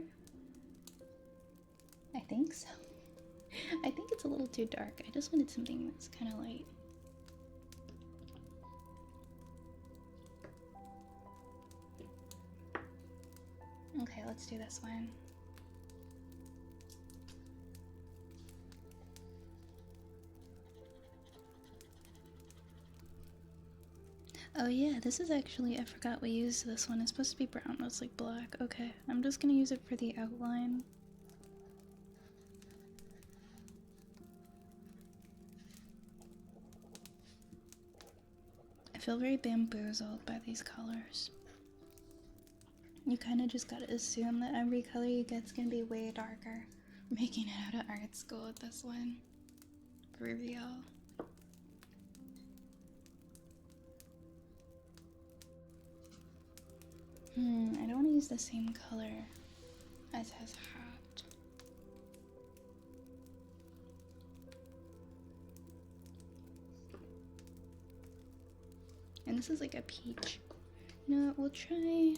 I think so. I think it's a little too dark. I just wanted something that's kind of light. let's do this one. Oh yeah, this is actually, I forgot we used this one. It's supposed to be brown, it's like black. Okay, I'm just gonna use it for the outline. I feel very bamboozled by these colors. You kind of just gotta assume that every color you get's gonna be way darker. We're making it out of art school with this one. For real. I don't want to use the same color as his hat. And this is like a peach. You know what, we'll try...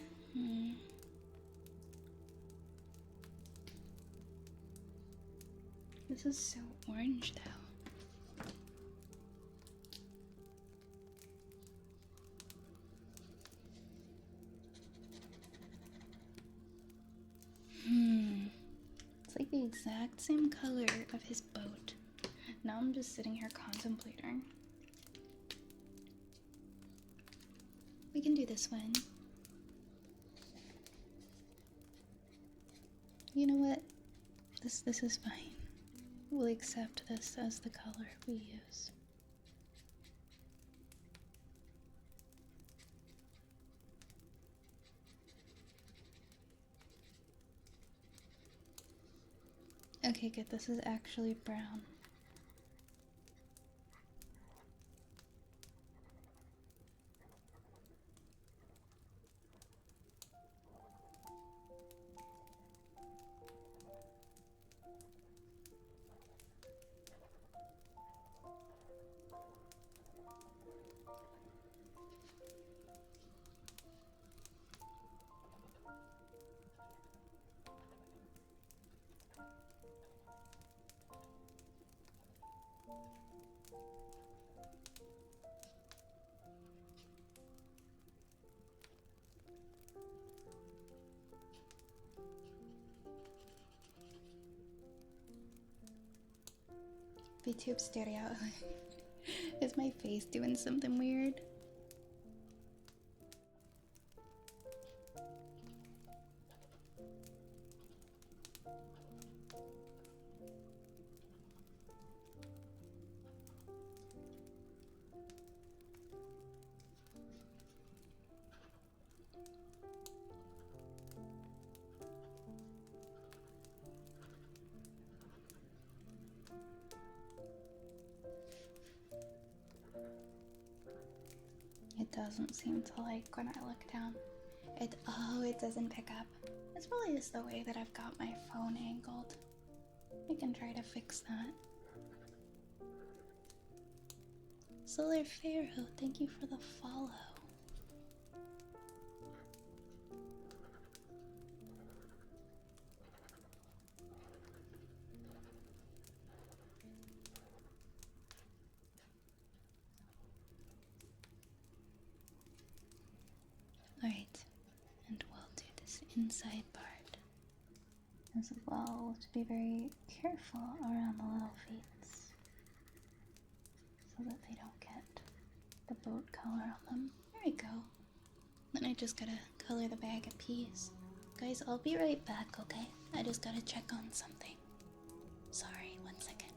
This is so orange though. It's like the exact same color of his boat. Now I'm just sitting here contemplating. We can do this one. You know what? This is fine. We'll accept this as the color we use. Okay, good. This is actually brown. VTube stereo. Is my face doing something weird? It doesn't seem to like when I look down. It doesn't pick up. It's probably just the way that I've got my phone angled. I can try to fix that. Solar Pharaoh, thank you for the follow. Alright, and we'll do this inside part as well, to be very careful around the little feet so that they don't get the boat color on them. There we go. Then I just gotta color the bag of peas. Guys, I'll be right back, okay? I just gotta check on something. Sorry, 1 second.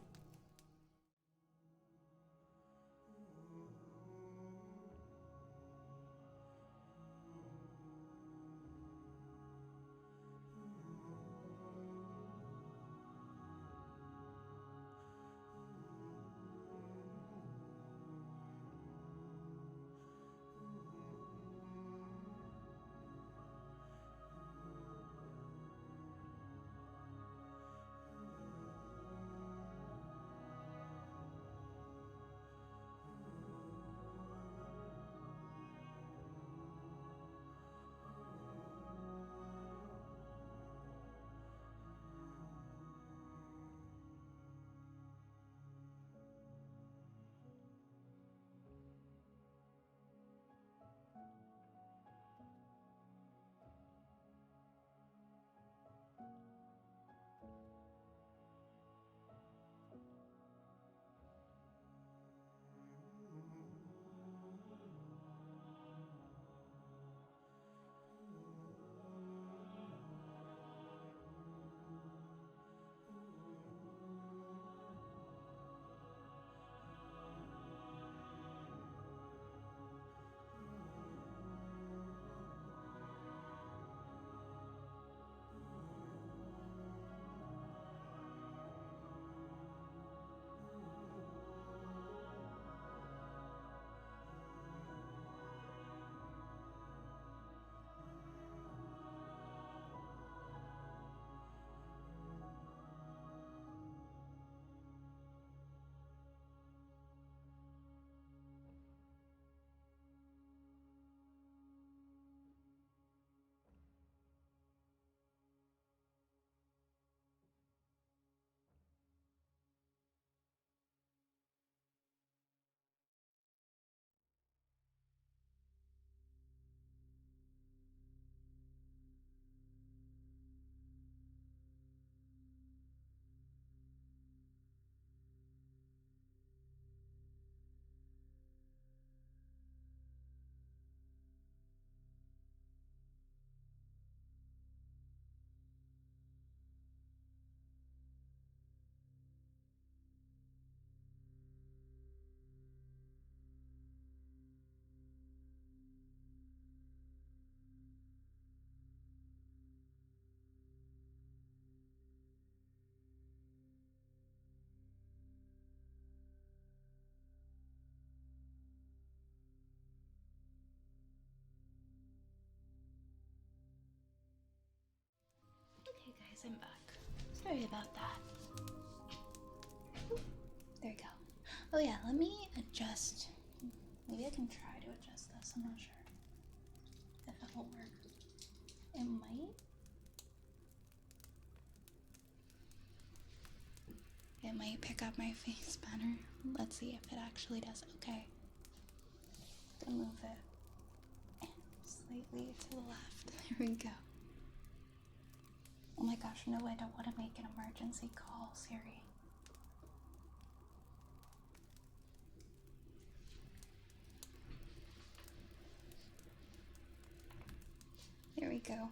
guys, I'm back. Sorry about that. There you go. Oh yeah, let me adjust. Maybe I can try to adjust this. I'm not sure if it will work. It might. It might pick up my face better. Let's see if it actually does. Okay. Gonna move it slightly to the left. There we go. Oh my gosh, no, I don't want to make an emergency call, Siri. There we go.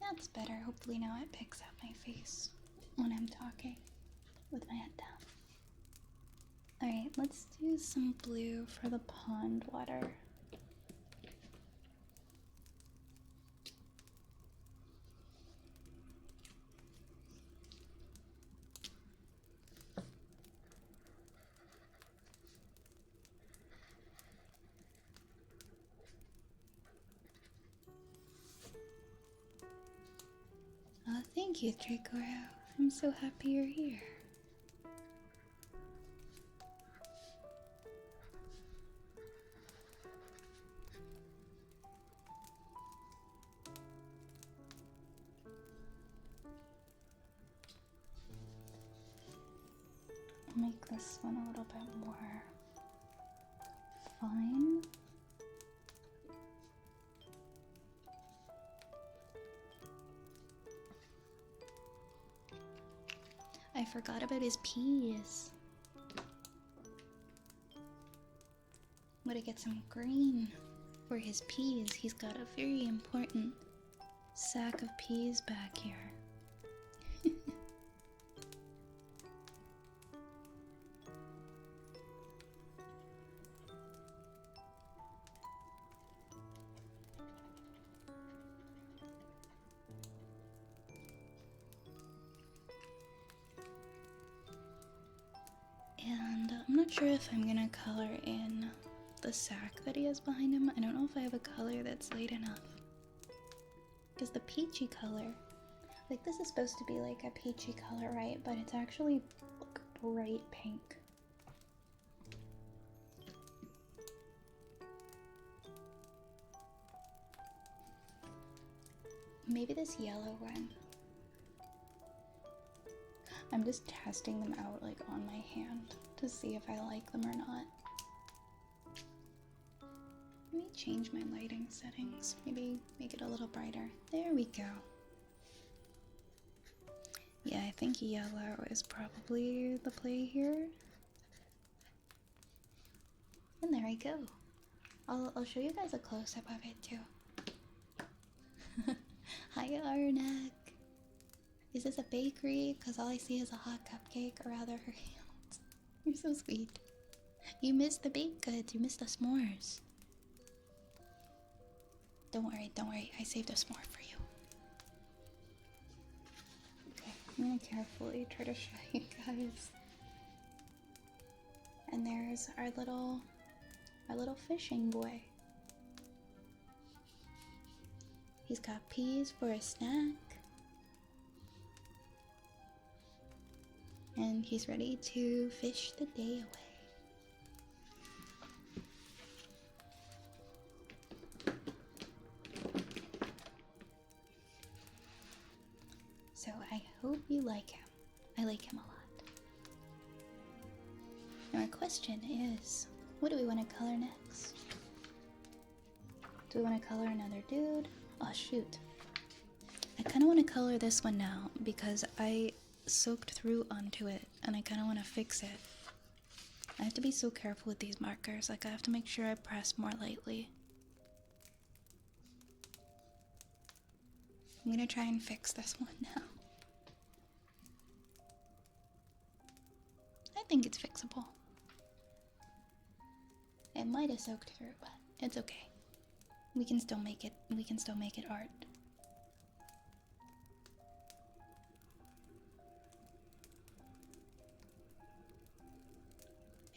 That's better. Hopefully now it picks up my face when I'm talking with my head down. Alright, let's do some blue for the pond water. Oh, thank you, Dracoro. I'm so happy you're here. Make this one a little bit more fine. I forgot about his peas. I'm gonna get some green for his peas. He's got a very important sack of peas back here. And I'm not sure if I'm gonna color in the sack that he has behind him. I don't know if I have a color that's light enough. Because the peachy color, like this is supposed to be like a peachy color, right? But it's actually like bright pink. Maybe this yellow one. I'm just testing them out like on my hand to see if I like them or not. Let me change my lighting settings. Maybe make it a little brighter. There we go. Yeah, I think yellow is probably the play here. And there we go. I'll show you guys a close-up of it too. Hi, Arnak. Is this a bakery? Because all I see is a hot cupcake, or rather her hands. You're so sweet. You missed the baked goods. You missed the s'mores. Don't worry. I saved a s'more for you. Okay, I'm gonna carefully try to show you guys. And there's our little fishing boy. He's got peas for a snack. And he's ready to fish the day away. So I hope you like him. I like him a lot. Now our question is, what do we want to color next? Do we want to color another dude? Oh shoot. I kind of want to color this one now because I soaked through onto it and I kind of want to fix it. I have to be so careful with these markers. Like I have to make sure I press more lightly. I'm gonna try and fix this one now. I think it's fixable. It might have soaked through, but it's okay. We can still make it art.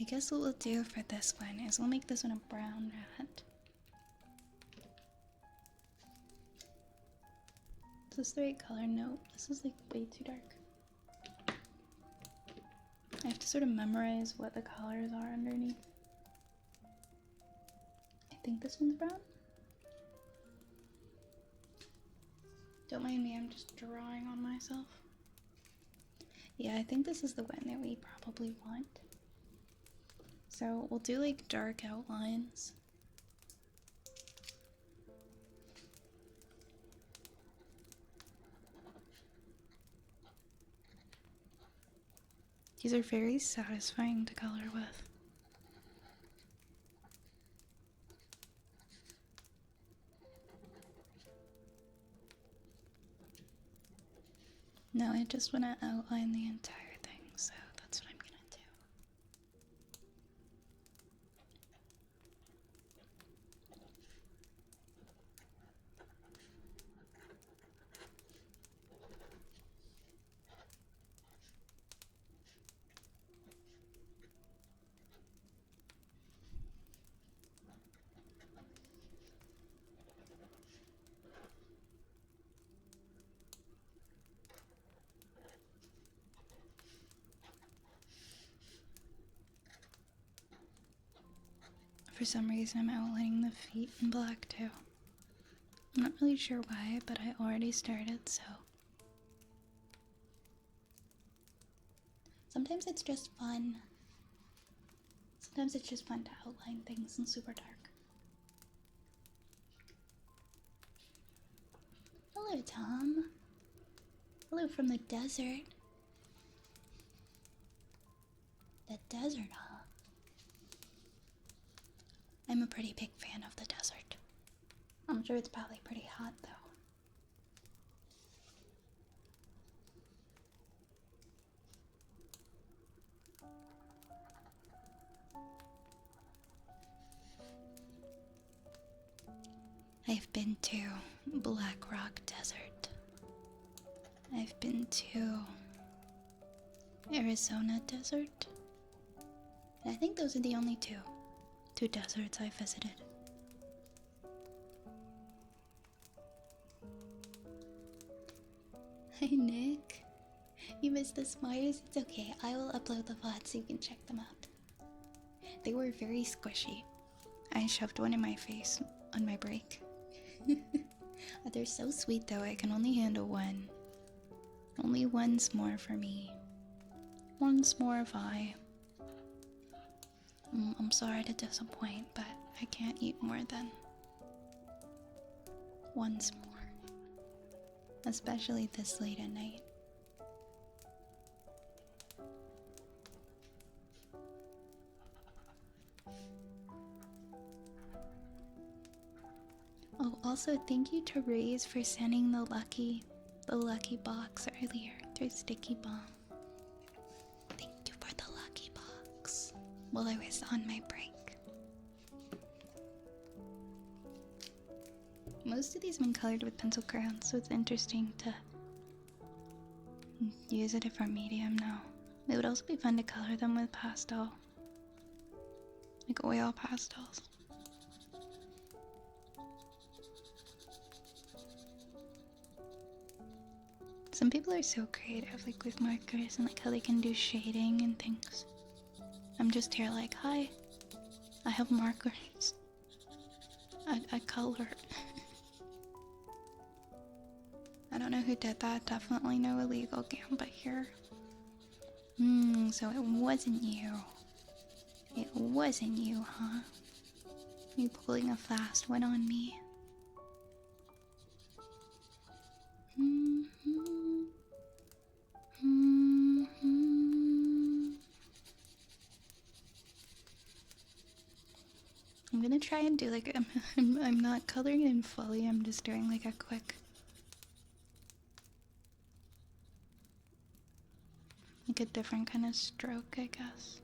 I guess what we'll do for this one is we'll make this one a brown rat. So this the right color? No, this is like way too dark. I have to sort of memorize what the colors are underneath. I think this one's brown. Don't mind me, I'm just drawing on myself. Yeah, I think this is the one that we probably want. So we'll do like dark outlines. These are very satisfying to color with. No, I just want to outline the entire thing, so that's what I'm gonna do. For some reason, I'm outlining the feet in black too. I'm not really sure why, but I already started, so. Sometimes it's just fun. Sometimes it's just fun to outline things in super dark. Hello, Tom. Hello from the desert. The desert, huh? I'm a pretty big fan of the desert. I'm sure it's probably pretty hot, though. I've been to Black Rock Desert. I've been to Arizona Desert. And I think those are the only two deserts I visited. Hi, Nick. You missed the Smires? It's okay. I will upload the VOD so you can check them out. They were very squishy. I shoved one in my face on my break. They're so sweet though, I can only handle one. Only one's more for me. One's more if I. I'm sorry to disappoint, but I can't eat more than one's more. Especially this late at night. Oh, also thank you to Raze for sending the lucky box earlier through Sticky Bomb. Thank you for the lucky box while I was on my break. Most of these have been colored with pencil crayons, so it's interesting to use a different medium now. It would also be fun to color them with pastel, like oil pastels. Some people are so creative, like with markers and like how they can do shading and things. I'm just here like, hi, I have markers. I color. I don't know who did that. Definitely no illegal gambit here. So it wasn't you. It wasn't you, huh? You pulling a fast one on me. I'm gonna try and do like I'm not coloring it in fully. I'm just doing like a quick, like a different kind of stroke, I guess.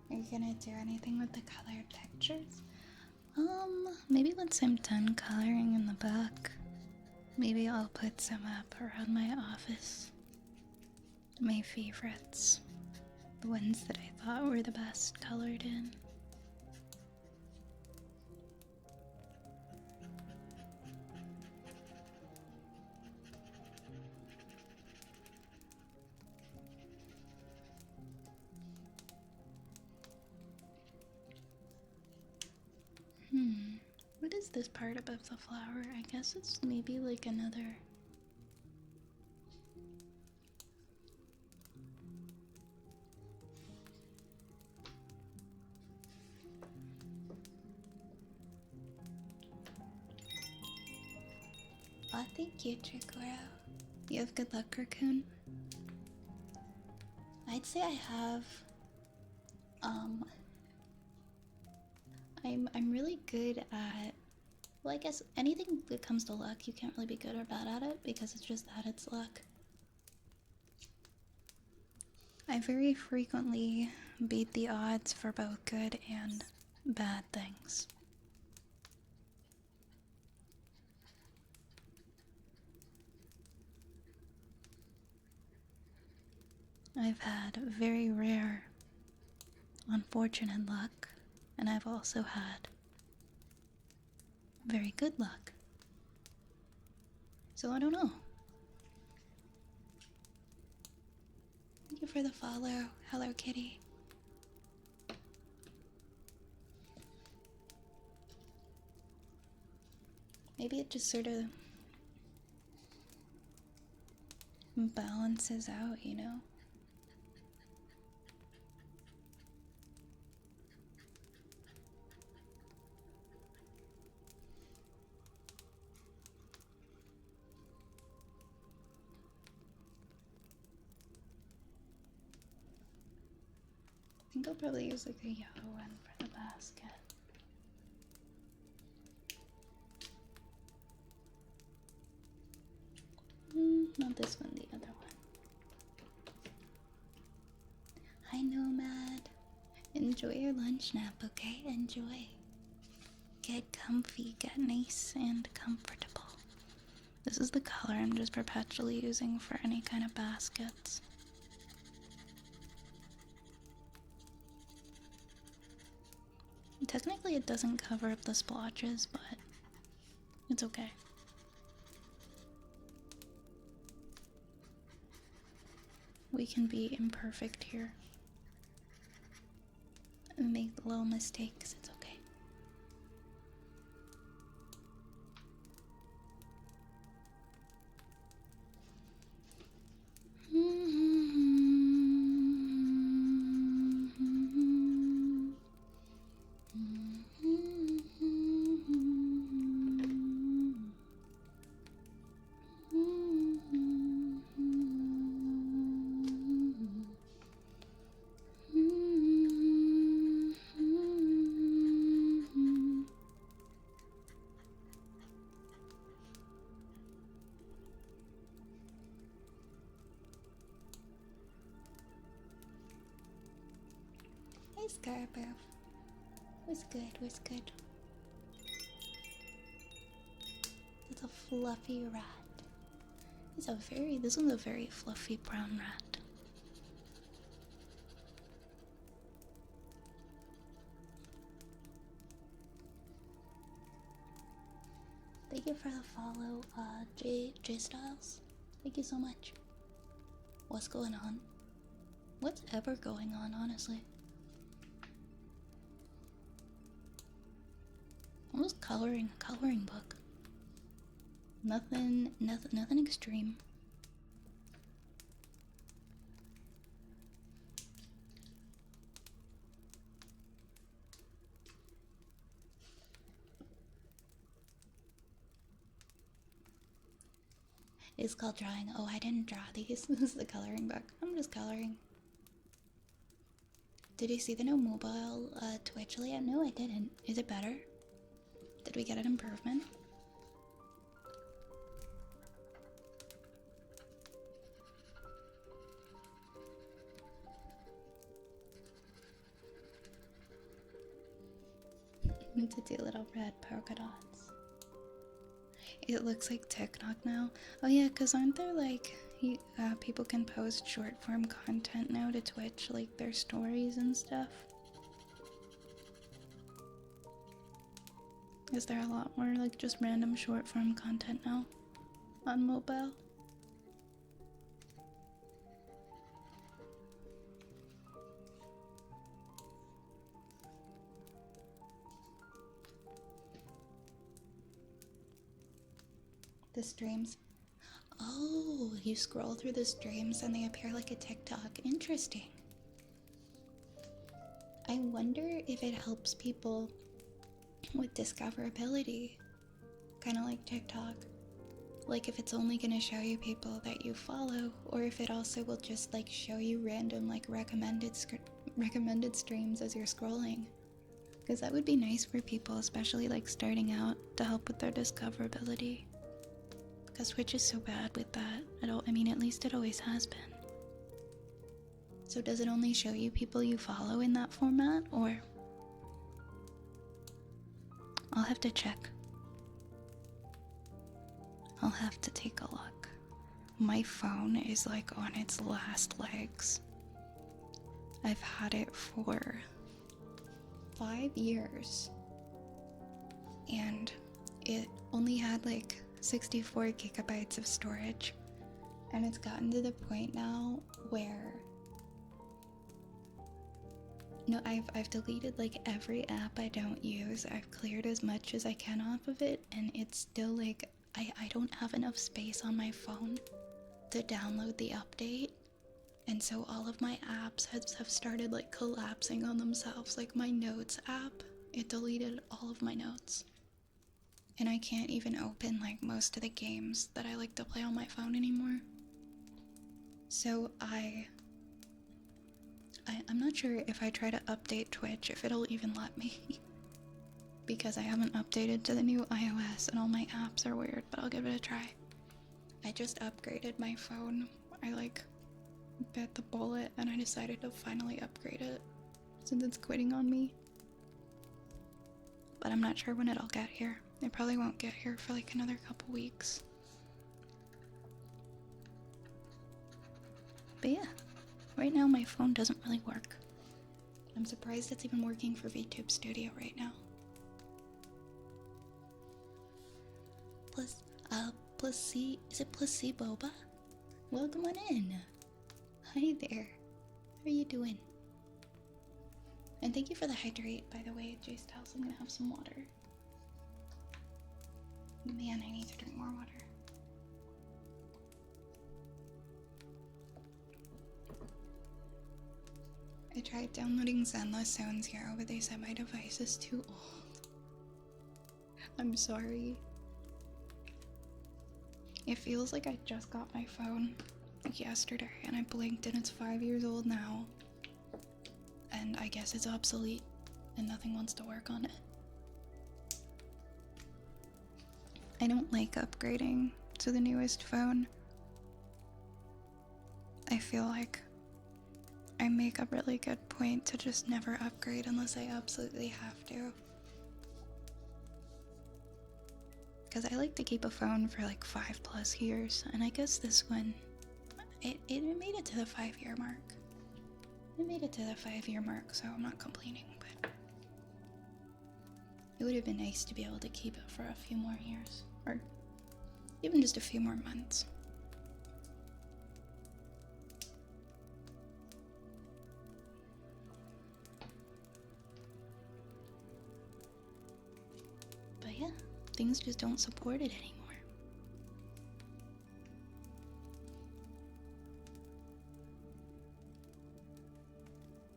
Are you gonna do anything with the colored pictures? Maybe once I'm done coloring in the back, maybe I'll put some up around my office. My favorites. The ones that I thought were the best colored in. What is this part above the flower? I guess it's maybe like another. Oh, thank you, Tricoro. You have good luck, Raccoon? I'd say I have. I'm really good at. Well, I guess anything that comes to luck, you can't really be good or bad at it because it's just that it's luck. I very frequently beat the odds for both good and bad things. I've had very rare, unfortunate luck, and I've also had very good luck. So I don't know. Thank you for the follow. Hello, kitty. Maybe it just sort of balances out, you know? I think I'll probably use like a yellow one for the basket. Not this one, the other one. Hi, Nomad. Enjoy your lunch nap, okay? Enjoy. Get comfy, get nice and comfortable. This is the color I'm just perpetually using for any kind of baskets. Technically it doesn't cover up the splotches, but it's okay. We can be imperfect here and make little mistakes. It's okay. Hey, Scarborough. What's good? What's good? It's a fluffy rat. This one's a very fluffy brown rat. Thank you for the follow, J Styles. Thank you so much. What's going on? What's ever going on, honestly? I was coloring a coloring book. Nothing extreme. It's called drawing. Oh, I didn't draw these. This is the coloring book. I'm just coloring. Did you see the new mobile Twitch layout? No, I didn't. Is it better? Did we get an improvement? To do little red polka dots. It looks like TikTok now. Oh yeah, cause aren't there like people can post short form content now to Twitch, like their stories and stuff? Is there a lot more like just random short form content now on mobile? The streams. Oh, you scroll through the streams and they appear like a TikTok. Interesting. I wonder if it helps people with discoverability. Kind of like TikTok. Like if it's only gonna show you people that you follow, or if it also will just like show you random like recommended streams as you're scrolling. Because that would be nice for people, especially like starting out, to help with their discoverability. Because Twitch is so bad with that. I mean, at least it always has been. So does it only show you people you follow in that format, or? I'll have to check. I'll have to take a look. My phone is like on its last legs. I've had it for 5 years. And it only had like 64 gigabytes of storage, and it's gotten to the point now where I've deleted like every app I don't use. I've cleared as much as I can off of it, and it's still like I don't have enough space on my phone to download the update, and so all of my apps have started like collapsing on themselves. Like my notes app, it deleted all of my notes. And I can't even open like most of the games that I like to play on my phone anymore. So I'm not sure if I try to update Twitch if it'll even let me. Because I haven't updated to the new iOS and all my apps are weird, but I'll give it a try. I just upgraded my phone. I like bit the bullet and I decided to finally upgrade it since it's quitting on me. But I'm not sure when it'll get here. It probably won't get here for like another couple weeks. But yeah, right now my phone doesn't really work. I'm surprised it's even working for VTube Studio right now. Is it Placeboba? Welcome on in. Hi there. How are you doing? And thank you for the hydrate, by the way, Jace House. I'm gonna have some water. Man, I need to drink more water. I tried downloading Zenless Sounds Hero, but they said my device is too old. I'm sorry. It feels like I just got my phone like yesterday and I blinked and it's 5 years old now. And I guess it's obsolete and nothing wants to work on it. I don't like upgrading to the newest phone. I feel like I make a really good point to just never upgrade unless I absolutely have to. Because I like to keep a phone for like 5+ years, and I guess this one, it made it to the 5-year mark. It made it to the 5-year mark, so I'm not complaining, but it would have been nice to be able to keep it for a few more years, or even just a few more months. But yeah, things just don't support it anymore.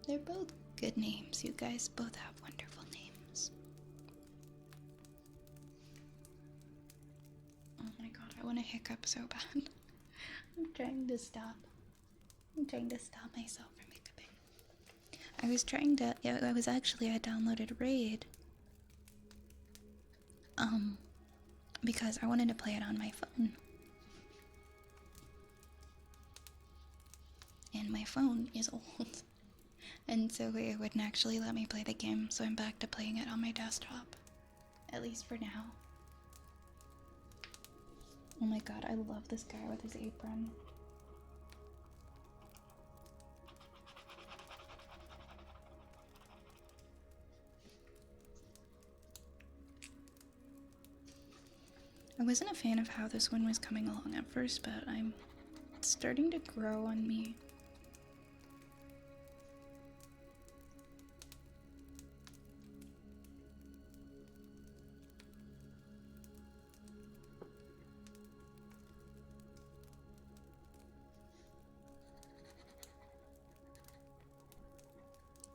They're both good names. You guys both have wonderful names. Oh my god, I want to hiccup so bad. I'm trying to stop. I'm trying to stop myself from hiccuping. I downloaded Raid. Because I wanted to play it on my phone. And my phone is old. And so it wouldn't actually let me play the game, so I'm back to playing it on my desktop. At least for now. Oh my god, I love this guy with his apron. I wasn't a fan of how this one was coming along at first, but it's starting to grow on me.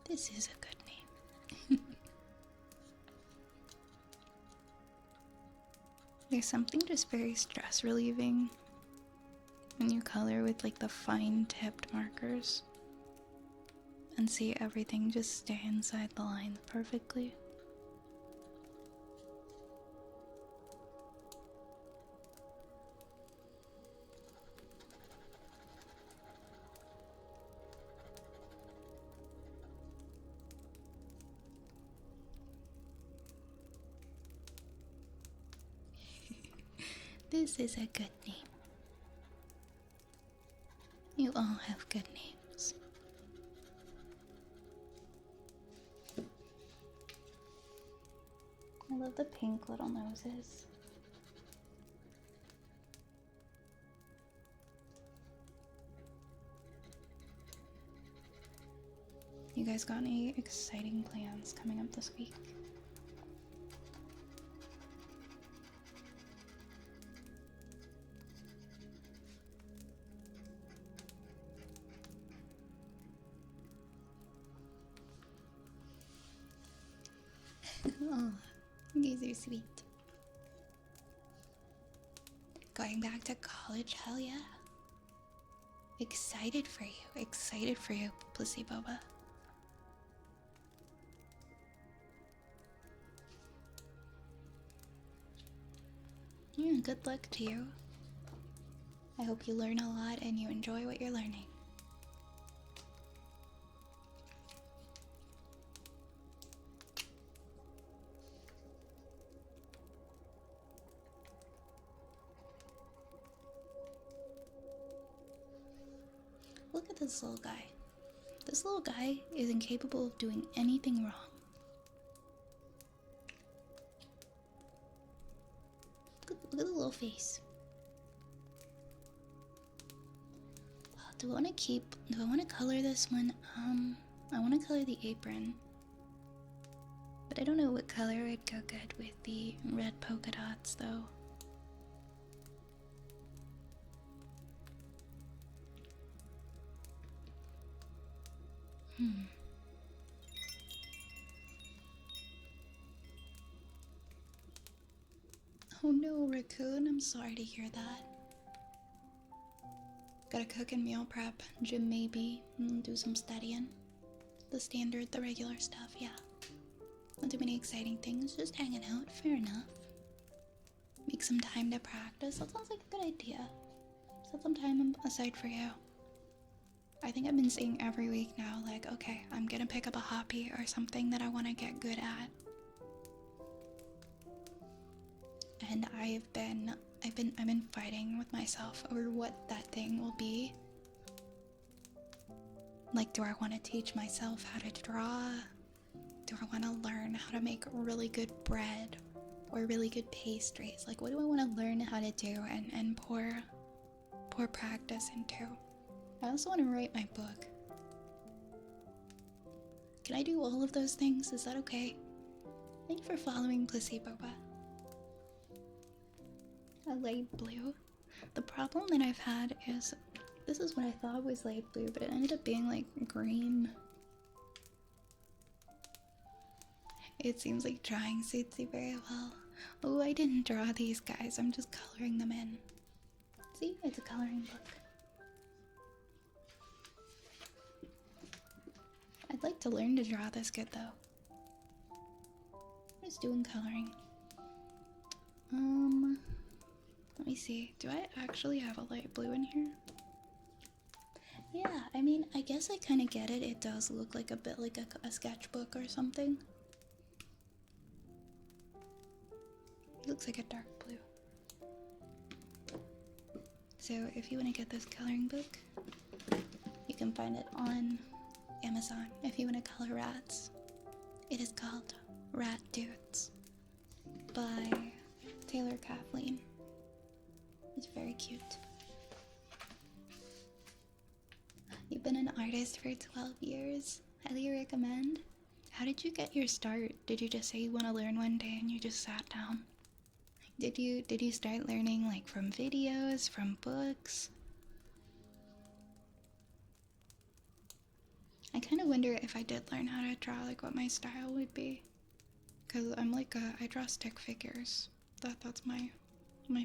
This is a good name. There's something just very stress relieving when you color with like the fine tipped markers and see everything just stay inside the lines perfectly. This is a good name. You all have good names. I love the pink little noses. You guys got any exciting plans coming up this week? Oh, you guys are sweet. Going back to college, hell yeah. Excited for you, Placeboba. Yeah, good luck to you. I hope you learn a lot and you enjoy what you're learning. Look at this little guy. This little guy is incapable of doing anything wrong. Look at the little face. Do I want to color this one? I want to color the apron. But I don't know what color would go good with the red polka dots though. Oh no, Raccoon, I'm sorry to hear that. Gotta cook and meal prep, gym maybe, do some studying. The standard, the regular stuff, yeah. Not too many exciting things, just hanging out, fair enough. Make some time to practice, that sounds like a good idea. Set some time aside for you. I think I've been saying every week now, like, okay, I'm gonna pick up a hobby or something that I want to get good at. And I've been fighting with myself over what that thing will be. Like, do I want to teach myself how to draw? Do I want to learn how to make really good bread or really good pastries? Like, what do I want to learn how to do and pour practice into? I also want to write my book. Can I do all of those things? Is that okay? Thank you for following Placeboba. A light blue. The problem that I've had is, this is what I thought was light blue, but it ended up being like green. It seems like drawing suits you very well. Oh, I didn't draw these guys, I'm just coloring them in. See, it's a coloring book. I'd like to learn to draw this good though. I'm just doing coloring. Let me see. Do I actually have a light blue in here? Yeah, I mean, I guess I kind of get it. It does look like a bit like a sketchbook or something. It looks like a dark blue. So if you want to get this coloring book, you can find it on Amazon if you want to color rats. It is called Rat Doods by Taylor Kathleen. It's very cute. You've been an artist for 12 years. Highly recommend. How did you get your start? Did you just say you want to learn one day and you just sat down? Did you start learning like from videos, from books? I kind of wonder if I did learn how to draw, like what my style would be. Cause I'm like I draw stick figures. That's my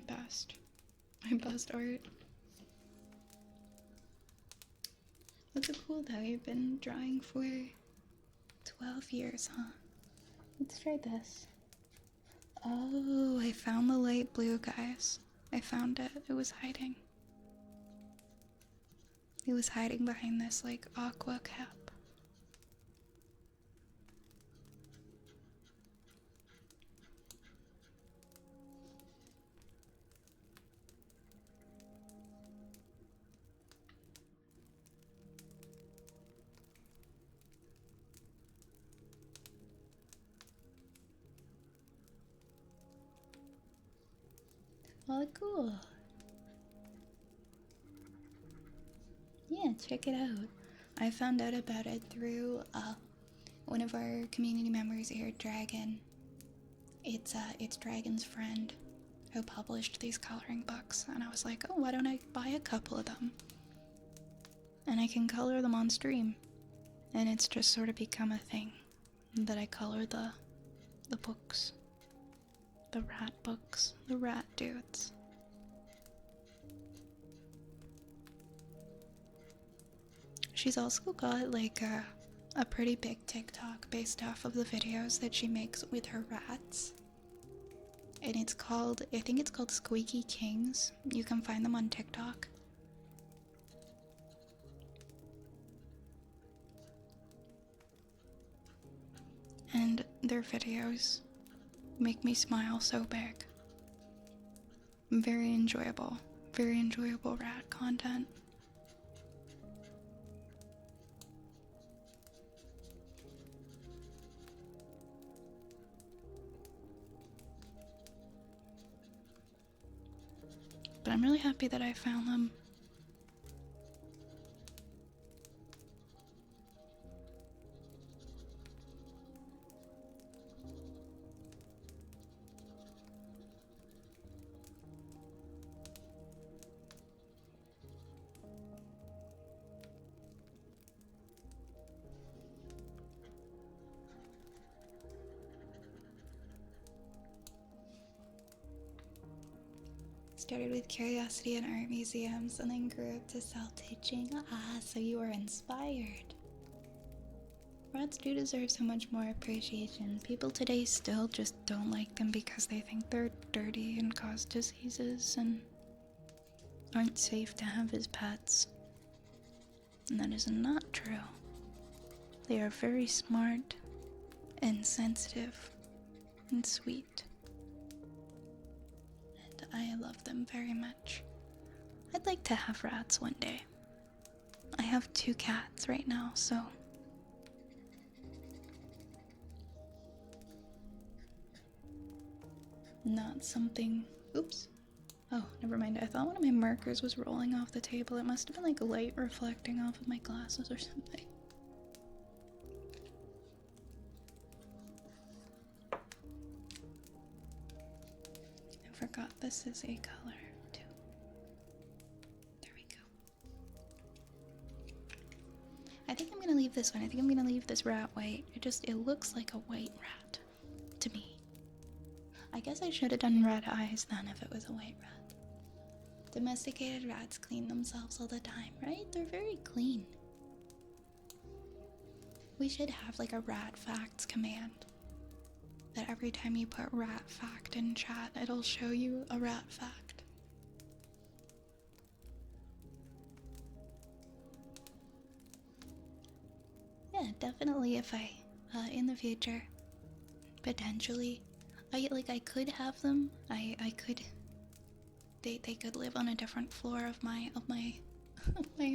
best art. That's so cool though. You've been drawing for 12 years, huh? Let's try this. Oh, I found the light blue, guys. I found it. It was hiding. It was hiding behind this, like, aqua cap. Oh, cool. Yeah, check it out. I found out about it through one of our community members here, Dragon. It's Dragon's friend who published these coloring books, and I was like, oh, why don't I buy a couple of them? And I can color them on stream. And it's just sort of become a thing that I color the books. The rat books. The rat dudes. She's also got like a pretty big TikTok based off of the videos that she makes with her rats. And it's called, I think it's called Squeaky Kings. You can find them on TikTok. And their videos make me smile so big. Very enjoyable rat content. But I'm really happy that I found them. Started with curiosity in art museums and then grew up to self-teaching. Ah, so you were inspired. Rats do deserve so much more appreciation. People today still just don't like them because they think they're dirty and cause diseases and aren't safe to have as pets. And that is not true. They are very smart and sensitive and sweet. I love them very much. I'd like to have rats one day. I have 2 cats right now, so... Not something... Oops. Oh, never mind. I thought one of my markers was rolling off the table. It must have been like light reflecting off of my glasses or something. I forgot this is a color too. There we go. I think I'm gonna leave this one. I think I'm gonna leave this rat white. It looks like a white rat to me. I guess I should have done red eyes then if it was a white rat. Domesticated rats clean themselves all the time, right? They're very clean. We should have like a rat facts command. That every time you put rat fact in chat, it'll show you a rat fact. Yeah, definitely if I, in the future, potentially, I could have them. I could, they could live on a different floor of my, my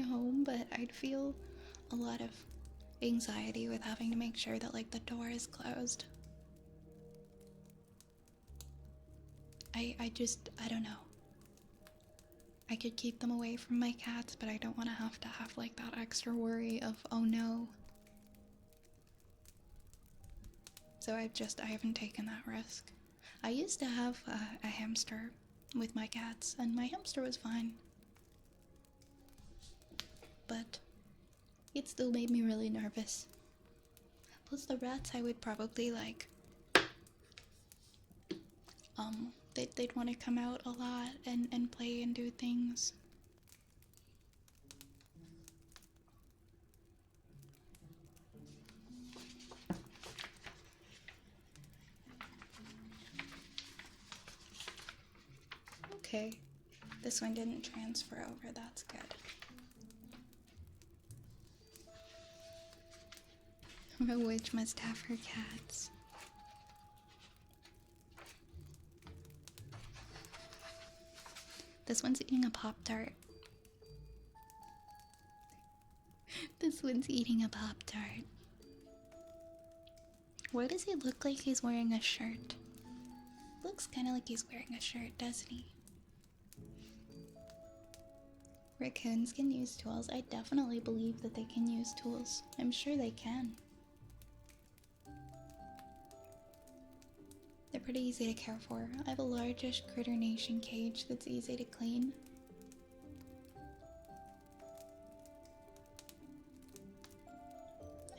home, but I'd feel a lot of anxiety with having to make sure that, like, the door is closed. I don't know. I could keep them away from my cats, but I don't want to have like that extra worry of, oh no. So I haven't taken that risk. I used to have a hamster with my cats, and my hamster was fine. But it still made me really nervous. Plus the rats, I would probably like, they'd want to come out a lot and play and do things. Okay, this one didn't transfer over, that's good. A witch must have her cats. This one's eating a Pop-Tart. This one's eating a Pop-Tart. Why does he look like he's wearing a shirt? Looks kind of like he's wearing a shirt, doesn't he? Raccoons can use tools. I definitely believe that they can use tools. I'm sure they can. They're pretty easy to care for. I have a largish Critter Nation cage that's easy to clean.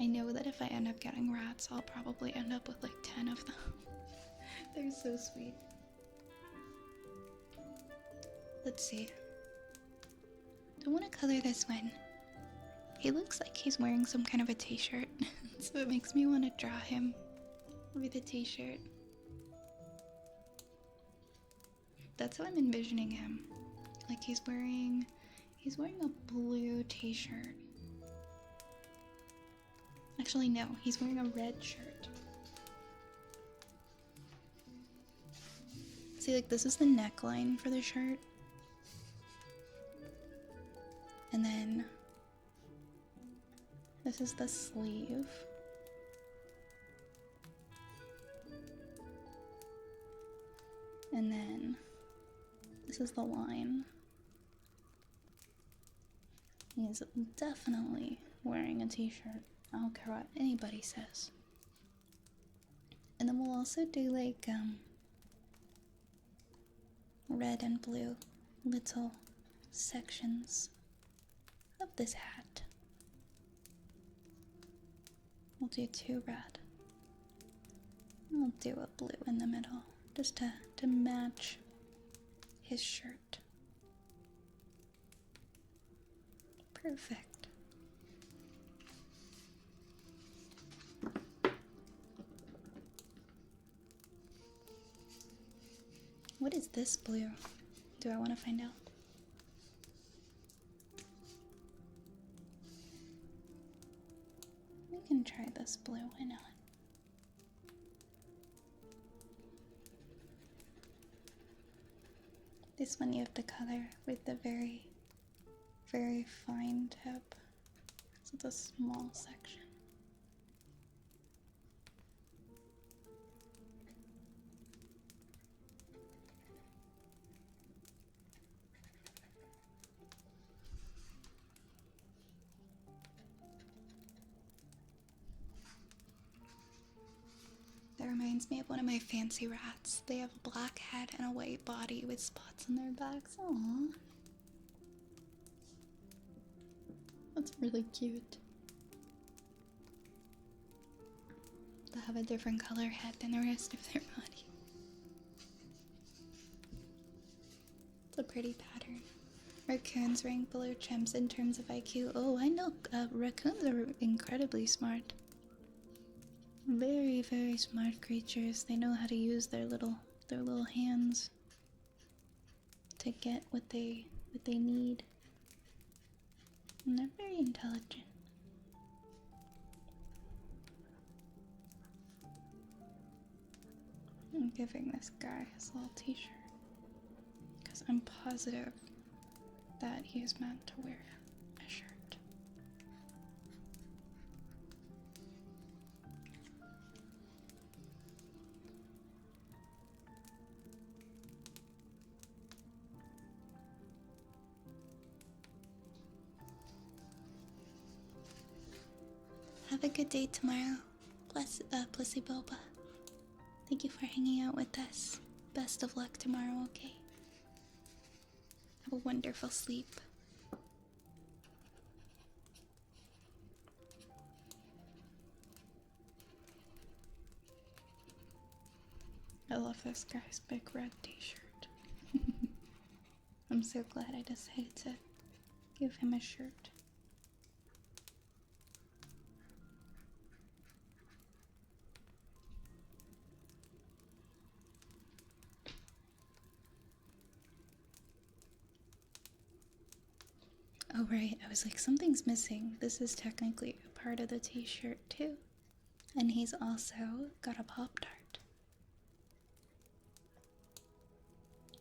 I know that if I end up getting rats, I'll probably end up with like 10 of them. They're so sweet. Let's see. I want to color this one. He looks like he's wearing some kind of a t-shirt, so it makes me want to draw him with a t-shirt. That's how I'm envisioning him. Like he's wearing a blue t-shirt. Actually, no, he's wearing a red shirt. See, like this is the neckline for the shirt. And then this is the sleeve. And then this is the line. He's definitely wearing a t-shirt. I don't care what anybody says. And then we'll also do like red and blue little sections of this hat. We'll do 2 red. We'll do a blue in the middle, just to match his shirt. Perfect. What is this blue? Do I want to find out? We can try this blue, why not? This one you have to color with the very, very fine tip. So it's a small section. That reminds me of one of my fancy rats. They have a black head and a white body with spots on their backs. Aww. That's really cute. They have a different color head than the rest of their body. It's a pretty pattern. Raccoons rank below chimps in terms of IQ. Oh, I know. Raccoons are incredibly smart. Very, very smart creatures. They know how to use their little hands to get what they need. And they're very intelligent. giving this guy his little t-shirt. Because I'm positive that he is meant to wear a shirt. Have a good day tomorrow, Plissy Boba. Thank you for hanging out with us. Best of luck tomorrow, okay? Have a wonderful sleep. I love this guy's big red t-shirt. I'm so glad I decided to give him a shirt. Oh right, I was like, something's missing. This is technically a part of the t-shirt too. And he's also got a Pop-Tart.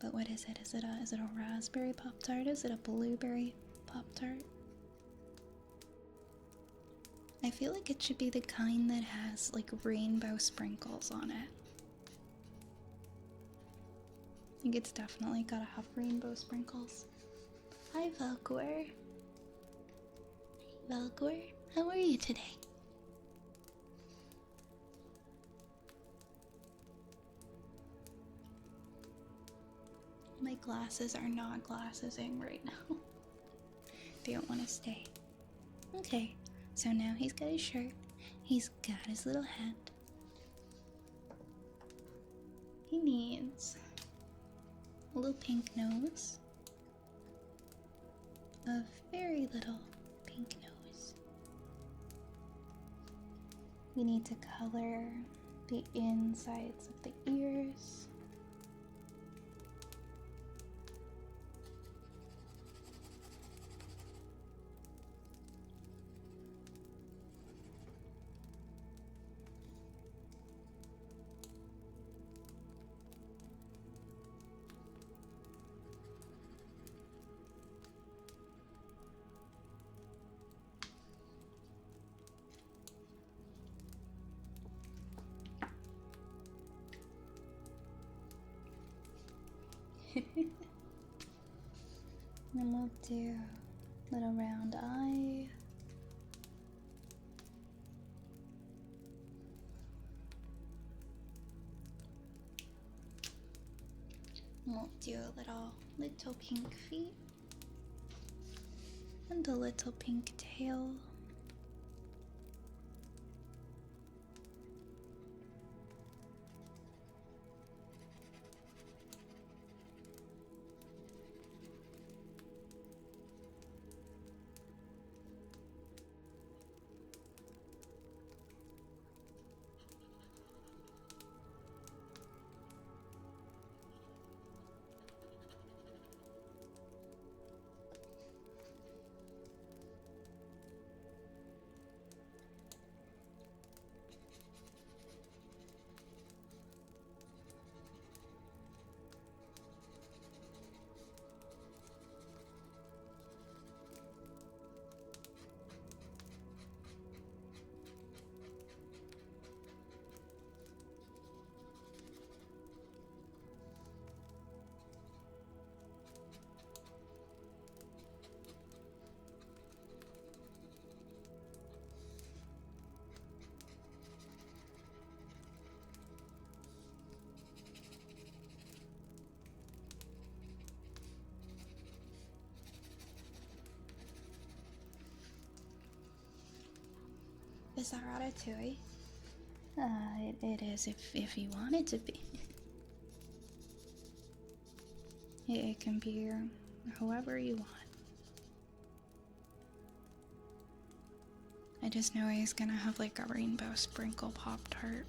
But what is it? Is it a raspberry Pop-Tart? Is it a blueberry Pop-Tart? I feel like it should be the kind that has like rainbow sprinkles on it. I think it's definitely gotta have rainbow sprinkles. Hi Velcor. Velcor, how are you today? My glasses are not glassesing right now. They don't want to stay. Okay, so now he's got his shirt. He's got his little hat. He needs a little pink nose. A very little pink nose. We need to color the insides of the ears. Then we'll do a little round eye. We'll do a little pink feet and a little pink tail. Is that ratatouille? It is if you want it to be. It can be however you want. I just know he's gonna have like a rainbow sprinkle Pop-Tart.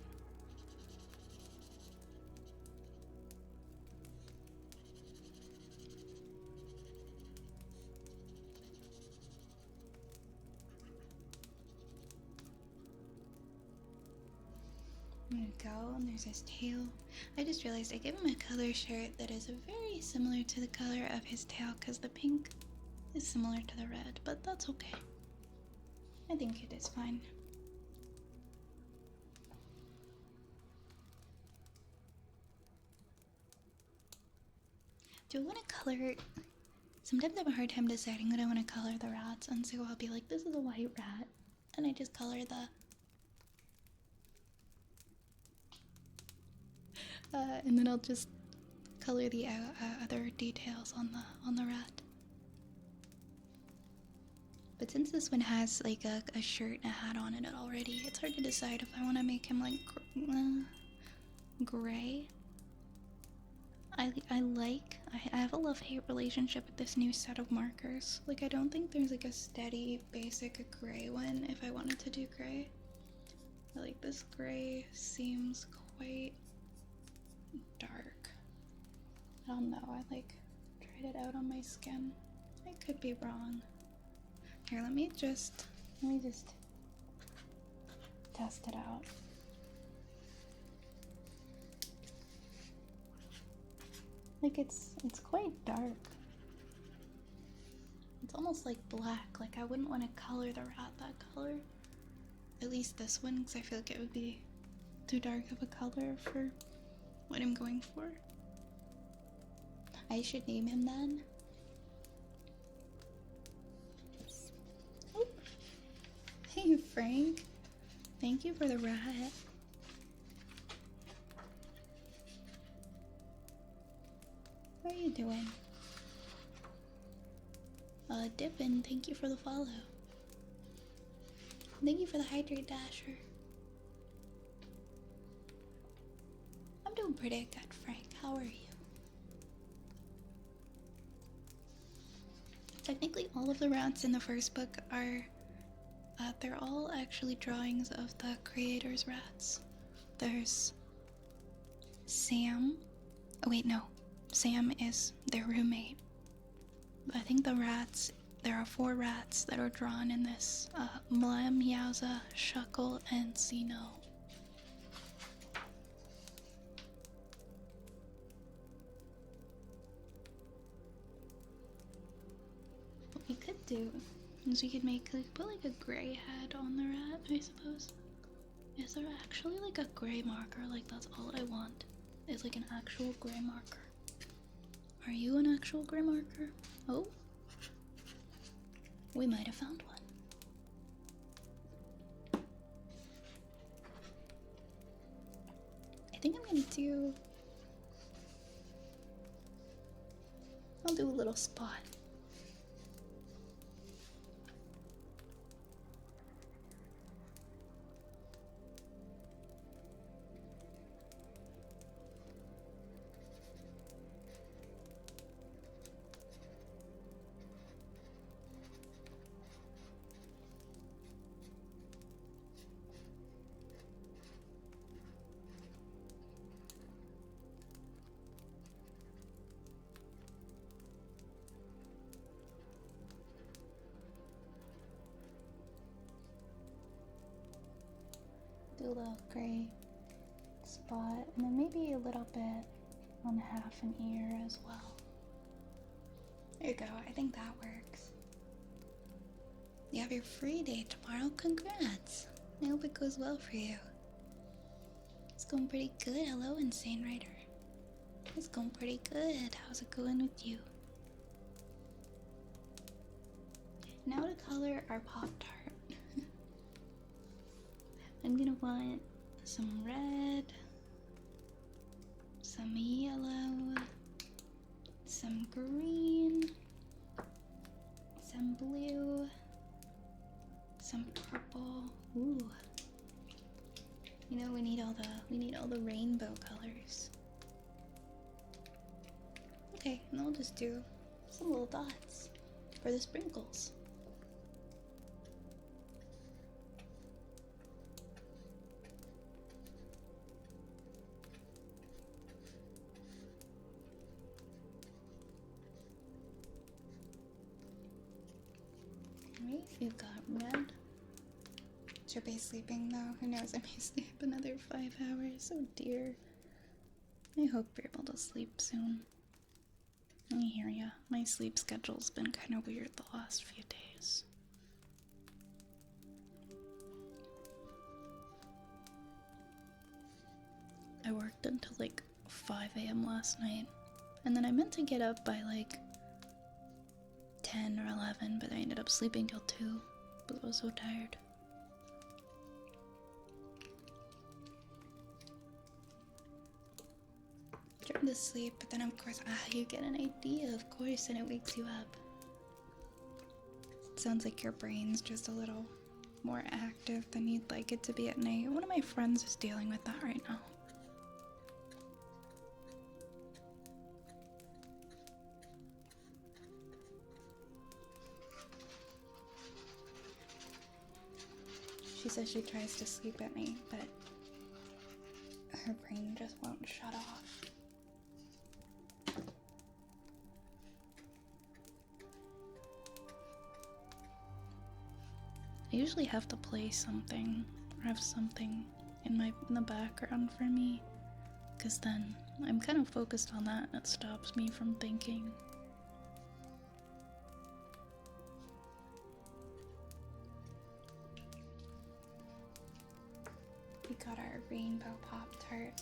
There we go, and there's his tail. I just realized I gave him a color shirt that is very similar to the color of his tail because the pink is similar to the red, but that's okay. I think it is fine. Do I want to color? Sometimes I have a hard time deciding what I want to color the rats, and so I'll be like, this is a white rat, and I just color the and then I'll just color the other details on the rat. But since this one has like a shirt and a hat on it already, it's hard to decide if I want to make him like gray. I have a love-hate relationship with this new set of markers. Like, I don't think there's like a steady basic gray one if I wanted to do gray. Like, this gray seems quite dark. I don't know, I like tried it out on my skin. I could be wrong. Here, let me just test it out. Like, it's quite dark. It's almost like black. Like, I wouldn't want to color the rat that color. At least this one, because I feel like it would be too dark of a color for what I'm going for. I should name him then. Oh. Hey Frank, thank you for the rat. How are you doing? Dippin', thank you for the follow. Thank you for the hydrate dasher. I'm doing pretty good, Frank. How are you? Technically, all of the rats in the first book are, they're all actually drawings of the creator's rats. There's Sam. Oh wait, no. Sam is their roommate. But I think the rats, there are 4 rats that are drawn in this. Mlem, Yowza, Shuckle, and Zeno. What we could do is we could put like a gray head on the rat, I suppose. Is there actually like a gray marker? Like, that's all I want. Is like an actual gray marker. Are you an actual gray marker? Oh, we might have found one. I think I'm gonna do, I'll do a little spot. Do a little gray spot, and then maybe a little bit on half an ear as well. There you go, I think that works. You have your free day tomorrow, congrats! I hope it goes well for you. It's going pretty good. Hello, Insane Rider. It's going pretty good. How's it going with you? Now to color our Pop-Tart. I'm gonna want some red, some yellow, some green, some blue, some purple. Ooh. You know, we need all the rainbow colors. Okay, and I'll just do some little dots for the sprinkles. Alright, we've got red, should be sleeping though. Who knows, I may sleep another 5 hours. Oh dear. I hope you're able to sleep soon. I hear ya. My sleep schedule's been kind of weird the last few days. I worked until like 5 a.m. last night, and then I meant to get up by like 10 or 11, but I ended up sleeping till 2 because I was so tired. Trying to sleep, but then of course, you get an idea, of course, and it wakes you up. It sounds like your brain's just a little more active than you'd like it to be at night. One of my friends is dealing with that right now. She says she tries to sleep at night, but her brain just won't shut off. I usually have to play something or have something in the background for me, because then I'm kind of focused on that and it stops me from thinking. We got our rainbow Pop-Tart.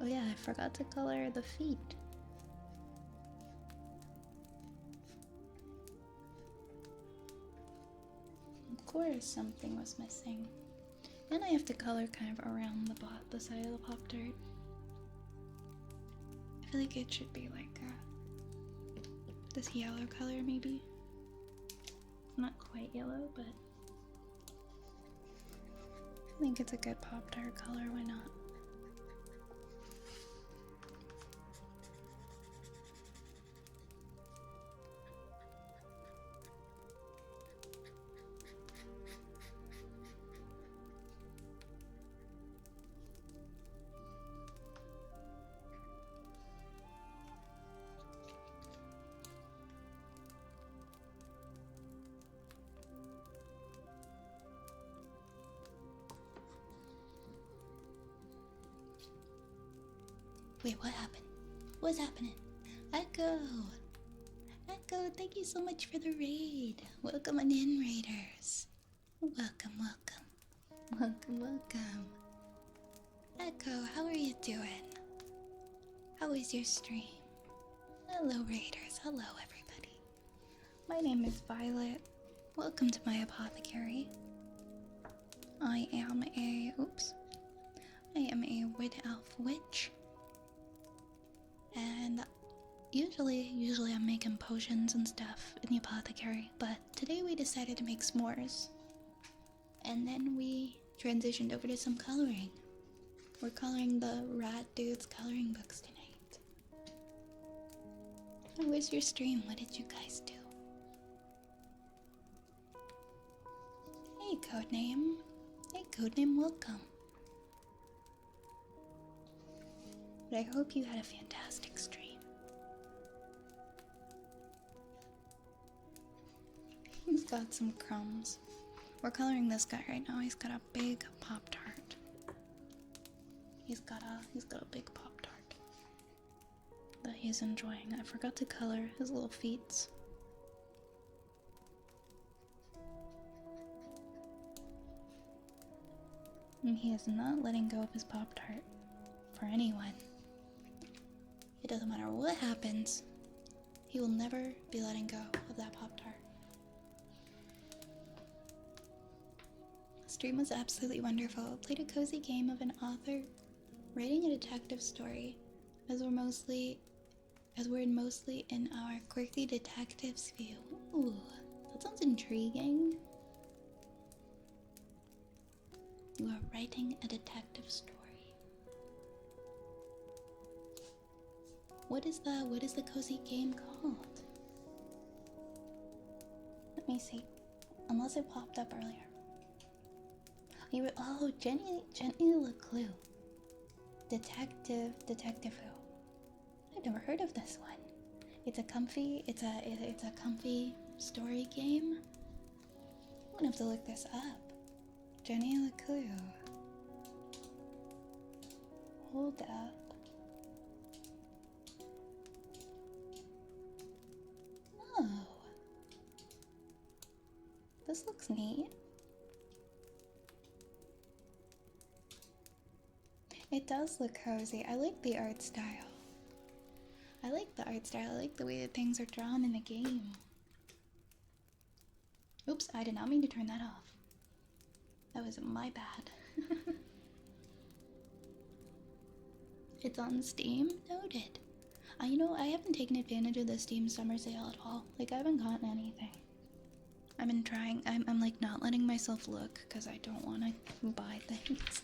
Oh yeah, I forgot to color the feet. Of course something was missing. And I have to color kind of around the side of the Pop-Tart. I feel like it should be like this yellow color maybe. Not quite yellow, but I think it's a good Pop-Tart color, why not? Wait, what happened? What's happening? Echo! Echo, thank you so much for the raid. Welcome on in, raiders. Welcome, welcome. Welcome, welcome. Echo, how are you doing? How is your stream? Hello, raiders. Hello, everybody. My name is Violet. Welcome to my apothecary. I am a wood elf witch. And usually I'm making potions and stuff in the apothecary, but today we decided to make s'mores. And then we transitioned over to some coloring. We're coloring the Rat Dudes coloring books tonight. How was your stream? What did you guys do? Hey, Codename. Hey, Codename, welcome. But I hope you had a fantastic stream. He's got some crumbs. We're coloring this guy right now. He's got a big Pop-Tart. He's got a big Pop-Tart that he's enjoying. I forgot to color his little feet. And he is not letting go of his Pop-Tart for anyone. It doesn't matter what happens, he will never be letting go of that Pop-Tart. Stream was absolutely wonderful. Played a cozy game of an author writing a detective story, as we're mostly in our quirky detective's view. Ooh, that sounds intriguing. You are writing a detective story. What is the cozy game called? Let me see. Unless it popped up earlier. You were, oh, Jenny LeClue. Detective who? I've never heard of this one. It's a comfy story game. I'm gonna have to look this up. Jenny LeClue. Hold up. Oh. This looks neat. It does look cozy. I like the art style. I like the way that things are drawn in the game. Oops, I did not mean to turn that off. That was my bad. It's on Steam? Noted. You know, I haven't taken advantage of the Steam summer sale at all. Like, I haven't gotten anything. I've been trying. I'm like not letting myself look because I don't want to buy things.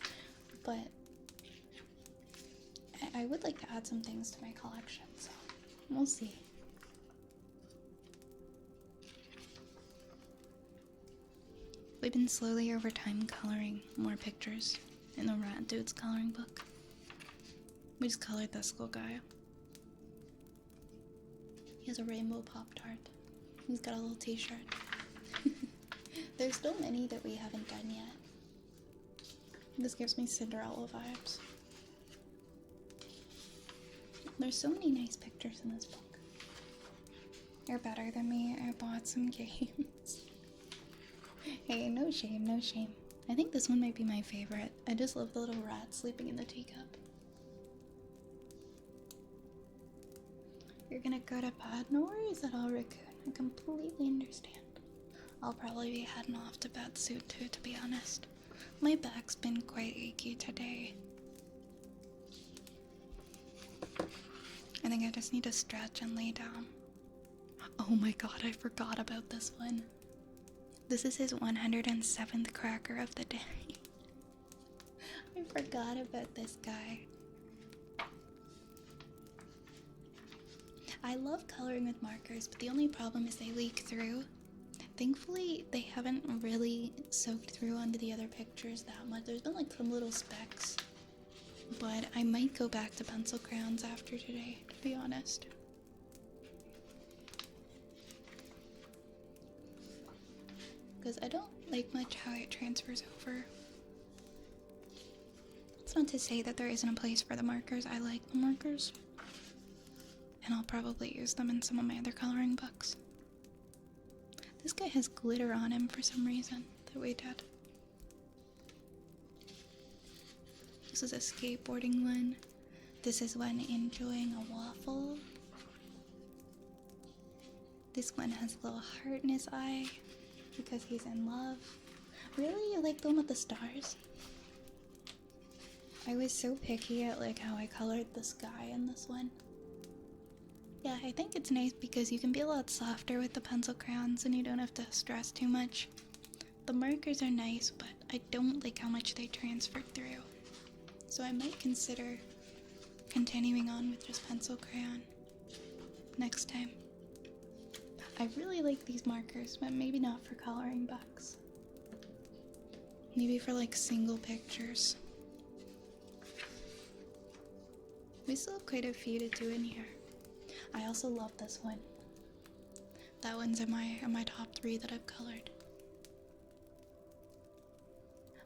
But I would like to add some things to my collection, so we'll see. We've been slowly over time coloring more pictures in the Rat Dudes coloring book. We just colored this little guy. He has a rainbow Pop-Tart. He's got a little t-shirt. There's still many that we haven't done yet. This gives me Cinderella vibes. There's so many nice pictures in this book. You're better than me. I bought some games. Hey, no shame, no shame. I think this one might be my favorite. I just love the little rat sleeping in the teacup. You're gonna go to bed? No worries at all, Raccoon. I completely understand. I'll probably be heading off to bed soon too, to be honest. My back's been quite achy today. I think I just need to stretch and lay down. Oh my god, I forgot about this one. This is his 107th cracker of the day. I forgot about this guy. I love coloring with markers, but the only problem is they leak through. Thankfully, they haven't really soaked through onto the other pictures that much. There's been like some little specks. But I might go back to pencil crayons after today, to be honest. Because I don't like much how it transfers over. It's not to say that there isn't a place for the markers. I like the markers. And I'll probably use them in some of my other coloring books. This guy has glitter on him for some reason that we did. This is a skateboarding one. This is one enjoying a waffle. This one has a little heart in his eye because he's in love. Really? You like the one with the stars? I was so picky at like how I colored the sky in this one. Yeah, I think it's nice because you can be a lot softer with the pencil crayons and you don't have to stress too much. The markers are nice, but I don't like how much they transfer through. So I might consider continuing on with just pencil crayon next time. I really like these markers, but maybe not for coloring books. Maybe for like single pictures. We still have quite a few to do in here. I also love this one. That one's in my top 3 that I've colored.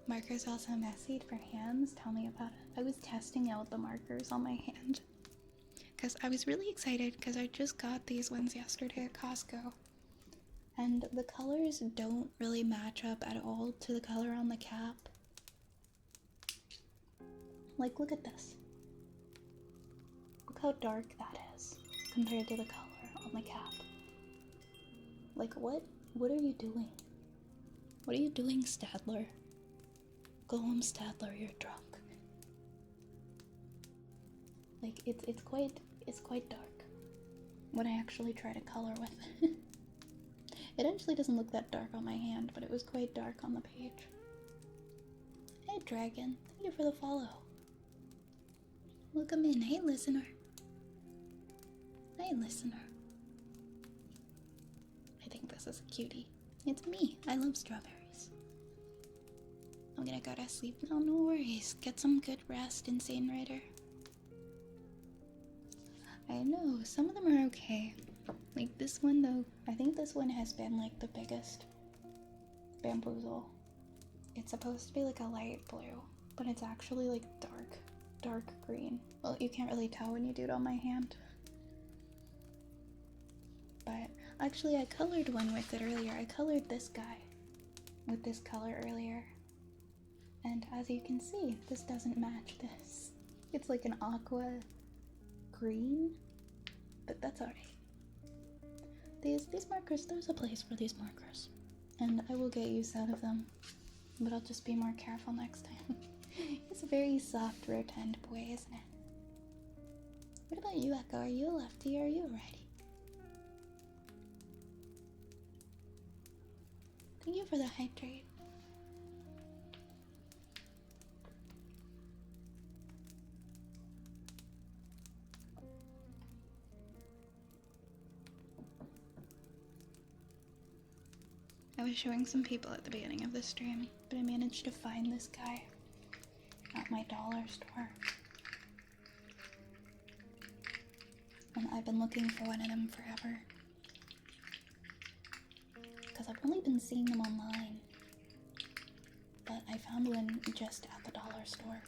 Markers also messy for hands? Tell me about it. I was testing out the markers on my hand. Because I was really excited because I just got these ones yesterday at Costco. And the colors don't really match up at all to the color on the cap. Like, look at this. Look how dark that is compared to the color on the cap. Like, what are you doing? What are you doing, Stadler? Go home, Stadler, you're drunk. Like, it's quite dark when I actually try to color with it. It actually doesn't look that dark on my hand, but it was quite dark on the page. Hey, Dragon, thank you for the follow. Welcome in. Hey, listener. Hey, listener. I think this is a cutie. It's me. I love strawberries. I'm gonna go to sleep now, no worries. Get some good rest, Insane Rider. I know, some of them are okay. Like this one though, I think this one has been like the biggest bamboozle. It's supposed to be like a light blue, but it's actually like dark green. Well, you can't really tell when you do it on my hand. But actually I colored one with it earlier. I colored this guy with this color earlier. And as you can see, this doesn't match this. It's like an aqua green, but that's alright. These markers, there's a place for these markers. And I will get use out of them, but I'll just be more careful next time. It's a very soft, rotund boy, isn't it? What about you, Echo? Are you a lefty or are you a righty? Thank you for the hydrate. I was showing some people at the beginning of the stream, but I managed to find this guy at my dollar store. And I've been looking for one of them forever. Because I've only been seeing them online. But I found one just at the dollar store.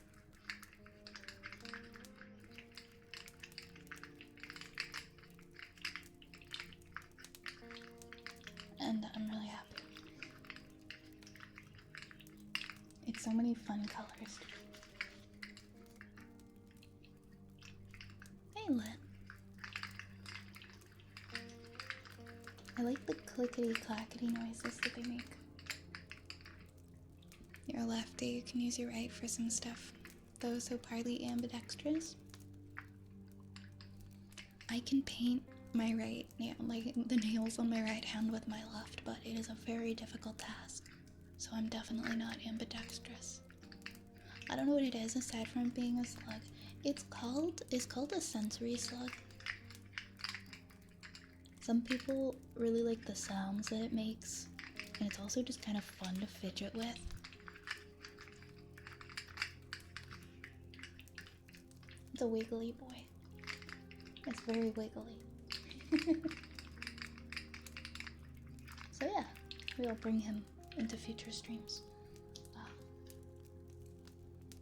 And I'm really happy. It's so many fun colors. Hey, Lit. I like the clickety-clackety noises that they make. You're a lefty, you can use your right for some stuff. Those who partly ambidextrous. I can paint my right nail, like the nails on my right hand with my left, but it is a very difficult task. So I'm definitely not ambidextrous. I don't know what it is aside from being a slug. It's called a sensory slug. Some people really like the sounds that it makes, and it's also just kind of fun to fidget with. It's a wiggly boy. It's very wiggly. So yeah, we'll bring him into future streams.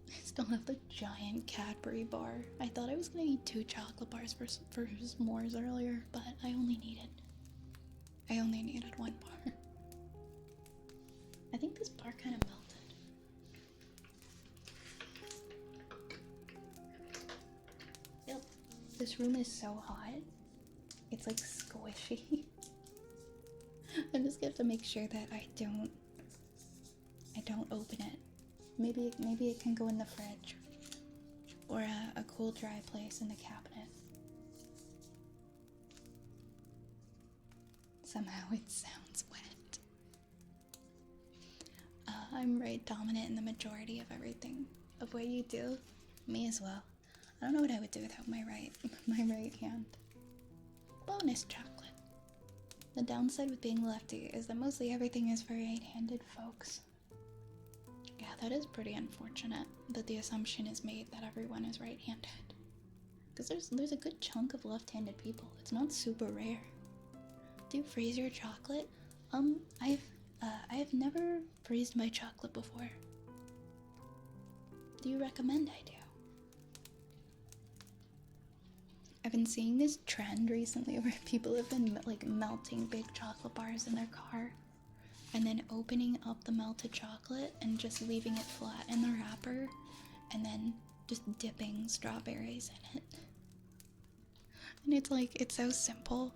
I still have the giant Cadbury bar. I thought I was gonna eat 2 chocolate bars for s'mores earlier, but I only needed 1 bar. I think this bar kind of melted. Yep. This room is so hot. It's like squishy. I just have to make sure that I don't open it. Maybe it can go in the fridge or a cool, dry place in the cabinet. Somehow it sounds wet. I'm right dominant in the majority of everything of what you do. Me as well. I don't know what I would do without my right hand. Bonus chocolate. The downside with being lefty is that mostly everything is for right-handed folks. Yeah, that is pretty unfortunate that the assumption is made that everyone is right-handed. Because there's a good chunk of left-handed people. It's not super rare. Do you freeze your chocolate? I have never freezed my chocolate before. Do you recommend I do? I've been seeing this trend recently where people have been like melting big chocolate bars in their car and then opening up the melted chocolate and just leaving it flat in the wrapper and then just dipping strawberries in it. And it's like, it's so simple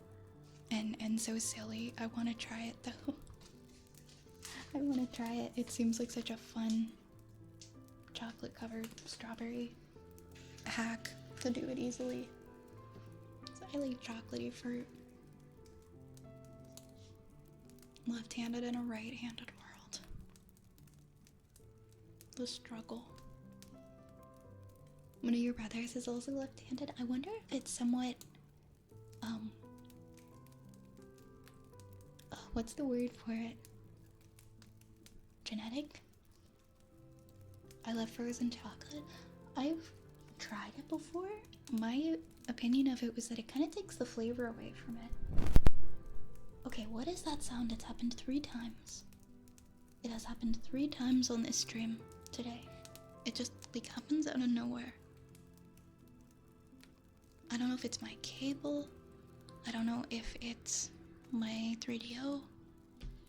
and so silly. I want to try it though. I want to try it. It seems like such a fun chocolate covered strawberry hack to do it easily. I like chocolatey fruit. Left-handed in a right-handed world. The struggle. One of your brothers is also left-handed. I wonder if it's somewhat, what's the word for it? Genetic? I love frozen chocolate. I've tried it before. My opinion of it was that it kind of takes the flavor away from it. Okay, what is that sound? It's happened 3 times. It has happened 3 times on this stream today. It just like happens out of nowhere. I don't know if it's my cable. I don't know if it's my 3DO.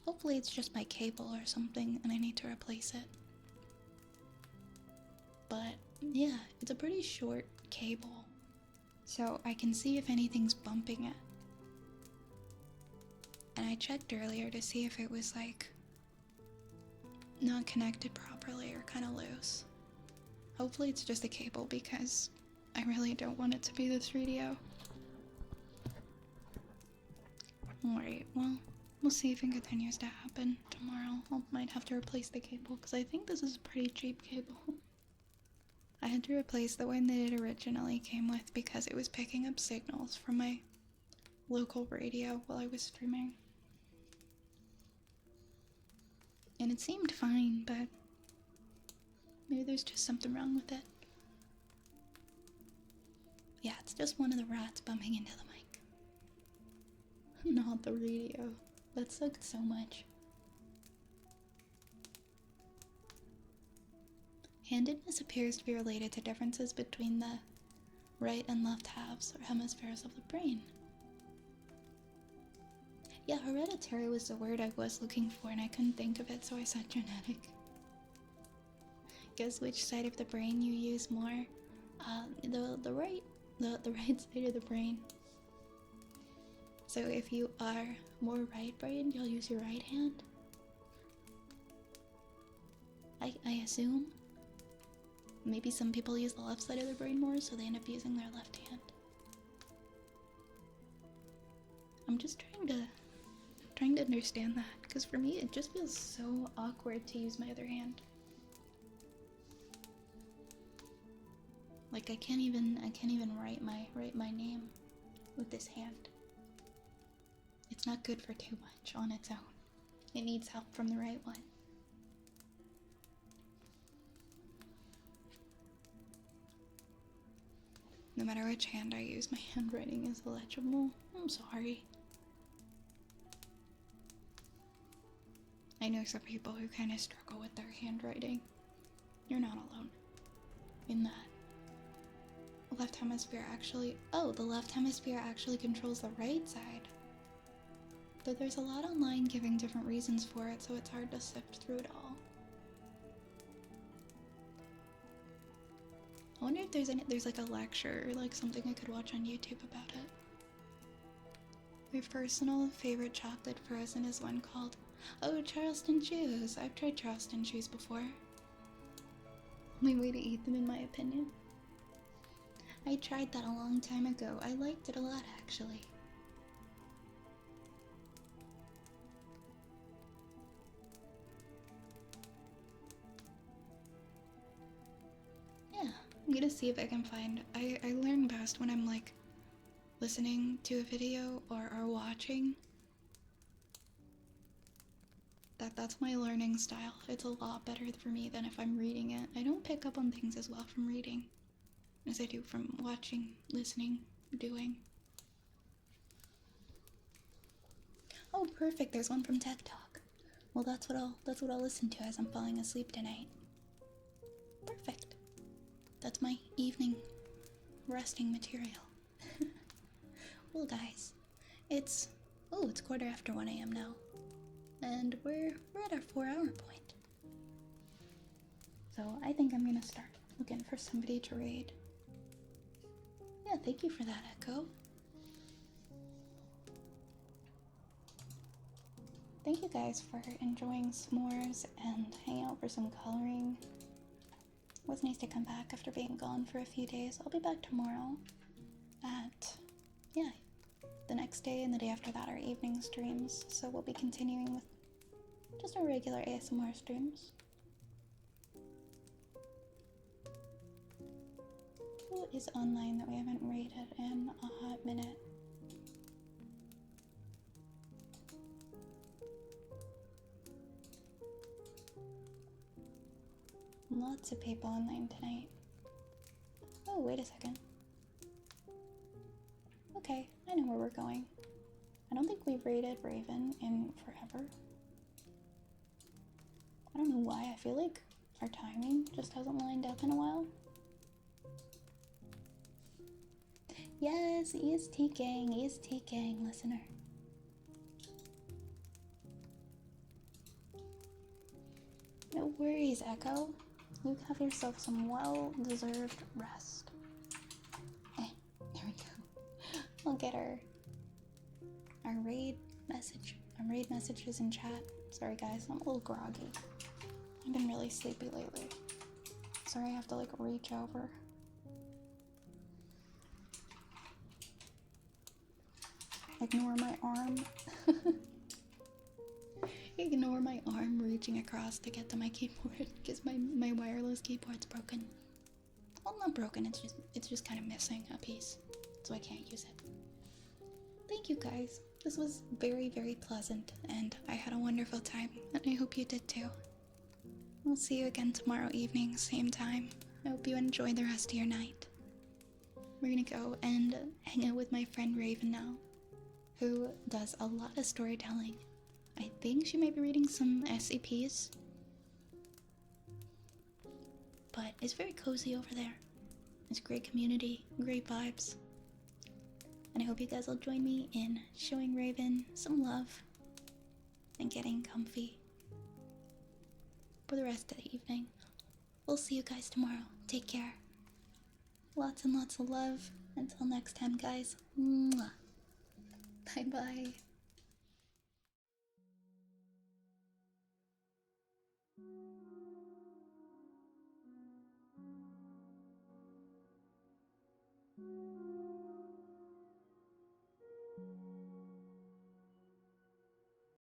Hopefully it's just my cable or something and I need to replace it. But yeah, it's a pretty short cable, so I can see if anything's bumping it. And I checked earlier to see if it was like not connected properly or kind of loose. Hopefully it's just a cable because I really don't want it to be the 3DO. Alright, well, we'll see if it continues to happen tomorrow. I might have to replace the cable because I think this is a pretty cheap cable. I had to replace the one that it originally came with because it was picking up signals from my local radio while I was streaming. And it seemed fine, but maybe there's just something wrong with it. Yeah, it's just one of the rats bumping into the mic. Not the radio. That sucked so much. Handedness appears to be related to differences between the right and left halves or hemispheres of the brain. Yeah, hereditary was the word I was looking for and I couldn't think of it, so I said genetic. Guess which side of the brain you use more? The right side of the brain. So if you are more right-brained, you'll use your right hand. I assume. Maybe some people use the left side of their brain more, so they end up using their left hand. I'm just trying to understand that, because for me it just feels so awkward to use my other hand. Like I can't even write my name with this hand. It's not good for too much on its own. It needs help from the right one. No matter which hand I use, my handwriting is illegible. I'm sorry. I know some people who kind of struggle with their handwriting. You're not alone in that. The left hemisphere actually... Oh, the left hemisphere actually controls the right side. Though there's a lot online giving different reasons for it, so it's hard to sift through it all. I wonder if there's like a lecture or like something I could watch on YouTube about it. My personal favorite chocolate frozen is one called, oh, Charleston Chews. I've tried Charleston Chews before. Only way to eat them in my opinion. I tried that a long time ago. I liked it a lot actually. Yeah, I'm gonna see if I can find... I learn best when I'm like listening to a video or watching. That's my learning style. It's a lot better for me than if I'm reading it. I don't pick up on things as well from reading as I do from watching, listening, doing. Oh, perfect. There's one from Tech Talk. Well, that's what I'll listen to as I'm falling asleep tonight. Perfect. That's my evening resting material. Well, guys, it's 1:15 a.m. now. And we're at our 4-hour point. So I think I'm gonna start looking for somebody to raid. Yeah, thank you for that, Echo. Thank you guys for enjoying s'mores and hanging out for some coloring. It was nice to come back after being gone for a few days. I'll be back tomorrow at, yeah, the next day and the day after that are evening streams. So we'll be continuing with just our regular ASMR streams. Who is online that we haven't rated in a hot minute? Lots of people online tonight. Oh, wait a second. Okay, I know where we're going. I don't think we've raided Raven in forever. I don't know why, I feel like our timing just hasn't lined up in a while. Yes, EST gang, listener. No worries, Echo. You have yourself some well-deserved rest. There we go. We'll get our raid messages in chat. Sorry guys, I'm a little groggy. I've been really sleepy lately. Sorry I have to like reach over. Ignore my arm. Ignore my arm reaching across to get to my keyboard because my wireless keyboard's broken. Well, not broken, it's just kind of missing a piece, so I can't use it. Thank you guys. This was very, very pleasant, and I had a wonderful time, and I hope you did too. We'll see you again tomorrow evening, same time. I hope you enjoy the rest of your night. We're gonna go and hang out with my friend Raven now, who does a lot of storytelling. I think she might be reading some SCPs, but it's very cozy over there. It's a great community, great vibes. And I hope you guys will join me in showing Raven some love and getting comfy for the rest of the evening. We'll see you guys tomorrow. Take care. Lots and lots of love. Until next time, guys. Mwah. Bye-bye.